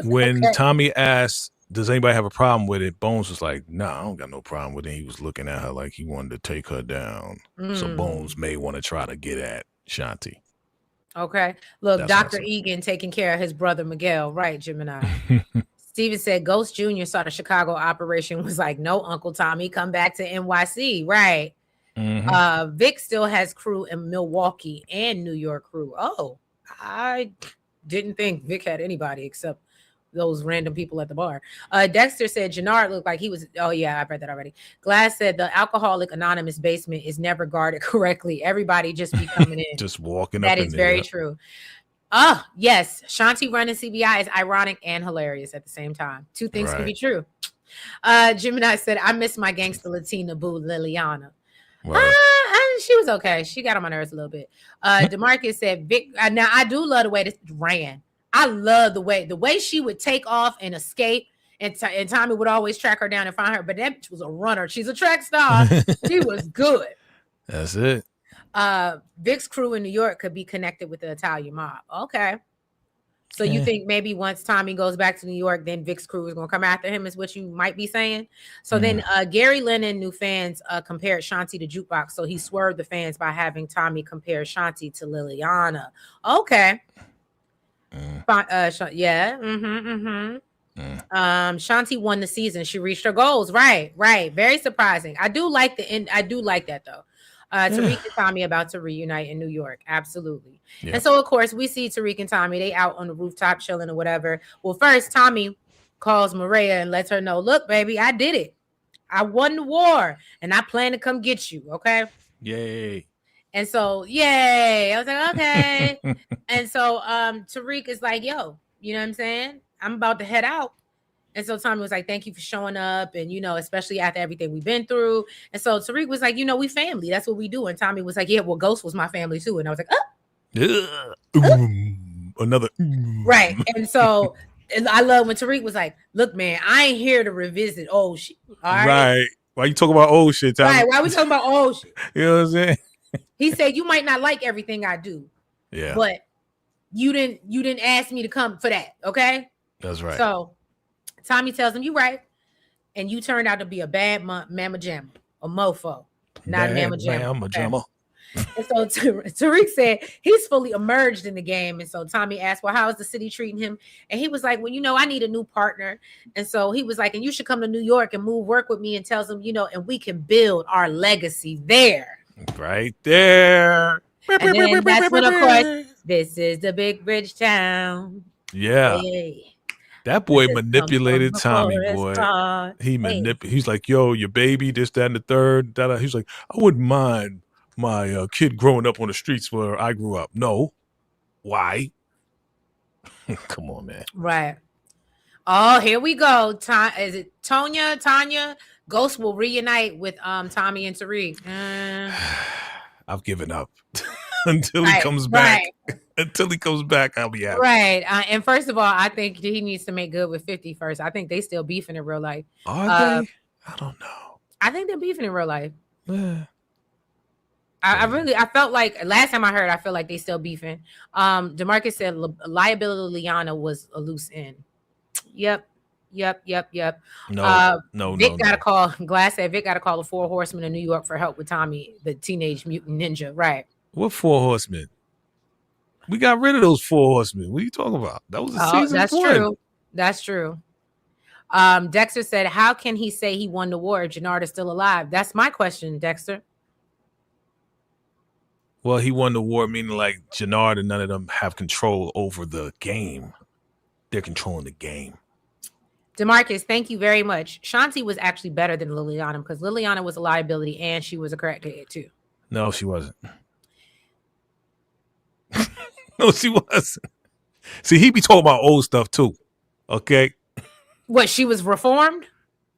When Tommy asked, does anybody have a problem with it? Bones was like, nah, I don't got no problem with it. He was looking at her like he wanted to take her down. So Bones may want to try to get at Shanti. Okay. Look, Dr. Egan taking care of his brother Miguel. Right, Gemini. Steven said Ghost Jr. saw the Chicago operation, was like, no, Uncle Tommy, come back to NYC. Right. Vic still has crew in Milwaukee and New York crew. Oh, I didn't think Vic had anybody except those random people at the bar. Dexter said Jannard looked like he was. Oh, yeah, I've read that already. Glass said the Alcoholic Anonymous basement is never guarded correctly. Everybody just be coming in. Just walking that up. That is very true. Oh, yes. Shanti running CBI is ironic and hilarious at the same time. Two things can be true. Gemini said, I miss my gangster Latina boo, Liliana. She was okay. She got on my nerves a little bit. DeMarcus said, Vic, now I do love the way this ran. I love the way she would take off and escape, and Tommy would always track her down and find her. But that was a runner. She's a track star. She was good. That's it. Vic's crew in New York could be connected with the Italian mob. Okay. So you think maybe once Tommy goes back to New York, then Vic's crew is going to come after him, is what you might be saying. So then Gary Lennon knew fans compared Shanti to Jukebox. So he swerved the fans by having Tommy compare Shanti to Liliana. Okay. Shanti won the season. She reached her goals. Right. Very surprising. I do like that though. Tariq and Tommy about to reunite in New York. Absolutely. Yeah. And so, of course, we see Tariq and Tommy. They out on the rooftop chilling or whatever. Well, first, Tommy calls Maria and lets her know, look, baby, I did it. I won the war, and I plan to come get you, okay? Yay. And so, yay. I was like, okay. And so Tariq is like, yo, you know what I'm saying? I'm about to head out. And so Tommy was like, thank you for showing up. And, especially after everything we've been through. And so Tariq was like, we family. That's what we do. And Tommy was like, yeah, well, Ghost was my family too. And I was like, another. Right. And so I love when Tariq was like, look, man, I ain't here to revisit old shit. All right. Right. Why you talking about old shit, Tommy? Right. Why we talking about old shit? You know what I'm saying? He said, you might not like everything I do. Yeah. But you didn't ask me to come for that. Okay. That's right. So Tommy tells him, you right. And you turned out to be a bad mamma jamma, a mofo, not a mamma jamma. Okay. And so Tariq said he's fully emerged in the game. And so Tommy asked, well, how is the city treating him? And he was like, well, I need a new partner. And so he was like, and you should come to New York and work with me, and tells him, and we can build our legacy there. Right there. And then that's when, of course, this is the big bridge town. Yeah. Hey. That boy manipulated Tommy, boy. He's like, yo, your baby, this, that, and the third. He's like, I wouldn't mind my kid growing up on the streets where I grew up. No. Why? Come on, man. Right. Oh, here we go. Is it Tanya? Ghost will reunite with Tommy and Tariq. I've given up until he comes back. Until he comes back, I'll be happy. Right. And first of all, I think he needs to make good with 50 first. I think they still beefing in real life. Are they? I don't know. I think they're beefing in real life. Yeah. I felt like last time I heard, I feel like they still beefing. DeMarcus said liability Liana was a loose end. Yep. No. Vic got to call. Glass said Vic got to call the 4 Horsemen of New York for help with Tommy, the Teenage Mutant Ninja. Right. What 4 Horsemen? We got rid of those 4 Horsemen. What are you talking about? That was a season that's 1. True. That's true. Dexter said, how can he say he won the war if Jannard is still alive? That's my question, Dexter. Well, he won the war, meaning like Jannard and none of them have control over the game. They're controlling the game. DeMarcus, thank you very much. Shanti was actually better than Liliana because Liliana was a liability and she was a crackhead too. No, she wasn't. No, she wasn't. See, he be talking about old stuff too. Okay. What, she was reformed?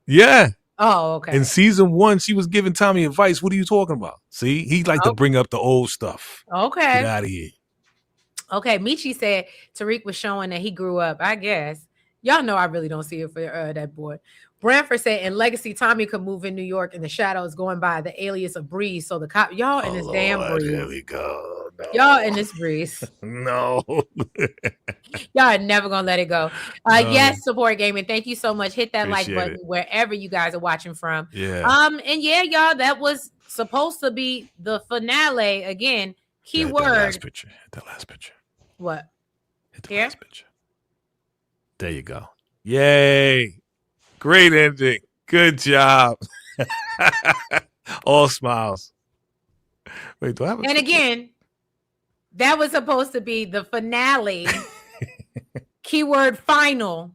Yeah. Oh, okay. In season 1, she was giving Tommy advice. What are you talking about? See, he like to bring up the old stuff. Okay. Get out of here. Okay. Michi said Tariq was showing that he grew up. I guess. Y'all know I really don't see it for that boy. Branford said in Legacy, Tommy could move in New York in the shadows going by the alias of Breeze. So the cop, y'all in this damn Breeze. Here we go. No. Y'all in this Breeze. No. Y'all are never going to let it go. Yes, Support Gaming. Thank you so much. Hit that Appreciate like button wherever you guys are watching from. Yeah. And yeah, y'all, that was supposed to be the finale. Again, keyword. Hit that last picture. What? Hit the last picture. There you go. Yay. Great ending. Good job. All smiles. Wait, do I have And again, that was supposed to be the finale. Keyword final.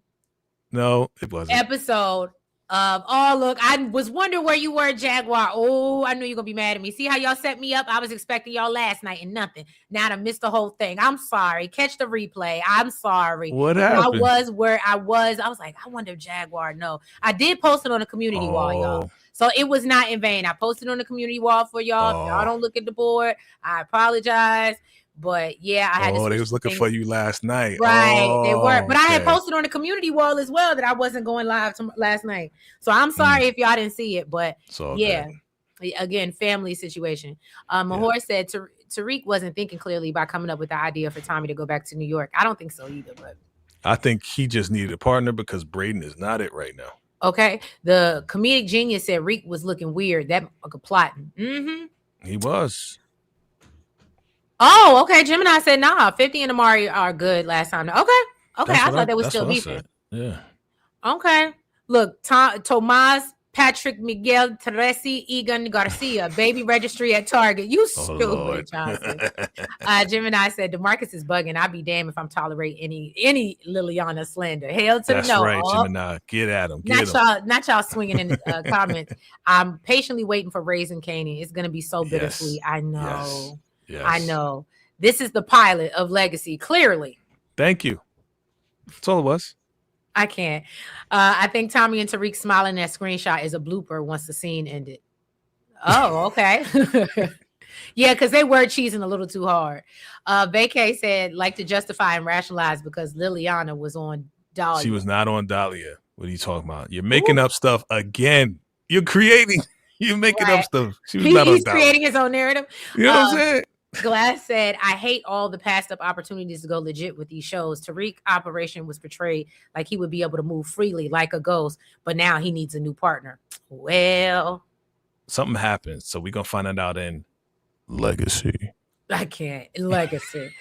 No, it wasn't. Episode of look, I was wondering where you were, Jaguar. Oh, I knew you're gonna be mad at me. See how y'all set me up? I was expecting y'all last night and nothing. Now I missed the whole thing. I'm sorry. Catch the replay. I'm sorry. What happened? I was where I was. I was like, I wonder if Jaguar know. I did post it on the community wall, y'all. So it was not in vain. I posted on the community wall for y'all. If y'all don't look at the board, I apologize. But yeah, I had to. They was looking for you last night. Right, they were. But I had posted on the community wall as well that I wasn't going live last night. So I'm sorry if y'all didn't see it. But yeah, again, family situation. Mahor said Tariq wasn't thinking clearly by coming up with the idea for Tommy to go back to New York. I don't think so either. But I think he just needed a partner because Braden is not it right now. Okay. The comedic genius said Reek was looking weird. That plotting. Mm-hmm. He was. Oh, okay. Gemini said, nah, 50 and Amari are good last time. Okay. I thought they were still beefing. Yeah. Okay. Look, Tomas, Patrick, Miguel, Teresi, Egan, Garcia, baby registry at Target. You stupid, Johnson. Gemini said, DeMarcus is bugging. I'd be damned if I'm tolerating any Liliana slander. Hell to the no. That's right, Gemini. Get at him. Not y'all swinging in the comments. I'm patiently waiting for Raising Canaan. It's going to be so bittersweet. I know. Yes. I know. This is the pilot of Legacy, clearly. Thank you. That's all it was. I can't. I think Tommy and Tariq smiling that screenshot is a blooper once the scene ended. Oh, okay. Yeah, because they were cheesing a little too hard. VACAY said, like to justify and rationalize because Liliana was on Dahlia. She was not on Dahlia. What are you talking about? You're making up stuff again. You're making up stuff. She was not on Dahlia. He's creating his own narrative. You know what I'm saying? Glass said, I hate all the passed up opportunities to go legit with these shows. Tariq operation was portrayed like he would be able to move freely like a ghost, but now he needs a new partner. Well, something happened, so we're gonna find it out in Legacy. I can't. Legacy.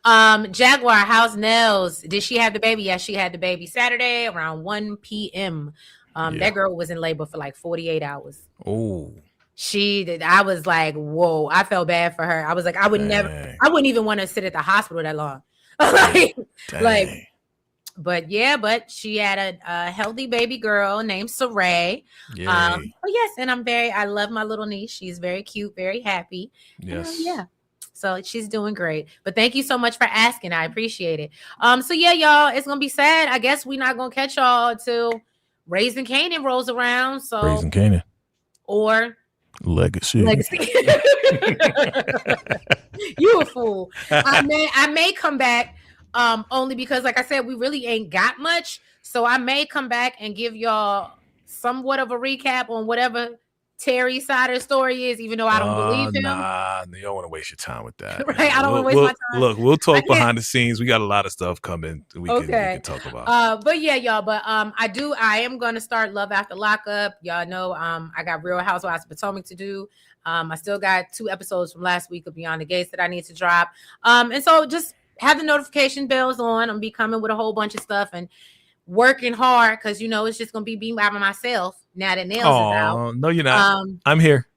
Jaguar, how's Nels? Did she have the baby? Yes, she had the baby Saturday around 1 p.m. That girl was in labor for like 48 hours. Oh. She did. I was like, whoa, I felt bad for her. I was like, I wouldn't even want to sit at the hospital that long. But she had a healthy baby girl named Saray. Yes. And I love my little niece. She's very cute, very happy. Yes. Yeah. So she's doing great. But thank you so much for asking. I appreciate it. So yeah, y'all, it's going to be sad. I guess we're not going to catch y'all until Raising Canaan rolls around. So Raising Canaan. Or Legacy. You a fool. I may come back only because, like I said, we really ain't got much. So I may come back and give y'all somewhat of a recap on whatever Terry's side of the story is, even though I don't believe him. Nah, you don't want to waste your time with that. Right? I don't want to waste my time. Look, we'll talk behind the scenes. We got a lot of stuff coming. We can talk about. But yeah, y'all. But I am gonna start Love After Lockup. Y'all know I got Real Housewives of Potomac to do. I still got 2 episodes from last week of Beyond the Gates that I need to drop. And so just have the notification bells on. I'm be coming with a whole bunch of stuff and working hard because it's just gonna be by myself now that Nails is out. No, you're not. I'm here.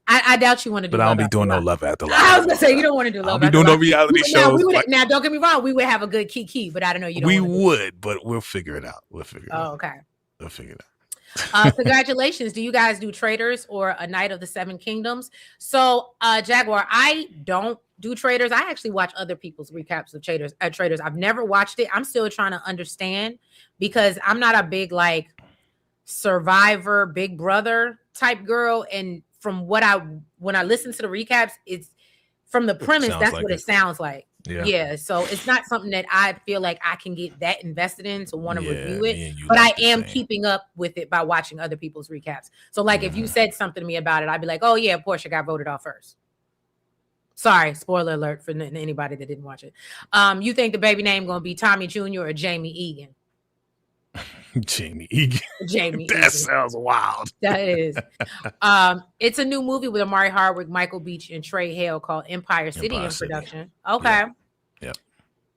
I doubt you want to do. But I don't be doing no Love After Lockup. I was gonna say you don't want to do Love. I'll be doing no reality shows. Now, don't get me wrong. We would have a good kiki, but I don't know. We would, but we'll figure it out. Okay. We'll figure it out. Congratulations. Do you guys do Traders or A Night of the Seven Kingdoms? So, Jaguar, I don't do Traders. I actually watch other people's recaps of Traders. I've never watched it. I'm still trying to understand because I'm not a big Survivor, Big Brother type girl. And from when I listen to the recaps, it's from the premise. That's what it sounds like. Yeah. So it's not something that I feel like I can get that invested in to want to review it. But I am keeping up with it by watching other people's recaps. So if you said something to me about it, I'd be like, oh yeah, Portia got voted off first. Sorry, spoiler alert for anybody that didn't watch it. You think the baby name gonna be Tommy Jr. or Jamie Egan? Jamie Egan. Jamie That Egan. sounds wild. That is. It's a new movie with Amari Hardwick, Michael Beach, and Trey Hale called Empire City in production. Okay. Yep.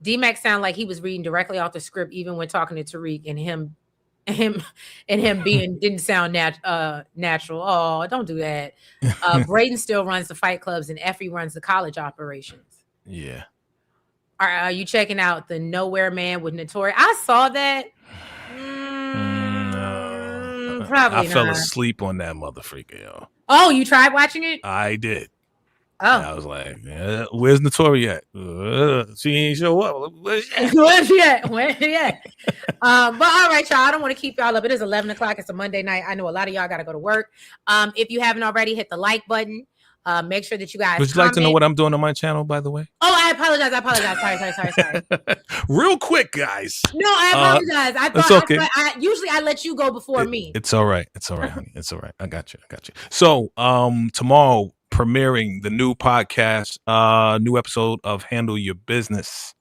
D-Mac sounded like he was reading directly off the script, even when talking to Tariq, and him being didn't sound natural. Oh, don't do that. Braden still runs the fight clubs, and Effie runs the college operations. Yeah. Are you checking out the Nowhere Man with Notori? I saw that. Probably I fell asleep on that motherfucker, yo. Oh, you tried watching it? I did. Oh. And I was like, where's Notori at? She ain't show up. Where's she at? But all right, y'all. I don't want to keep y'all up. It is 11 o'clock. It's a Monday night. I know a lot of y'all got to go to work. If you haven't already, hit the like button. Make sure that you guys Would you like to know what I'm doing on my channel, by the way? Oh, I apologize. Sorry. Real quick, guys. No, I apologize. I thought it's okay. Usually I let you go before me. It's all right. Honey. It's all right. I got you. So tomorrow, premiering the new podcast, new episode of Handle Your Business.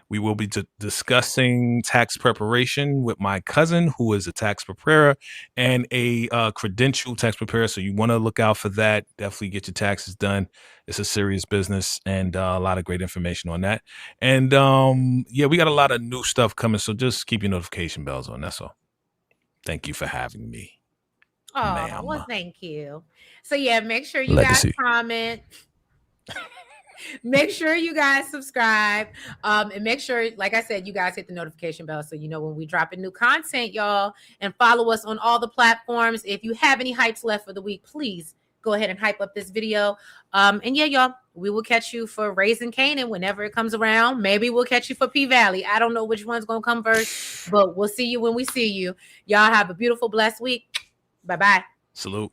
We will be discussing tax preparation with my cousin, who is a tax preparer and a credentialed tax preparer. So you want to look out for that. Definitely get your taxes done. It's a serious business and a lot of great information on that. And we got a lot of new stuff coming. So just keep your notification bells on. That's all. Thank you for having me. Oh, ma'am. Well, thank you. So make sure you guys comment. Make sure you guys subscribe, and make sure, like I said, you guys hit the notification bell so you know when we drop new content, y'all, and follow us on all the platforms. If you have any hypes left for the week, please go ahead and hype up this video. And y'all, we will catch you for Raising Canaan whenever it comes around. Maybe we'll catch you for P-Valley. I don't know which one's going to come first, but we'll see you when we see you. Y'all have a beautiful, blessed week. Bye-bye. Salute.